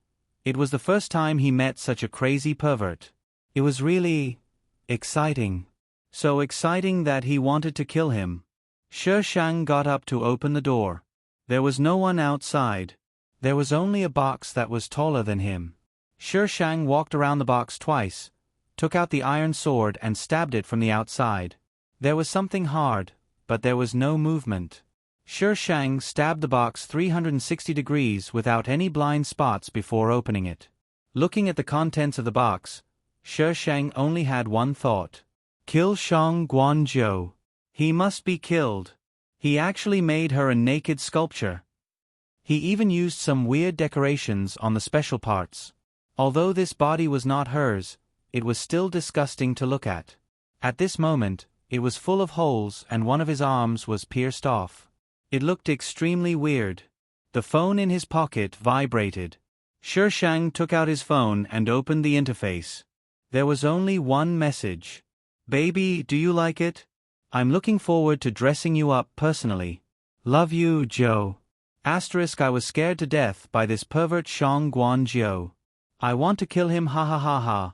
It was the first time he met such a crazy pervert. It was really exciting. So exciting that he wanted to kill him. Shi Shang got up to open the door. There was no one outside. There was only a box that was taller than him. Shi Shang walked around the box twice, took out the iron sword and stabbed it from the outside. There was something hard, but there was no movement. Shi Shang stabbed the box 360 degrees without any blind spots before opening it. Looking at the contents of the box, Shi Shang only had one thought. Kill Shang Guanjiu. He must be killed. He actually made her a naked sculpture. He even used some weird decorations on the special parts. Although this body was not hers, it was still disgusting to look at. At this moment, it was full of holes and one of his arms was pierced off. It looked extremely weird. The phone in his pocket vibrated. Shi Shang took out his phone and opened the interface. There was only one message. Baby, do you like it? I'm looking forward to dressing you up personally. Love you, Joe. Asterisk I was scared to death by this pervert Shang Guanjiu. I want to kill him ha ha ha ha.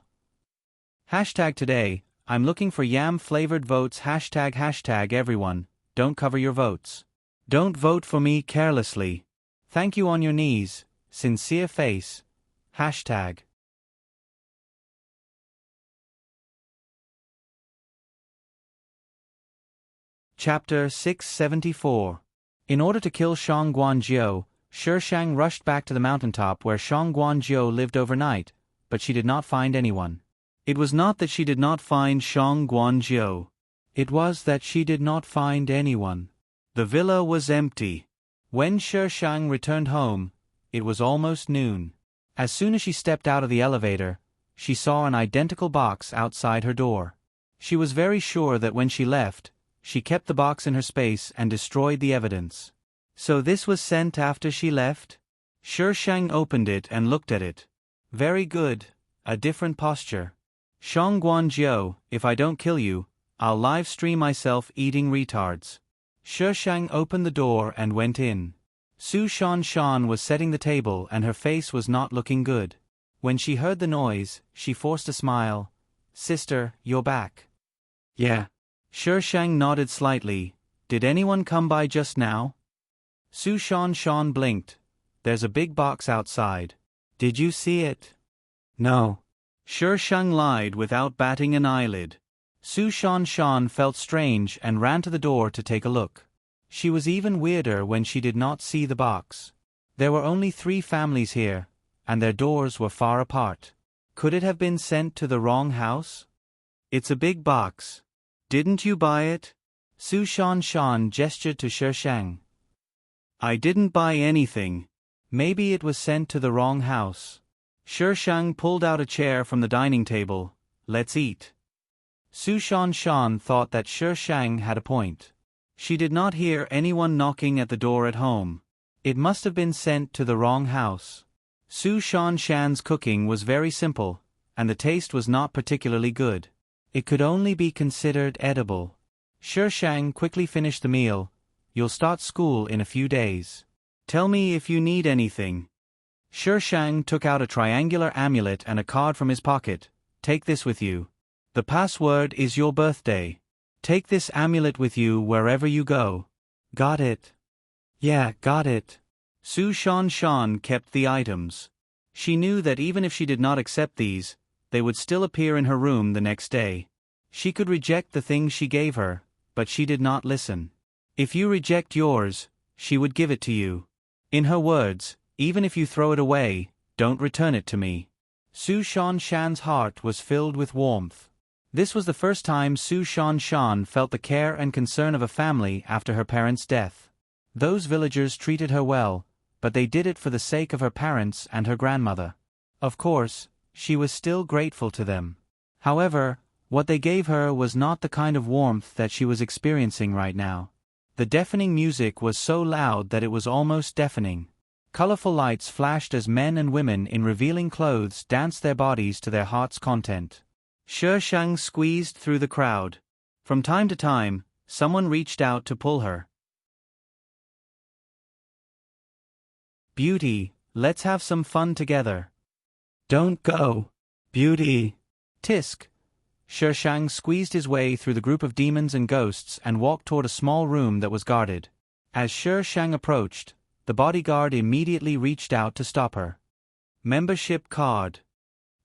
Hashtag today, I'm looking for yam-flavored votes hashtag everyone, don't cover your votes. Don't vote for me carelessly. Thank you on your knees, sincere face. Hashtag. Chapter 674. In order to kill Shang Guanjiu, Shi Shang rushed back to the mountaintop where Shang Guanjiu lived overnight, but she did not find anyone. It was not that she did not find Shang Guanjiu. It was that she did not find anyone. The villa was empty. When Shi Shang returned home, it was almost noon. As soon as she stepped out of the elevator, she saw an identical box outside her door. She was very sure that when she left, she kept the box in her space and destroyed the evidence. So this was sent after she left? Shi Shang opened it and looked at it. Very good, a different posture. Shang Guanjiu, if I don't kill you, I'll live stream myself eating retards. Shi Shang opened the door and went in. Su Shan was setting the table and her face was not looking good. When she heard the noise, she forced a smile. Sister, you're back. Yeah. Shi Shang nodded slightly. Did anyone come by just now? Su Shan blinked. There's a big box outside. Did you see it? No. Shi Shang lied without batting an eyelid. Su Shan felt strange and ran to the door to take a look. She was even weirder when she did not see the box. There were only 3 families here, and their doors were far apart. Could it have been sent to the wrong house? It's a big box. Didn't you buy it? Su Shan gestured to Shi Shang. I didn't buy anything. Maybe it was sent to the wrong house. Shi Shang pulled out a chair from the dining table. Let's eat. Su Shan thought that Shi Shang had a point. She did not hear anyone knocking at the door at home. It must have been sent to the wrong house. Su Shan's cooking was very simple, and the taste was not particularly good. It could only be considered edible. Shi Shang quickly finished the meal. You'll start school in a few days. Tell me if you need anything. Shi Shang took out a triangular amulet and a card from his pocket. Take this with you. The password is your birthday. Take this amulet with you wherever you go. Got it? Yeah, got it. Su Shan kept the items. She knew that even if she did not accept these, they would still appear in her room the next day. She could reject the things she gave her, but she did not listen. If you reject yours, she would give it to you. In her words, even if you throw it away, don't return it to me. Su Shan's heart was filled with warmth. This was the first time Su Shan Shan felt the care and concern of a family after her parents' death. Those villagers treated her well, but they did it for the sake of her parents and her grandmother. Of course, she was still grateful to them. However, what they gave her was not the kind of warmth that she was experiencing right now. The deafening music was so loud that it was almost deafening. Colorful lights flashed as men and women in revealing clothes danced their bodies to their heart's content. Shi Shang squeezed through the crowd. From time to time, someone reached out to pull her. Beauty, let's have some fun together. Don't go. Beauty. Tisk. Shi Shang squeezed his way through the group of demons and ghosts and walked toward a small room that was guarded. As Shi Shang approached, the bodyguard immediately reached out to stop her. Membership card.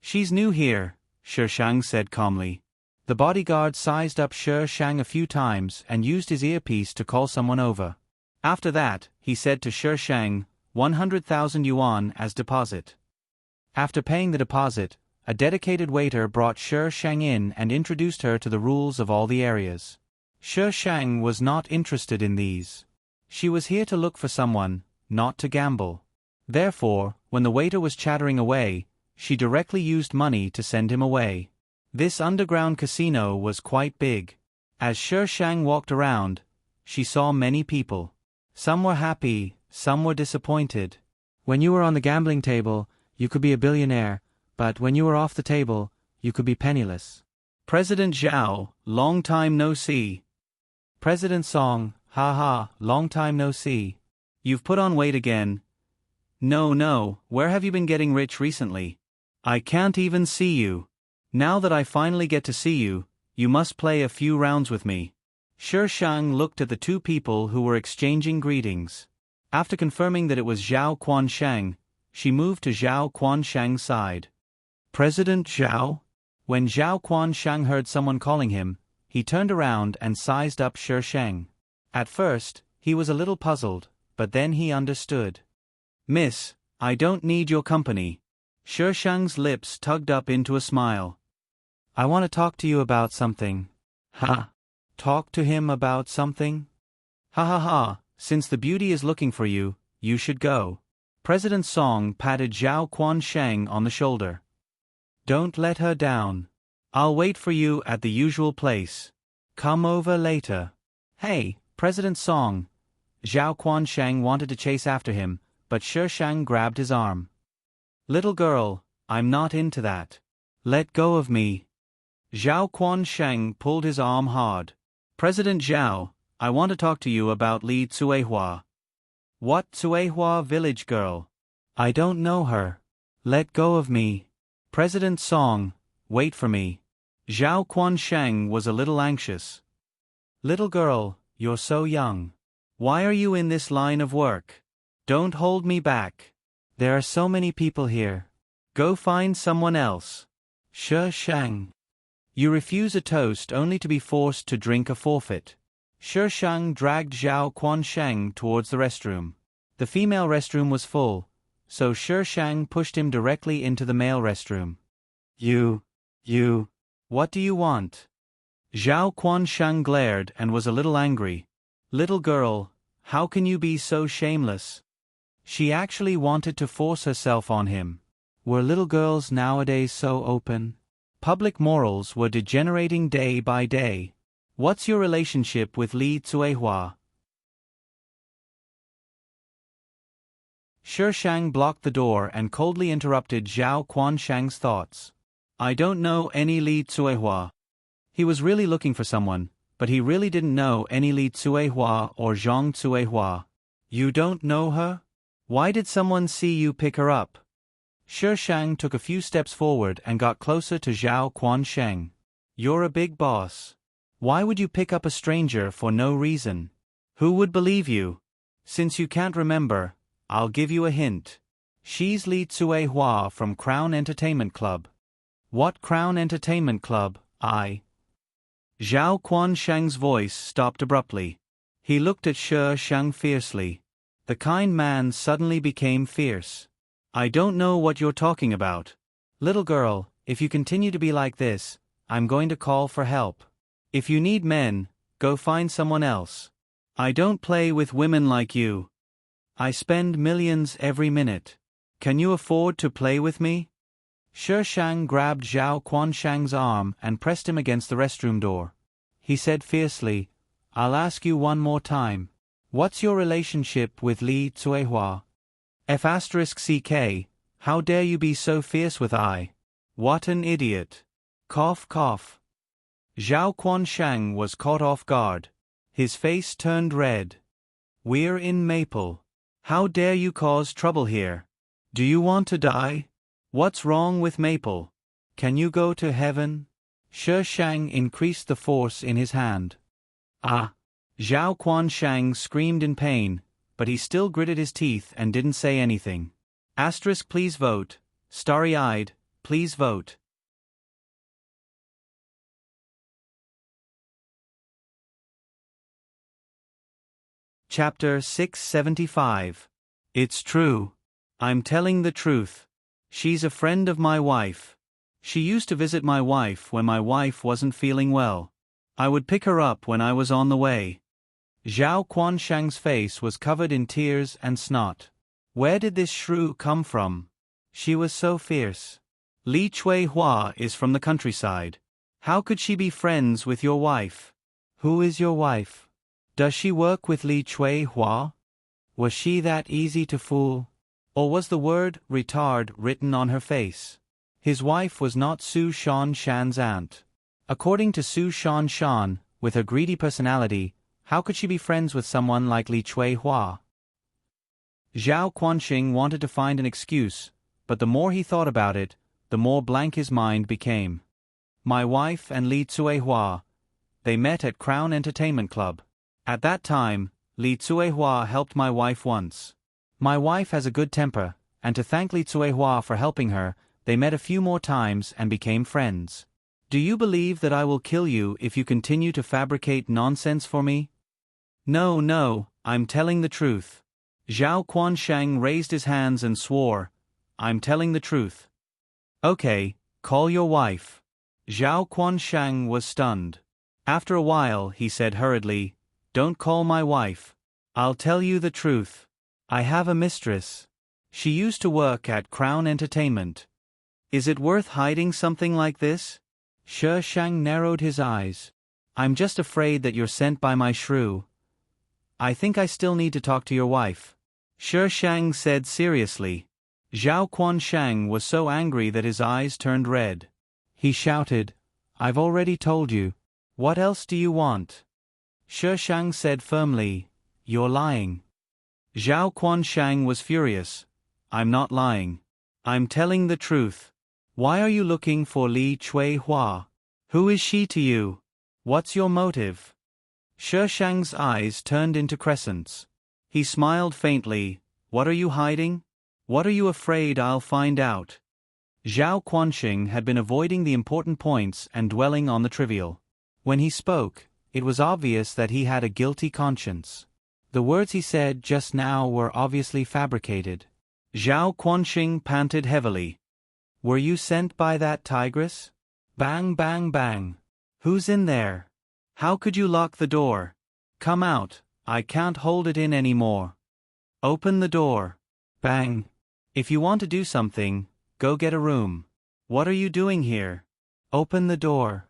She's new here, Shi Shang said calmly. The bodyguard sized up Shi Shang a few times and used his earpiece to call someone over. After that, he said to Shi Shang, 100,000 yuan as deposit. After paying the deposit, a dedicated waiter brought Shi Shang in and introduced her to the rules of all the areas. Shi Shang was not interested in these. She was here to look for someone, not to gamble. Therefore, when the waiter was chattering away, she directly used money to send him away. This underground casino was quite big. As Shi Shang walked around, she saw many people. Some were happy, some were disappointed. When you were on the gambling table, you could be a billionaire, but when you were off the table, you could be penniless. President Zhao, long time no see. President Song, ha, long time no see. You've put on weight again. No, where have you been getting rich recently? I can't even see you. Now that I finally get to see you, you must play a few rounds with me. Shi Shang looked at the two people who were exchanging greetings. After confirming that it was Zhao Quanshang, she moved to Zhao Quanshang's side. President Zhao? When Zhao Quanshang heard someone calling him, he turned around and sized up Shi Shang. At first, he was a little puzzled, but then he understood. Miss, I don't need your company. Shi Shang's lips tugged up into a smile. I want to talk to you about something. Ha! Talk to him about something? Ha, since the beauty is looking for you, you should go. President Song patted Zhao Quanshang on the shoulder. Don't let her down. I'll wait for you at the usual place. Come over later. Hey, President Song. Zhao Quanshang wanted to chase after him, but Shi Shang grabbed his arm. Little girl, I'm not into that. Let go of me. Zhao Quanshang pulled his arm hard. President Zhao, I want to talk to you about Li Cuehua. What Cuehua village girl? I don't know her. Let go of me. President Song, wait for me. Zhao Quanshang was a little anxious. Little girl, you're so young. Why are you in this line of work? Don't hold me back. There are so many people here. Go find someone else. Shi Shang. You refuse a toast only to be forced to drink a forfeit. Shi Shang dragged Zhao Quanshang towards the restroom. The female restroom was full, so Shi Shang pushed him directly into the male restroom. You. What do you want? Zhao Quanshang glared and was a little angry. Little girl, how can you be so shameless? She actually wanted to force herself on him. Were little girls nowadays so open? Public morals were degenerating day by day. What's your relationship with Li Cuehua? Shi Shang blocked the door and coldly interrupted Zhao Quanshang's thoughts. I don't know any Li Cuehua. He was really looking for someone, but he really didn't know any Li Cuehua or Zhang Cuehua. You don't know her? Why did someone see you pick her up? Shi Shang took a few steps forward and got closer to Zhao Quanshang. You're a big boss. Why would you pick up a stranger for no reason? Who would believe you? Since you can't remember, I'll give you a hint. She's Li Cuehua from Crown Entertainment Club. What Crown Entertainment Club? Zhao Quanshang's voice stopped abruptly. He looked at Shi Shang fiercely. The kind man suddenly became fierce. I don't know what you're talking about. Little girl, if you continue to be like this, I'm going to call for help. If you need men, go find someone else. I don't play with women like you. I spend millions every minute. Can you afford to play with me? Shi Shang grabbed Zhao Quanshang's arm and pressed him against the restroom door. He said fiercely, I'll ask you one more time. What's your relationship with Li Cuehua? F*CK, how dare you be so fierce with I? What an idiot. Cough cough. Zhao Quanshang was caught off guard. His face turned red. We're in Maple. How dare you cause trouble here? Do you want to die? What's wrong with Maple? Can you go to heaven? Shi Shang increased the force in his hand. Ah! Zhao Quanshang screamed in pain, but he still gritted his teeth and didn't say anything. Asterisk please vote. Starry-eyed, please vote. Chapter 675. It's true. I'm telling the truth. She's a friend of my wife. She used to visit my wife when my wife wasn't feeling well. I would pick her up when I was on the way. Zhao Quanshang's face was covered in tears and snot. Where did this shrew come from? She was so fierce. Li Cuehua is from the countryside. How could she be friends with your wife? Who is your wife? Does she work with Li Cuehua? Was she that easy to fool? Or was the word retard written on her face? His wife was not Su Shan's aunt. According to Su Shan, with her greedy personality, how could she be friends with someone like Li Cuehua? Zhao Quanshing wanted to find an excuse, but the more he thought about it, the more blank his mind became. My wife and Li Cuehua. They met at Crown Entertainment Club. At that time, Li Cuehua helped my wife once. My wife has a good temper, and to thank Li Cuehua for helping her, they met a few more times and became friends. Do you believe that I will kill you if you continue to fabricate nonsense for me? No, I'm telling the truth. Zhao Quanshang raised his hands and swore, I'm telling the truth. Okay, call your wife. Zhao Quanshang was stunned. After a while he said hurriedly, Don't call my wife. I'll tell you the truth. I have a mistress. She used to work at Crown Entertainment. Is it worth hiding something like this? Shi Shang narrowed his eyes. I'm just afraid that you're sent by my shrew. I think I still need to talk to your wife. Shi Shang said seriously. Zhao Quanshang was so angry that his eyes turned red. He shouted, I've already told you. What else do you want? Shi Shang said firmly, You're lying. Zhao Quanshang was furious. I'm not lying. I'm telling the truth. Why are you looking for Li Cuehua? Who is she to you? What's your motive? Shi Shang's eyes turned into crescents. He smiled faintly. What are you hiding? What are you afraid I'll find out? Zhao Quanshing had been avoiding the important points and dwelling on the trivial. When he spoke, it was obvious that he had a guilty conscience. The words he said just now were obviously fabricated. Zhao Quanshing panted heavily. Were you sent by that tigress? Bang bang bang. Who's in there? How could you lock the door? Come out, I can't hold it in anymore. Open the door. Bang. If you want to do something, go get a room. What are you doing here? Open the door.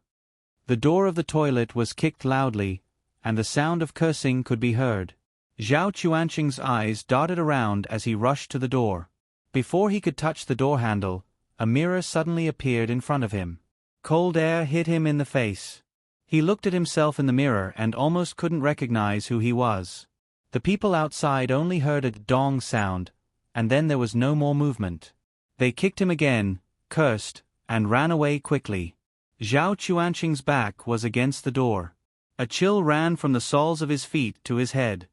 The door of the toilet was kicked loudly, and the sound of cursing could be heard. Zhao Quanshing's eyes darted around as he rushed to the door. Before he could touch the door handle, a mirror suddenly appeared in front of him. Cold air hit him in the face. He looked at himself in the mirror and almost couldn't recognize who he was. The people outside only heard a dong sound, and then there was no more movement. They kicked him again, cursed, and ran away quickly. Zhao Quanshing's back was against the door. A chill ran from the soles of his feet to his head.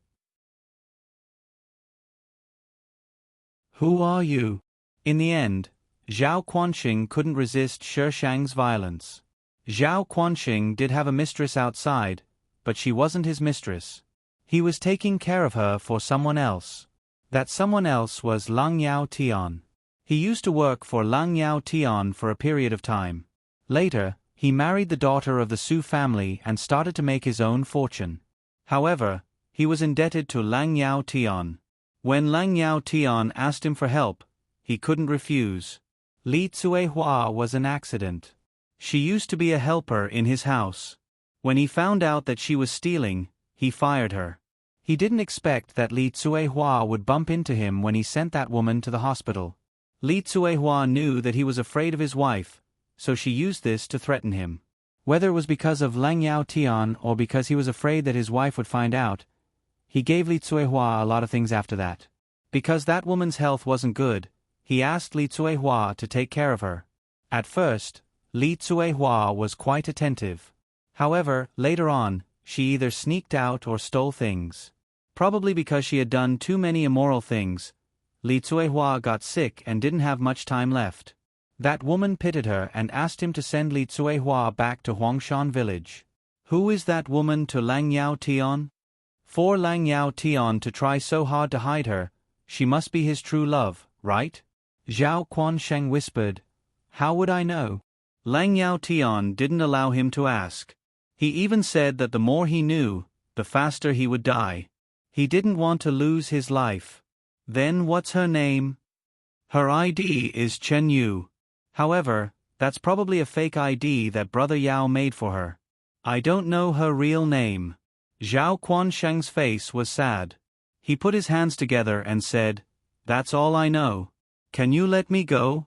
Who are you? In the end, Zhao Quanshing couldn't resist Shi Shang's violence. Zhao Quanshing did have a mistress outside, but she wasn't his mistress. He was taking care of her for someone else. That someone else was Lang Yao Tian. He used to work for Lang Yao Tian for a period of time. Later, He married the daughter of the Su family and started to make his own fortune. However, he was indebted to Lang Yao Tian. When Lang Yao Tian asked him for help, he couldn't refuse. Li Tsuehua was an accident. She used to be a helper in his house. When he found out that she was stealing, he fired her. He didn't expect that Li Tsuehua would bump into him when he sent that woman to the hospital. Li Tsuehua knew that he was afraid of his wife, so she used this to threaten him. Whether it was because of Lang Yao Tian or because he was afraid that his wife would find out, he gave Li Tsuehua a lot of things after that. Because that woman's health wasn't good, he asked Li Tsuehua to take care of her. At first, Li Tsuehua was quite attentive. However, later on, she either sneaked out or stole things. Probably because she had done too many immoral things, Li Tsuehua got sick and didn't have much time left. That woman pitied her and asked him to send Li Tsuehua back to Huangshan village. Who is that woman to Lang Yao Tian? For Lang Yao Tian to try so hard to hide her, she must be his true love, right? Zhao Quansheng whispered. How would I know? Lang Yao Tian didn't allow him to ask. He even said that the more he knew, the faster he would die. He didn't want to lose his life. Then what's her name? Her ID is Chen Yu. However, that's probably a fake ID that Brother Yao made for her. I don't know her real name. Zhao Quansheng's face was sad. He put his hands together and said, That's all I know. Can you let me go?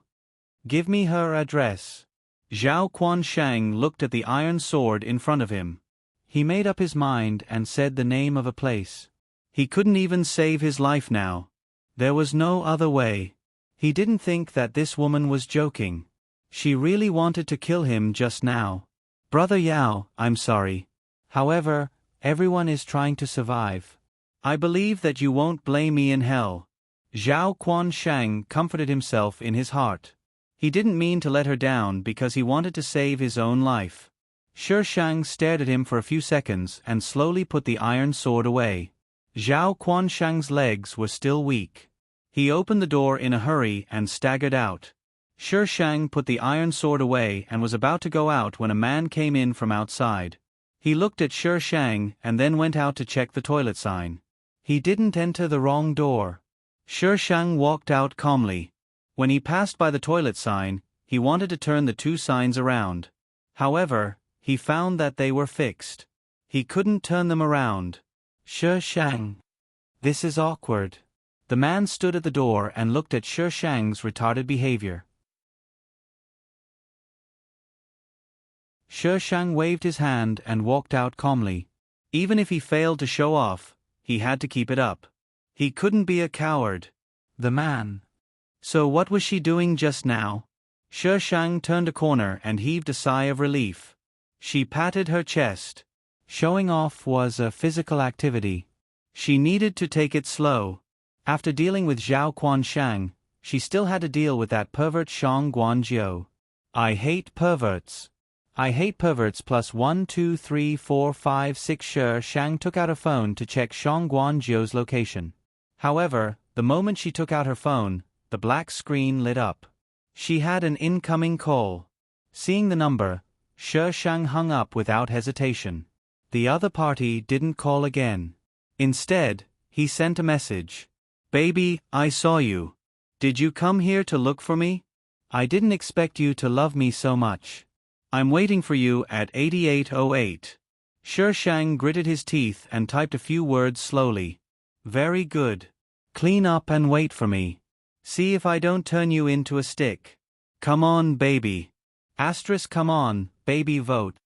Give me her address. Zhao Quansheng looked at the iron sword in front of him. He made up his mind and said the name of a place. He couldn't even save his life now. There was no other way. He didn't think that this woman was joking. She really wanted to kill him just now. Brother Yao, I'm sorry. However, everyone is trying to survive. I believe that you won't blame me in hell. Zhao Quansheng comforted himself in his heart. He didn't mean to let her down because he wanted to save his own life. Shishang stared at him for a few seconds and slowly put the iron sword away. Zhao Quansheng's legs were still weak. He opened the door in a hurry and staggered out. Shishang put the iron sword away and was about to go out when a man came in from outside. He looked at Shishang and then went out to check the toilet sign. He didn't enter the wrong door. Shishang walked out calmly. When he passed by the toilet sign, he wanted to turn the two signs around. However, he found that they were fixed. He couldn't turn them around. Shishang. This is awkward. The man stood at the door and looked at Shishang's retarded behavior. Shishang waved his hand and walked out calmly. Even if he failed to show off, he had to keep it up. He couldn't be a coward. The man. So what was she doing just now? Shishang turned a corner and heaved a sigh of relief. She patted her chest. Showing off was a physical activity. She needed to take it slow. After dealing with Zhao Quansheng, she still had to deal with that pervert Shang Guanjiu. I hate perverts. I hate perverts plus 1 2 3 4 5 6. Shang took out her phone to check Shang Guanjiu's location. However, the moment she took out her phone, the black screen lit up. She had an incoming call. Seeing the number, Shishang hung up without hesitation. The other party didn't call again. Instead, he sent a message. Baby, I saw you. Did you come here to look for me? I didn't expect you to love me so much. I'm waiting for you at 8808. Shishang gritted his teeth and typed a few words slowly. Very good. Clean up and wait for me. See if I don't turn you into a stick. Come on, baby. Asterisk come on, baby vote.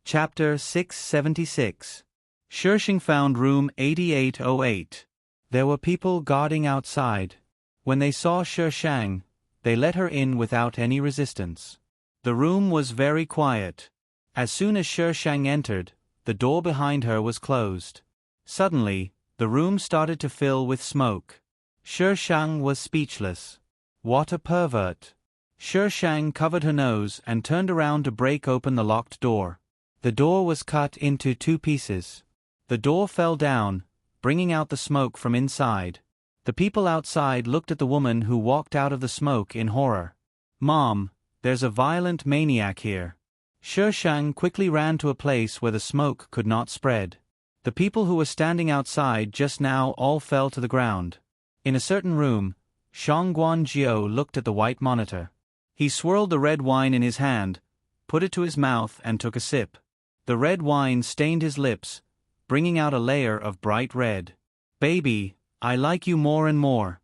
Chapter 676. Shishang found room 8808. There were people guarding outside. When they saw Shishang, they let her in without any resistance. The room was very quiet. As soon as Shishang entered, the door behind her was closed. Suddenly, the room started to fill with smoke. Shishang was speechless. What a pervert. Shishang covered her nose and turned around to break open the locked door. The door was cut into 2 pieces. The door fell down, bringing out the smoke from inside. The people outside looked at the woman who walked out of the smoke in horror. "Mom, there's a violent maniac here." Shi Shang quickly ran to a place where the smoke could not spread. The people who were standing outside just now all fell to the ground. In a certain room, Shang Guanjiu looked at the white monitor. He swirled the red wine in his hand, put it to his mouth and took a sip. The red wine stained his lips, bringing out a layer of bright red. "Baby, I like you more and more."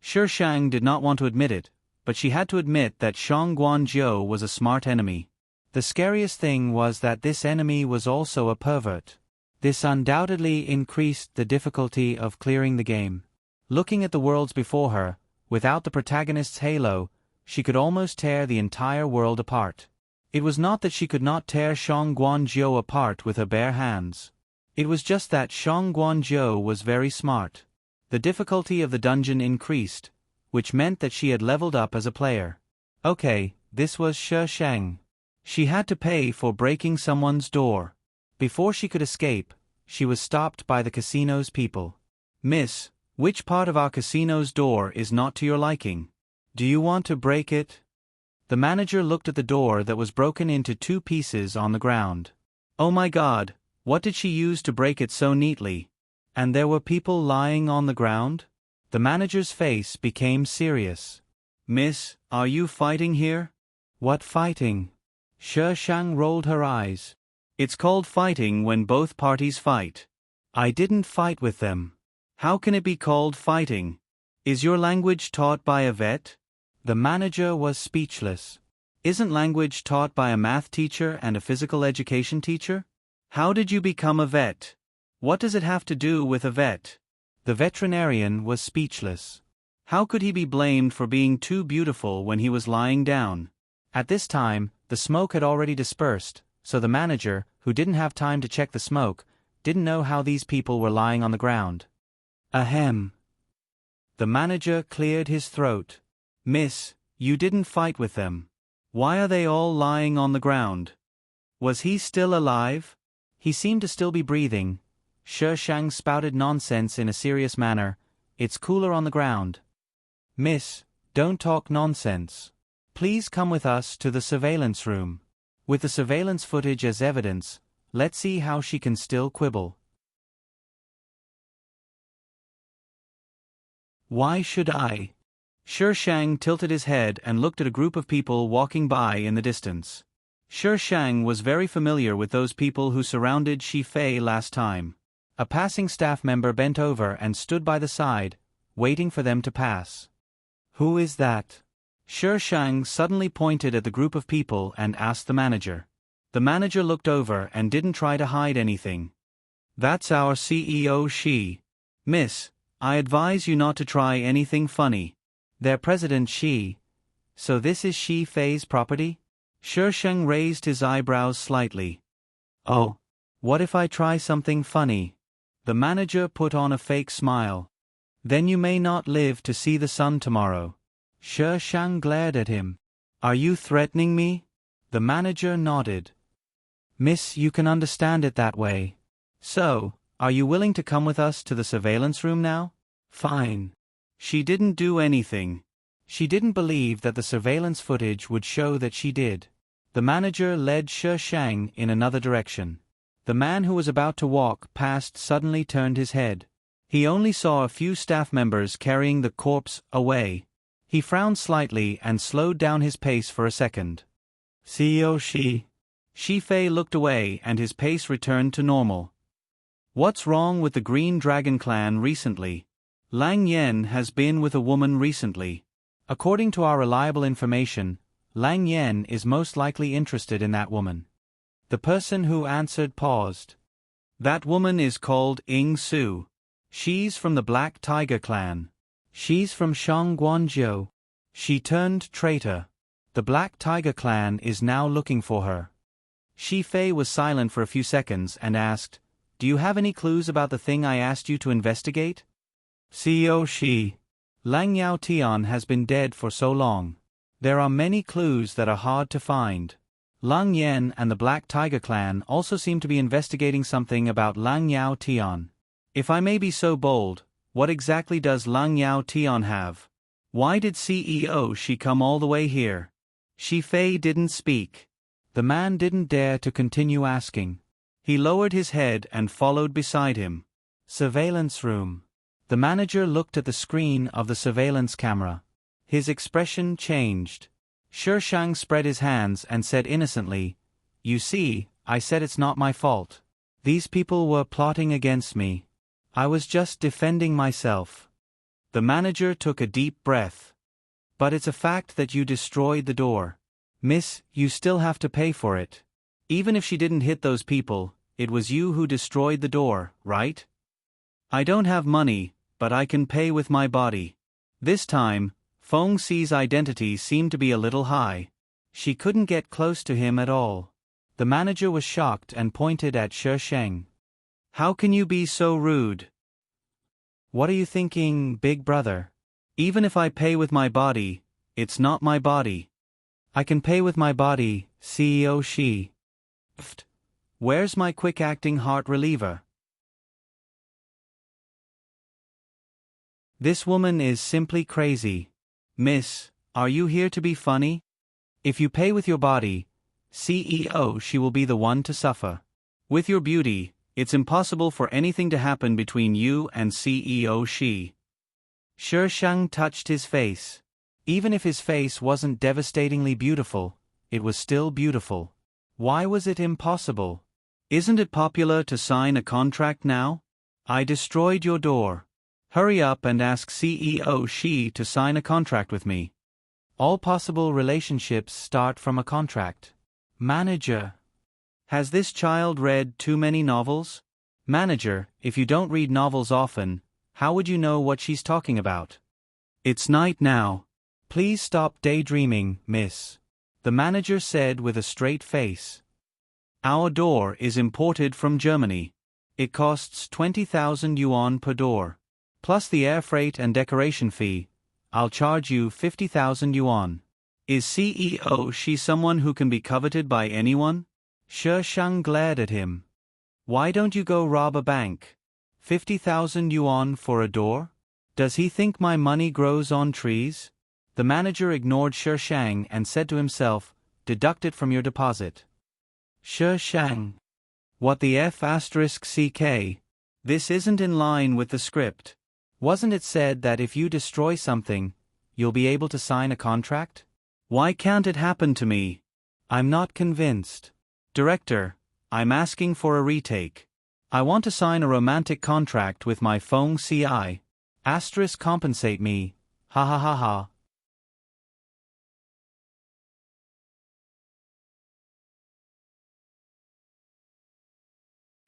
Shi Shang did not want to admit it, but she had to admit that Shang Guanjiu was a smart enemy. The scariest thing was that this enemy was also a pervert. This undoubtedly increased the difficulty of clearing the game. Looking at the worlds before her, without the protagonist's halo, she could almost tear the entire world apart. It was not that she could not tear Shang Guanjiu apart with her bare hands. It was just that Shang Guanjiu was very smart. The difficulty of the dungeon increased, which meant that she had leveled up as a player. Okay, this was Shi Shang. She had to pay for breaking someone's door. Before she could escape, she was stopped by the casino's people. "Miss, which part of our casino's door is not to your liking? Do you want to break it?" The manager looked at the door that was broken into 2 pieces on the ground. Oh my God, what did she use to break it so neatly? And there were people lying on the ground? The manager's face became serious. "Miss, are you fighting here?" "What fighting?" Shi Shang rolled her eyes. "It's called fighting when both parties fight." "I didn't fight with them." "How can it be called fighting? Is your language taught by a vet?" The manager was speechless. "Isn't language taught by a math teacher and a physical education teacher? How did you become a vet? What does it have to do with a vet?" The veterinarian was speechless. How could he be blamed for being too beautiful when he was lying down? At this time, the smoke had already dispersed, so the manager, who didn't have time to check the smoke, didn't know how these people were lying on the ground. Ahem. The manager cleared his throat. "Miss, you didn't fight with them. Why are they all lying on the ground? Was he still alive?" He seemed to still be breathing. Shi Shang spouted nonsense in a serious manner. "It's cooler on the ground." "Miss, don't talk nonsense. Please come with us to the surveillance room. With the surveillance footage as evidence, let's see how she can still quibble." "Why should I?" Shi Shang tilted his head and looked at a group of people walking by in the distance. Shi Shang was very familiar with those people who surrounded Shi Fei last time. A passing staff member bent over and stood by the side, waiting for them to pass. "Who is that?" Shi Shang suddenly pointed at the group of people and asked the manager. The manager looked over and didn't try to hide anything. "That's our CEO Shi. Miss, I advise you not to try anything funny." "Their president Shi. So this is Shi Fei's property?" Shi Shang raised his eyebrows slightly. "Oh. What if I try something funny?" The manager put on a fake smile. "Then you may not live to see the sun tomorrow." Shi Shang glared at him. "Are you threatening me?" The manager nodded. "Miss, you can understand it that way. So, are you willing to come with us to the surveillance room now?" "Fine." She didn't do anything. She didn't believe that the surveillance footage would show that she did. The manager led Shi Shang in another direction. The man who was about to walk past suddenly turned his head. He only saw a few staff members carrying the corpse away. He frowned slightly and slowed down his pace for a second. "CEO Shi." Shi Fei looked away and his pace returned to normal. "What's wrong with the Green Dragon clan recently?" "Lang Yen has been with a woman recently. According to our reliable information, Lang Yen is most likely interested in that woman." The person who answered paused. "That woman is called Ying Su. She's from the Black Tiger clan. She's from Shang Guanjiu." She turned traitor. The Black Tiger clan is now looking for her. Shi Fei was silent for a few seconds and asked, "Do you have any clues about the thing I asked you to investigate?" "CEO Shi. Lang Yao Tian has been dead for so long. There are many clues that are hard to find. Lang Yen and the Black Tiger clan also seem to be investigating something about Lang Yao Tian. If I may be so bold, What exactly does Lang Yao Tian have? Why did CEO Shi come all the way here? Shi Fei didn't speak. The man didn't dare to continue asking. He lowered his head and followed beside him. Surveillance room. The manager looked at the screen of the surveillance camera. His expression changed. Shi Shang spread his hands and said innocently, "You see, I said it's not my fault. These people were plotting against me. I was just defending myself." The manager took a deep breath. "But it's a fact that you destroyed the door. Miss, you still have to pay for it. Even if she didn't hit those people, it was you who destroyed the door, right? I don't have money, but I can pay with my body." This time, Feng Xi's identity seemed to be a little high. She couldn't get close to him at all. The manager was shocked and pointed at Shi Sheng. "How can you be so rude? What are you thinking, big brother? Even if I pay with my body, it's not my body." "I can pay with my body, CEO Shi. Pfft. Where's my quick-acting heart reliever?" This woman is simply crazy. "Miss, are you here to be funny? If you pay with your body, CEO Shi will be the one to suffer. With your beauty, it's impossible for anything to happen between you and CEO Shi." Shi Shang touched his face. Even if his face wasn't devastatingly beautiful, it was still beautiful. Why was it impossible? "Isn't it popular to sign a contract now? I destroyed your door. Hurry up and ask CEO Shi to sign a contract with me." All possible relationships start from a contract. Manager. Has this child read too many novels? Manager, if you don't read novels often, how would you know what she's talking about? It's night now. Please stop daydreaming, miss. The manager said with a straight face. Our door is imported from Germany. It costs 20,000 yuan per door. Plus the air freight and decoration fee, I'll charge you 50,000 yuan. Is CEO Shi someone who can be coveted by anyone? Shi Shang glared at him. Why don't you go rob a bank? 50,000 yuan for a door? Does he think my money grows on trees? The manager ignored Shi Shang and said to himself, deduct it from your deposit. Shi Shang. What the F***CK? This isn't in line with the script. Wasn't it said that if you destroy something, you'll be able to sign a contract? Why can't it happen to me? I'm not convinced. Director, I'm asking for a retake. I want to sign a romantic contract with my Feng CI. Asterisk compensate me. Ha ha ha ha.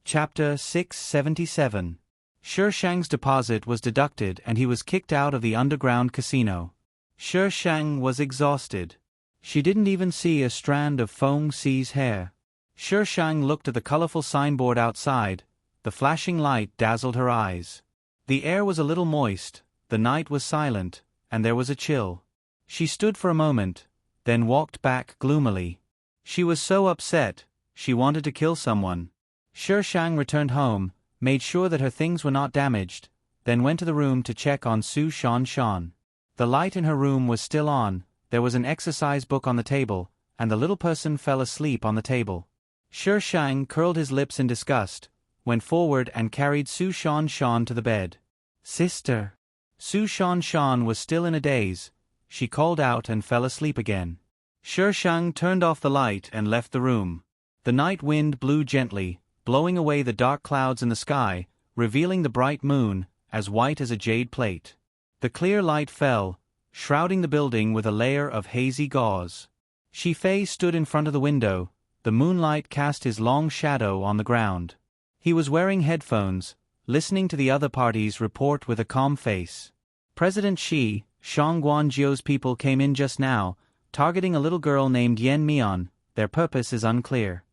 Chapter 677. Shi Shang's deposit was deducted and he was kicked out of the underground casino. Shi Shang was exhausted. She didn't even see a strand of Feng Xi's hair. Shi Shang looked at the colorful signboard outside. The flashing light dazzled her eyes. The air was a little moist, the night was silent, and there was a chill. She stood for a moment, then walked back gloomily. She was so upset, she wanted to kill someone. Shi Shang returned home, made sure that her things were not damaged, then went to the room to check on Su Shan. The light in her room was still on, there was an exercise book on the table, and the little person fell asleep on the table. Shi Shang curled his lips in disgust, went forward and carried Su Shan to the bed. Sister. Su Shan was still in a daze. She called out and fell asleep again. Shi Shang turned off the light and left the room. The night wind blew gently, blowing away the dark clouds in the sky, revealing the bright moon, as white as a jade plate. The clear light fell, shrouding the building with a layer of hazy gauze. Shi Fei stood in front of the window, the moonlight cast his long shadow on the ground. He was wearing headphones, listening to the other parties report with a calm face. President Shi, Shang Guanjiu's people came in just now, targeting a little girl named Yan Mian. Their purpose is unclear.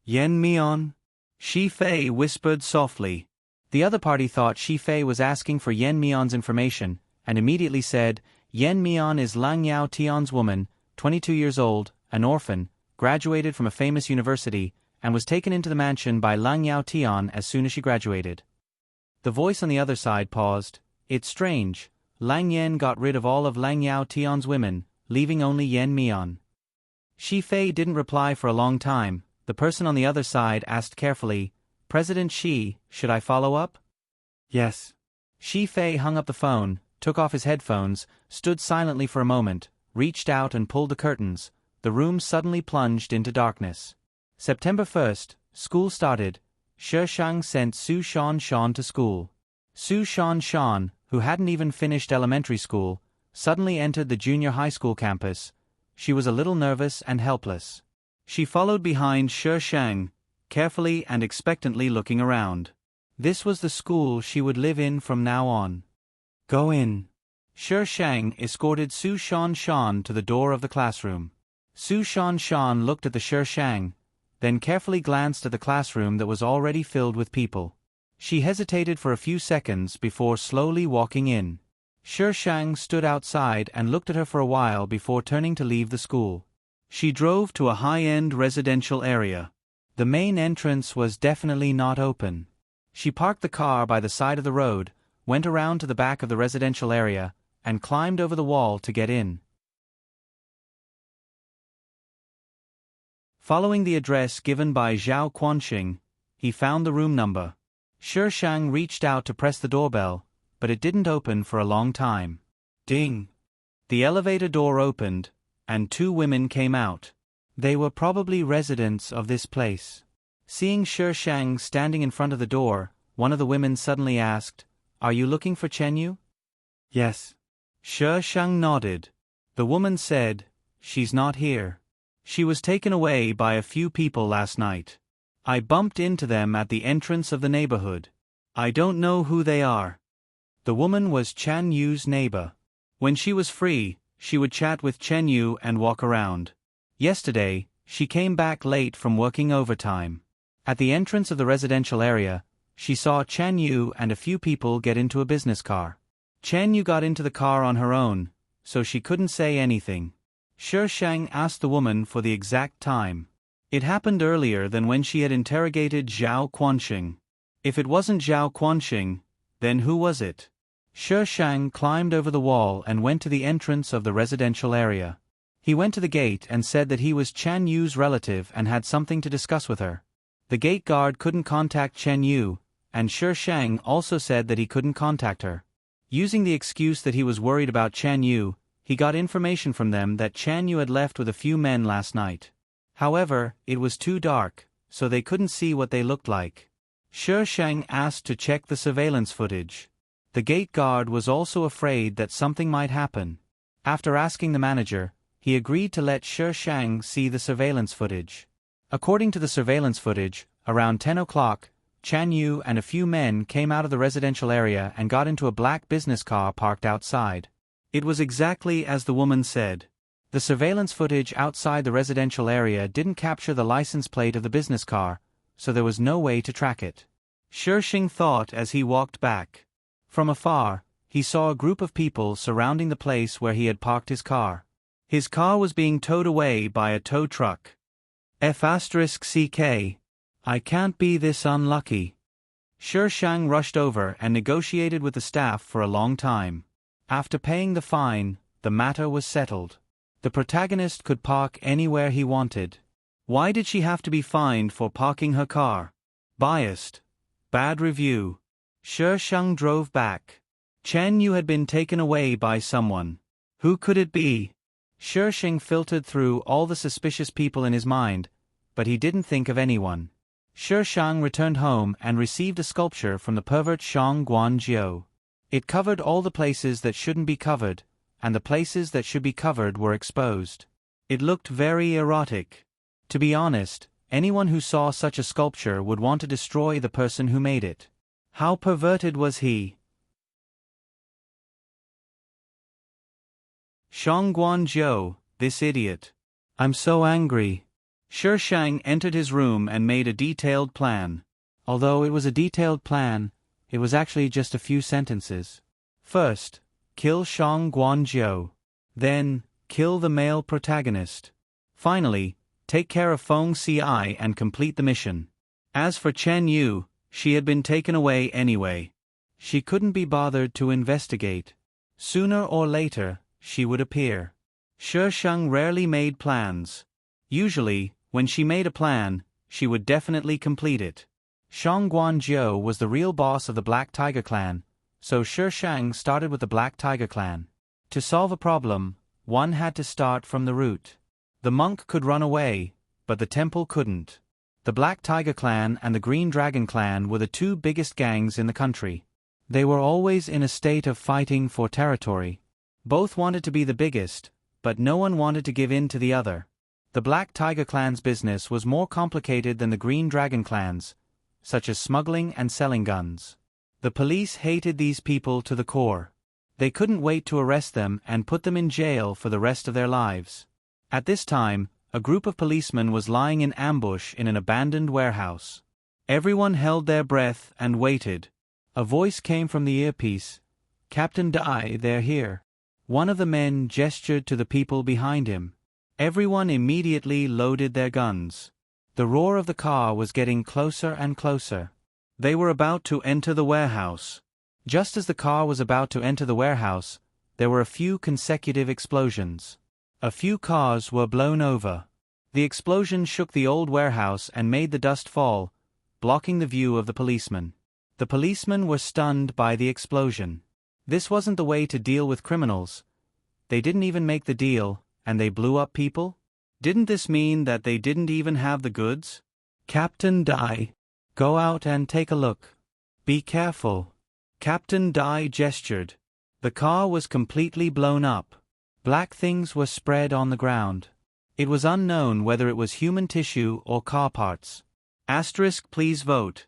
Yan Mian? Shi Fei whispered softly. The other party thought Shi Fei was asking for Yan Mian's information, and immediately said, Yan Mian is Lang Yao Tian's woman, 22 years old, an orphan, graduated from a famous university, and was taken into the mansion by Lang Yao Tian as soon as she graduated. The voice on the other side paused. It's strange. Lang Yen got rid of all of Lang Yao Tian's women, leaving only Yen Mian. Shi Fei didn't reply for a long time. The person on the other side asked carefully, President Shi, should I follow up? Yes. Shi Fei hung up the phone, took off his headphones, stood silently for a moment, reached out and pulled the curtains. The room suddenly plunged into darkness. September 1st, school started. Shi Shang sent Su Shan Shan to school. Su Shan Shan, who hadn't even finished elementary school, suddenly entered the junior high school campus. She was a little nervous and helpless. She followed behind Shi Shang, carefully and expectantly looking around. This was the school she would live in from now on. Go in. Shi Shang escorted Su Shan Shan to the door of the classroom. Su Shan Shan looked at the Shi Shang, then carefully glanced at the classroom that was already filled with people. She hesitated for a few seconds before slowly walking in. Shi Shang stood outside and looked at her for a while before turning to leave the school. She drove to a high-end residential area. The main entrance was definitely not open. She parked the car by the side of the road, went around to the back of the residential area, and climbed over the wall to get in. Following the address given by Zhao Quanxing, he found the room number. Shi Shang reached out to press the doorbell, but it didn't open for a long time. Ding! The elevator door opened, and two women came out. They were probably residents of this place. Seeing Shi Shang standing in front of the door, one of the women suddenly asked, Are you looking for Chen Yu? Yes. Shi Shang nodded. The woman said, She's not here. She was taken away by a few people last night. I bumped into them at the entrance of the neighborhood. I don't know who they are. The woman was Chen Yu's neighbor. When she was free, she would chat with Chen Yu and walk around. Yesterday, she came back late from working overtime. At the entrance of the residential area, she saw Chen Yu and a few people get into a business car. Chen Yu got into the car on her own, so she couldn't say anything. Shi Shang asked the woman for the exact time. It happened earlier than when she had interrogated Zhao Quanxing. If it wasn't Zhao Quanxing, then who was it? Shi Shang climbed over the wall and went to the entrance of the residential area. He went to the gate and said that he was Chen Yu's relative and had something to discuss with her. The gate guard couldn't contact Chen Yu, and Shi Shang also said that he couldn't contact her. Using the excuse that he was worried about Chen Yu, he got information from them that Chen Yu had left with a few men last night. However, it was too dark, so they couldn't see what they looked like. Shi Shang asked to check the surveillance footage. The gate guard was also afraid that something might happen. After asking the manager, he agreed to let Shi Shang see the surveillance footage. According to the surveillance footage, around 10 o'clock, Chen Yu and a few men came out of the residential area and got into a black business car parked outside. It was exactly as the woman said. The surveillance footage outside the residential area didn't capture the license plate of the business car, so there was no way to track it. Shi Shang thought as he walked back. From afar, he saw a group of people surrounding the place where he had parked his car. His car was being towed away by a tow truck. F***CK. I can't be this unlucky. Shi Shang rushed over and negotiated with the staff for a long time. After paying the fine, the matter was settled. The protagonist could park anywhere he wanted. Why did she have to be fined for parking her car? Biased. Bad review. Shi Shang drove back. Chen Yu had been taken away by someone. Who could it be? Shi Shang filtered through all the suspicious people in his mind, but he didn't think of anyone. Shi Shang returned home and received a sculpture from the pervert Shang Guanjiu. It covered all the places that shouldn't be covered, and the places that should be covered were exposed. It looked very erotic. To be honest, anyone who saw such a sculpture would want to destroy the person who made it. How perverted was he? Shang Guanjiu, this idiot. I'm so angry. Shi Shang entered his room and made a detailed plan. Although it was a detailed plan, it was actually just a few sentences. First, kill Shang Guanjiu. Then, kill the male protagonist. Finally, take care of Feng Ci and complete the mission. As for Chen Yu, she had been taken away anyway. She couldn't be bothered to investigate. Sooner or later, she would appear. Shi Sheng rarely made plans. Usually, when she made a plan, she would definitely complete it. Shang Guanzhou was the real boss of the Black Tiger clan, so Shi Sheng started with the Black Tiger clan. To solve a problem, one had to start from the root. The monk could run away, but the temple couldn't. The Black Tiger clan and the Green Dragon clan were the two biggest gangs in the country. They were always in a state of fighting for territory. Both wanted to be the biggest, but no one wanted to give in to the other. The Black Tiger clan's business was more complicated than the Green Dragon clan's, such as smuggling and selling guns. The police hated these people to the core. They couldn't wait to arrest them and put them in jail for the rest of their lives. At this time, a group of policemen was lying in ambush in an abandoned warehouse. Everyone held their breath and waited. A voice came from the earpiece. "Captain Dai, they're here." One of the men gestured to the people behind him. Everyone immediately loaded their guns. The roar of the car was getting closer and closer. They were about to enter the warehouse. Just as the car was about to enter the warehouse, there were a few consecutive explosions. A few cars were blown over. The explosion shook the old warehouse and made the dust fall, blocking the view of the policemen. The policemen were stunned by the explosion. This wasn't the way to deal with criminals. They didn't even make the deal, and they blew up people? Didn't this mean that they didn't even have the goods? "Captain Dai, go out and take a look. Be careful." Captain Dai gestured. The car was completely blown up. Black things were spread on the ground. It was unknown whether it was human tissue or car parts. Please vote.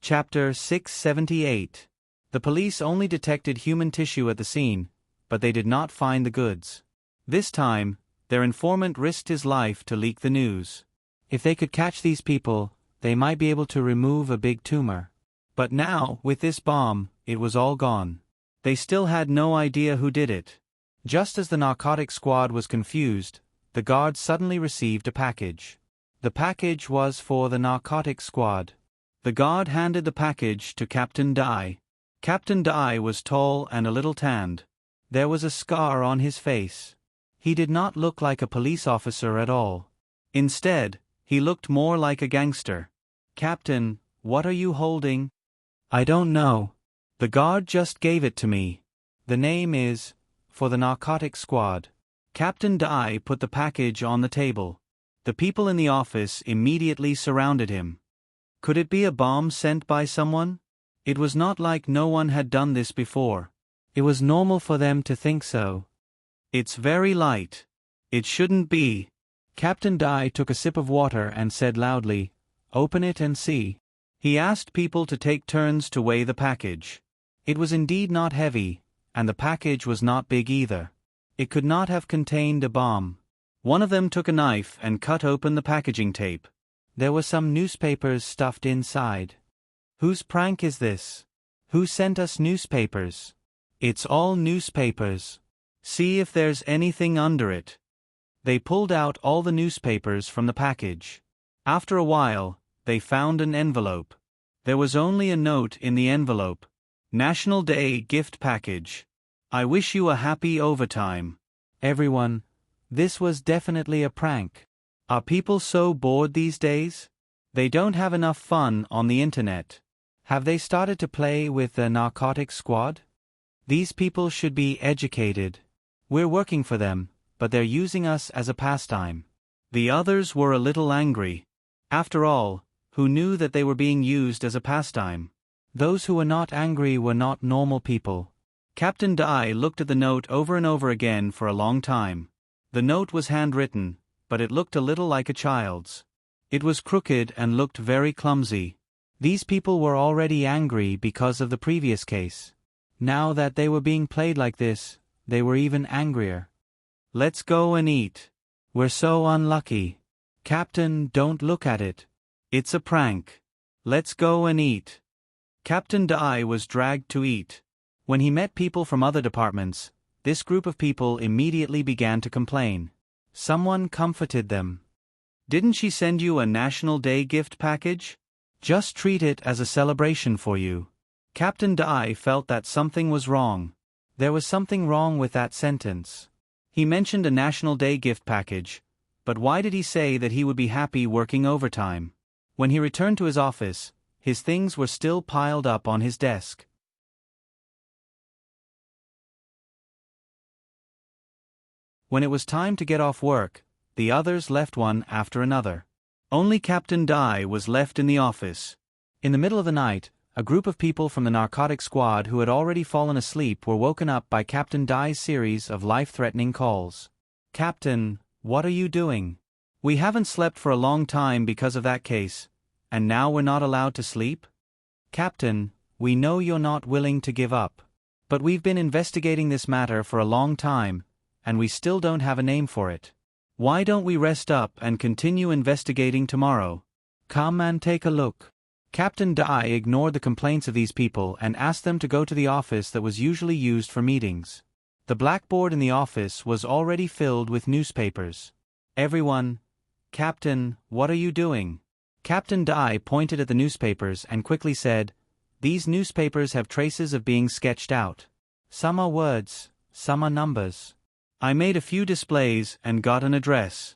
Chapter 678. The police only detected human tissue at the scene, but they did not find the goods. This time, their informant risked his life to leak the news. If they could catch these people, they might be able to remove a big tumor. But now, with this bomb, it was all gone. They still had no idea who did it. Just as the narcotic squad was confused, the guards suddenly received a package. The package was for the narcotic squad. The guard handed the package to Captain Dai. Captain Dai was tall and a little tanned. There was a scar on his face. He did not look like a police officer at all. Instead, he looked more like a gangster. "Captain, what are you holding?" "I don't know. The guard just gave it to me. The name is, for the narcotic squad." Captain Dai put the package on the table. The people in the office immediately surrounded him. Could it be a bomb sent by someone? It was not like no one had done this before. It was normal for them to think so. "It's very light. It shouldn't be." Captain Dai took a sip of water and said loudly, "Open it and see." He asked people to take turns to weigh the package. It was indeed not heavy, and the package was not big either. It could not have contained a bomb. One of them took a knife and cut open the packaging tape. There were some newspapers stuffed inside. "Whose prank is this? Who sent us newspapers?" "It's all newspapers. See if there's anything under it." They pulled out all the newspapers from the package. After a while, they found an envelope. There was only a note in the envelope. "National Day gift package. I wish you a happy overtime." Everyone, this was definitely a prank. Are people so bored these days? They don't have enough fun on the internet. Have they started to play with the narcotic squad? These people should be educated. We're working for them, but they're using us as a pastime. The others were a little angry. After all, who knew that they were being used as a pastime? Those who were not angry were not normal people. Captain Dai looked at the note over and over again for a long time. The note was handwritten, but it looked a little like a child's. It was crooked and looked very clumsy. These people were already angry because of the previous case. Now that they were being played like this, they were even angrier. "Let's go and eat. We're so unlucky." "Captain, don't look at it. It's a prank. Let's go and eat." Captain Dai was dragged to eat. When he met people from other departments, this group of people immediately began to complain. Someone comforted them. Didn't she send you a National Day gift package? Just treat it as a celebration for you. Captain Dai felt that something was wrong. There was something wrong with that sentence. He mentioned a National Day gift package, but why did he say that he would be happy working overtime? When he returned to his office, his things were still piled up on his desk. When it was time to get off work, the others left one after another. Only Captain Dai was left in the office. In the middle of the night, a group of people from the narcotic squad who had already fallen asleep were woken up by Captain Dai's series of life-threatening calls. "Captain, what are you doing? We haven't slept for a long time because of that case, and now we're not allowed to sleep? Captain, we know you're not willing to give up. But we've been investigating this matter for a long time, and we still don't have a name for it. Why don't we rest up and continue investigating tomorrow? Come and take a look." Captain Dai ignored the complaints of these people and asked them to go to the office that was usually used for meetings. The blackboard in the office was already filled with newspapers. Everyone, "Captain, what are you doing?" Captain Dai pointed at the newspapers and quickly said, "These newspapers have traces of being sketched out. Some are words, some are numbers. I made a few displays and got an address."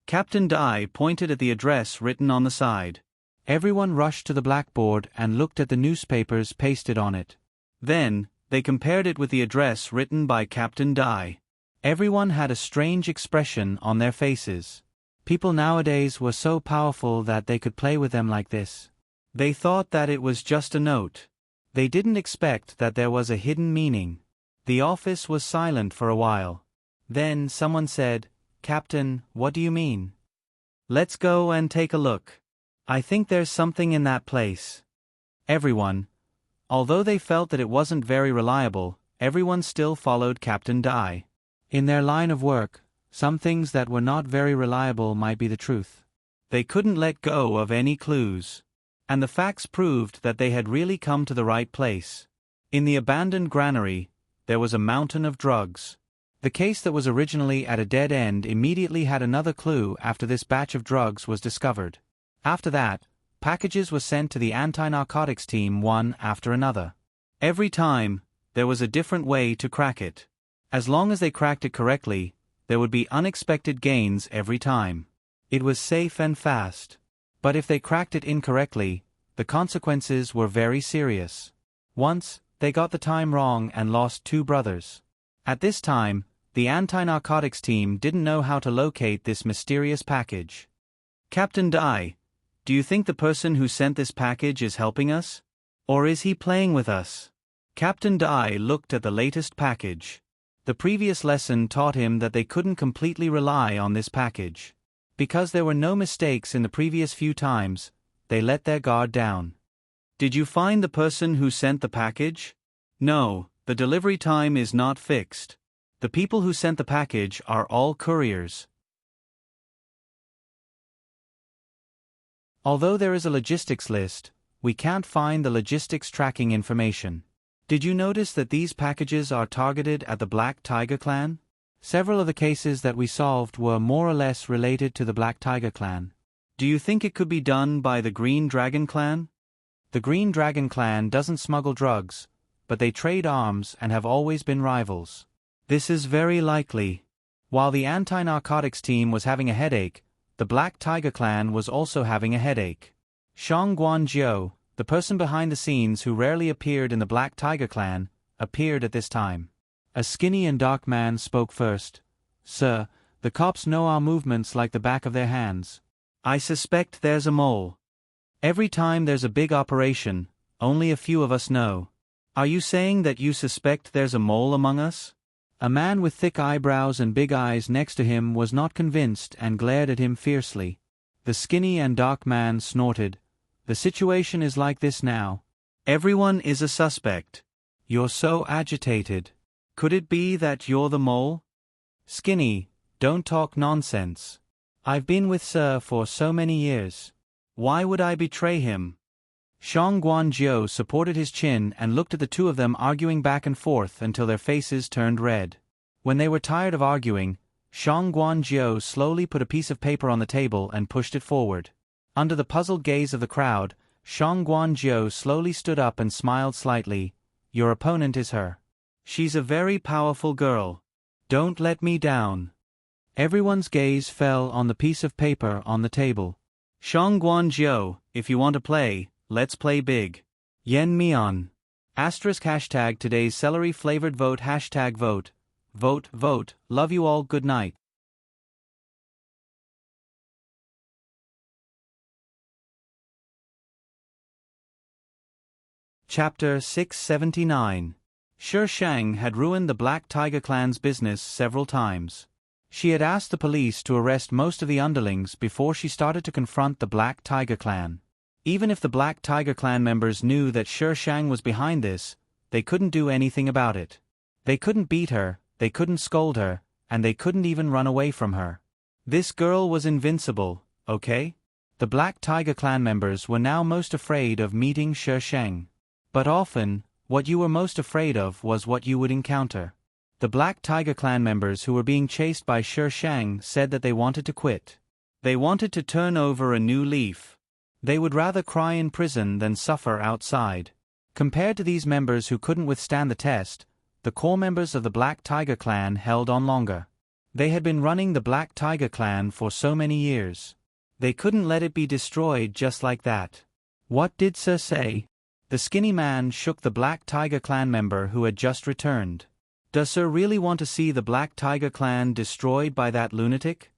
Captain Dai pointed at the address written on the side. Everyone rushed to the blackboard and looked at the newspapers pasted on it. Then, they compared it with the address written by Captain Dai. Everyone had a strange expression on their faces. People nowadays were so powerful that they could play with them like this. They thought that it was just a note. They didn't expect that there was a hidden meaning. The office was silent for a while. Then someone said, "Captain, what do you mean?" "Let's go and take a look. I think there's something in that place." Everyone, although they felt that it wasn't very reliable, everyone still followed Captain Dai. In their line of work, some things that were not very reliable might be the truth. They couldn't let go of any clues. And the facts proved that they had really come to the right place. In the abandoned granary, there was a mountain of drugs. The case that was originally at a dead end immediately had another clue after this batch of drugs was discovered. After that, packages were sent to the anti-narcotics team one after another. Every time, there was a different way to crack it. As long as they cracked it correctly, there would be unexpected gains every time. It was safe and fast. But if they cracked it incorrectly, the consequences were very serious. Once, they got the time wrong and lost 2 brothers. At this time, the anti-narcotics team didn't know how to locate this mysterious package. "Captain Dai, do you think the person who sent this package is helping us? Or is he playing with us?" Captain Dai looked at the latest package. The previous lesson taught him that they couldn't completely rely on this package. Because there were no mistakes in the previous few times, they let their guard down. "Did you find the person who sent the package?" "No, the delivery time is not fixed. The people who sent the package are all couriers." Although there is a logistics list, we can't find the logistics tracking information. Did you notice that these packages are targeted at the Black Tiger Clan? Several of the cases that we solved were more or less related to the Black Tiger Clan. Do you think it could be done by the Green Dragon Clan? The Green Dragon Clan doesn't smuggle drugs, but they trade arms and have always been rivals. This is very likely. While the anti-narcotics team was having a headache, the Black Tiger Clan was also having a headache. Shang Guanjiu, the person behind the scenes who rarely appeared in the Black Tiger Clan, appeared at this time. A skinny and dark man spoke first. "Sir, the cops know our movements like the back of their hands. I suspect there's a mole. Every time there's a big operation, only a few of us know. Are you saying that you suspect there's a mole among us?" A man with thick eyebrows and big eyes next to him was not convinced and glared at him fiercely. The skinny and dark man snorted. "The situation is like this now. Everyone is a suspect. You're so agitated. Could it be that you're the mole?" "Skinny, don't talk nonsense. I've been with Sir for so many years. Why would I betray him?" Shang Guanjiu supported his chin and looked at the two of them arguing back and forth until their faces turned red. When they were tired of arguing, Shang Guanjiu slowly put a piece of paper on the table and pushed it forward. Under the puzzled gaze of the crowd, Shang Guanjiu slowly stood up and smiled slightly. Your opponent is her. She's a very powerful girl. Don't let me down. Everyone's gaze fell on the piece of paper on the table. Shang Guanjiu, if you want to play, let's play big. Yen Mian. #hashtag today's celery flavored vote #vote. Vote, vote, love you all, good night. Chapter 679. Shi Shang had ruined the Black Tiger clan's business several times. She had asked the police to arrest most of the underlings before she started to confront the Black Tiger clan. Even if the Black Tiger clan members knew that Shi Shang was behind this, they couldn't do anything about it. They couldn't beat her, they couldn't scold her, and they couldn't even run away from her. This girl was invincible, okay? The Black Tiger clan members were now most afraid of meeting Shi Shang. But often, what you were most afraid of was what you would encounter. The Black Tiger clan members who were being chased by Shi Shang said that they wanted to quit. They wanted to turn over a new leaf. They would rather cry in prison than suffer outside. Compared to these members who couldn't withstand the test, the core members of the Black Tiger clan held on longer. They had been running the Black Tiger clan for so many years. They couldn't let it be destroyed just like that. What did Sir say? The skinny man shook the Black Tiger clan member who had just returned. Does Sir really want to see the Black Tiger clan destroyed by that lunatic?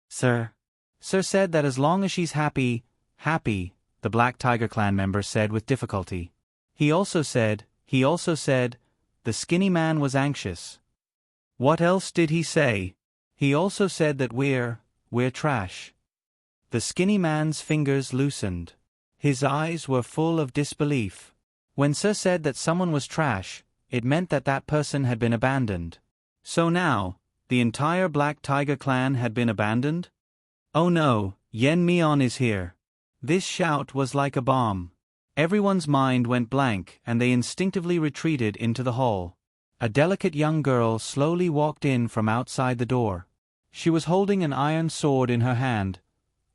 Sir. Sir said that as long as she's happy, the Black Tiger clan member said with difficulty. He also said, the skinny man was anxious. What else did he say? He also said that we're trash. The skinny man's fingers loosened. His eyes were full of disbelief. When Sir said that someone was trash, it meant that that person had been abandoned. So now, the entire Black Tiger clan had been abandoned? Oh no, Yen Mian is here. This shout was like a bomb. Everyone's mind went blank and they instinctively retreated into the hall. A delicate young girl slowly walked in from outside the door. She was holding an iron sword in her hand,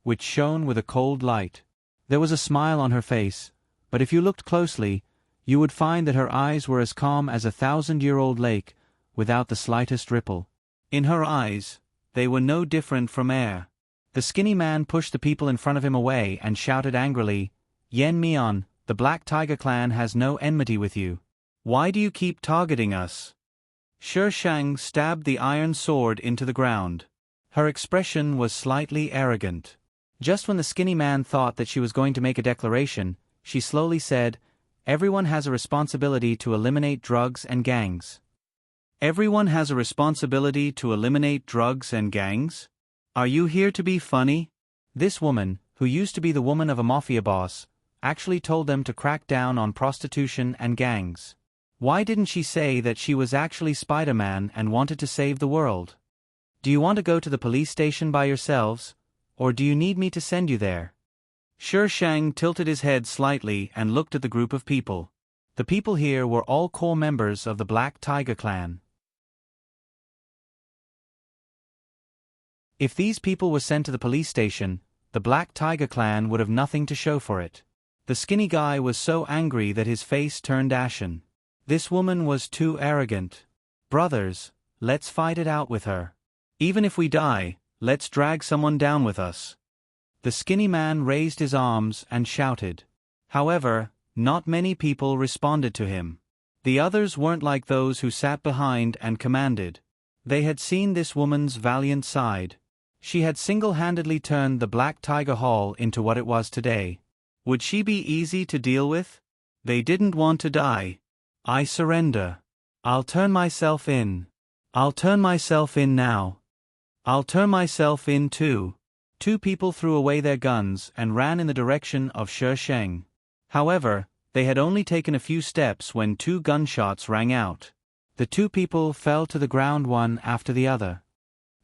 which shone with a cold light. There was a smile on her face, but if you looked closely, you would find that her eyes were as calm as a 1,000-year-old lake, without the slightest ripple. In her eyes, they were no different from air. The skinny man pushed the people in front of him away and shouted angrily, Yen Mian, the Black Tiger clan has no enmity with you. Why do you keep targeting us? Shi Shang stabbed the iron sword into the ground. Her expression was slightly arrogant. Just when the skinny man thought that she was going to make a declaration, she slowly said, Everyone has a responsibility to eliminate drugs and gangs. Everyone has a responsibility to eliminate drugs and gangs? Are you here to be funny? This woman, who used to be the woman of a mafia boss, actually told them to crack down on prostitution and gangs. Why didn't she say that she was actually Spider-Man and wanted to save the world? Do you want to go to the police station by yourselves, or do you need me to send you there? Shi Shang tilted his head slightly and looked at the group of people. The people here were all core members of the Black Tiger clan. If these people were sent to the police station, the Black Tiger clan would have nothing to show for it. The skinny guy was so angry that his face turned ashen. This woman was too arrogant. Brothers, let's fight it out with her. Even if we die, let's drag someone down with us. The skinny man raised his arms and shouted. However, not many people responded to him. The others weren't like those who sat behind and commanded. They had seen this woman's valiant side. She had single-handedly turned the Black Tiger Hall into what it was today. Would she be easy to deal with? They didn't want to die. I surrender. I'll turn myself in. I'll turn myself in now. I'll turn myself in too. Two people threw away their guns and ran in the direction of Shi Shang. However, they had only taken a few steps when 2 gunshots rang out. The 2 people fell to the ground one after the other.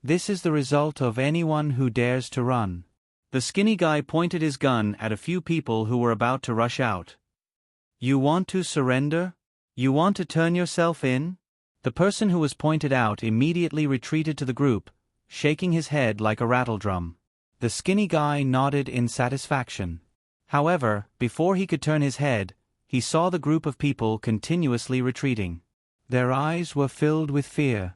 This is the result of anyone who dares to run. The skinny guy pointed his gun at a few people who were about to rush out. You want to surrender? You want to turn yourself in? The person who was pointed out immediately retreated to the group, shaking his head like a rattledrum. The skinny guy nodded in satisfaction. However, before he could turn his head, he saw the group of people continuously retreating. Their eyes were filled with fear.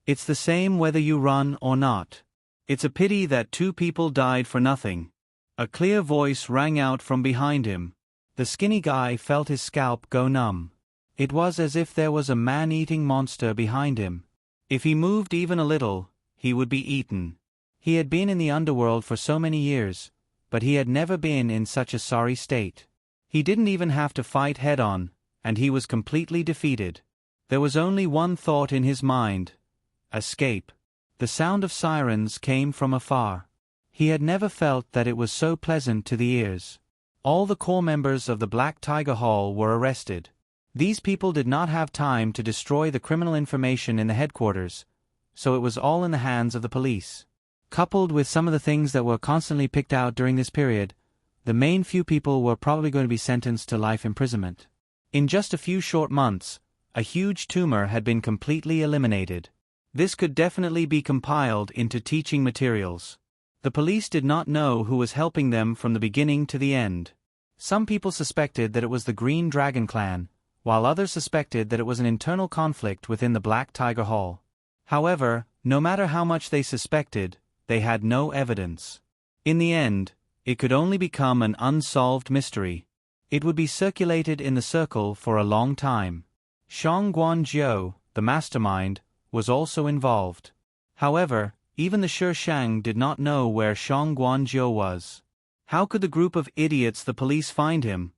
It's the same whether you run or not. It's a pity that 2 people died for nothing. A clear voice rang out from behind him. The skinny guy felt his scalp go numb. It was as if there was a man-eating monster behind him. If he moved even a little, he would be eaten. He had been in the underworld for so many years, but he had never been in such a sorry state. He didn't even have to fight head-on, and he was completely defeated. There was only one thought in his mind: escape. The sound of sirens came from afar. He had never felt that it was so pleasant to the ears. All the core members of the Black Tiger Hall were arrested. These people did not have time to destroy the criminal information in the headquarters, so it was all in the hands of the police. Coupled with some of the things that were constantly picked out during this period, the main few people were probably going to be sentenced to life imprisonment. In just a few short months, a huge tumor had been completely eliminated. This could definitely be compiled into teaching materials. The police did not know who was helping them from the beginning to the end. Some people suspected that it was the Green Dragon clan, while others suspected that it was an internal conflict within the Black Tiger Hall. However, no matter how much they suspected, they had no evidence. In the end, it could only become an unsolved mystery. It would be circulated in the circle for a long time. Shang Guanzhou, the mastermind, was also involved. However, even the Shi Shang did not know where Shang Guanzhou was. How could the group of idiots the police find him?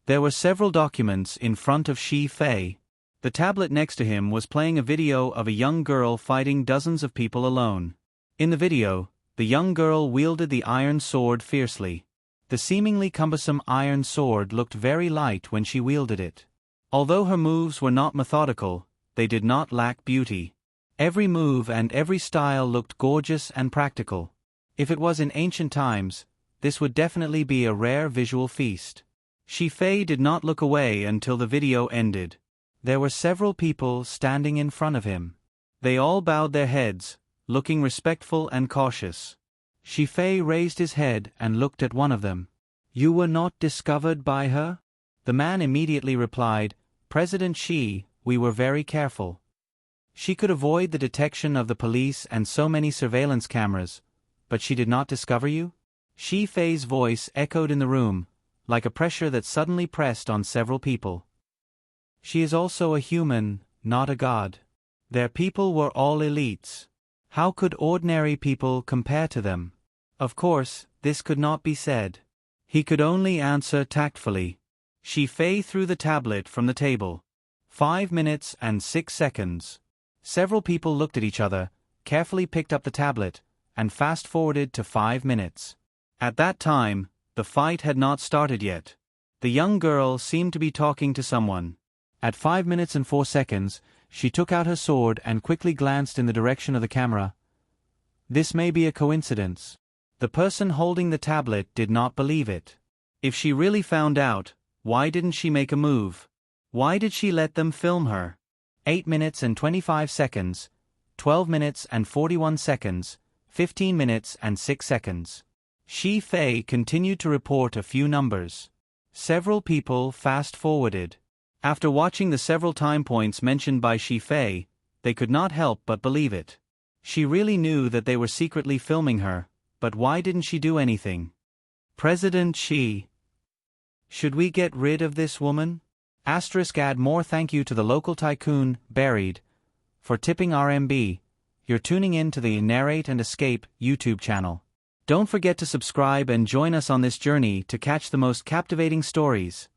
There were several documents in front of Shi Fei. The tablet next to him was playing a video of a young girl fighting dozens of people alone. In the video, the young girl wielded the iron sword fiercely. The seemingly cumbersome iron sword looked very light when she wielded it. Although her moves were not methodical, they did not lack beauty. Every move and every style looked gorgeous and practical. If it was in ancient times, this would definitely be a rare visual feast. Shi Fei did not look away until the video ended. There were several people standing in front of him. They all bowed their heads, looking respectful and cautious. Shi Fei raised his head and looked at one of them. "You were not discovered by her?" The man immediately replied, "President Shi, we were very careful. She could avoid the detection of the police and so many surveillance cameras, but she did not discover you?" Shi Fei's voice echoed in the room, like a pressure that suddenly pressed on several people. "She is also a human, not a god. Their people were all elites. How could ordinary people compare to them?" Of course, this could not be said. He could only answer tactfully. Shi Fei threw the tablet from the table. 5 minutes and 6 seconds. Several people looked at each other, carefully picked up the tablet, and fast-forwarded to 5 minutes. At that time, the fight had not started yet. The young girl seemed to be talking to someone. At 5 minutes and 4 seconds, she took out her sword and quickly glanced in the direction of the camera. This may be a coincidence. The person holding the tablet did not believe it. If she really found out, why didn't she make a move? Why did she let them film her? 8 minutes and 25 seconds, 12 minutes and 41 seconds, 15 minutes and 6 seconds. Shi Fei continued to report a few numbers. Several people fast-forwarded. After watching the several time points mentioned by Shi Fei, they could not help but believe it. She really knew that they were secretly filming her, but why didn't she do anything? President Shi. Should we get rid of this woman? Add more thank you to the local tycoon, Buried, for tipping RMB. You're tuning in to the Narrate and Escape YouTube channel. Don't forget to subscribe and join us on this journey to catch the most captivating stories.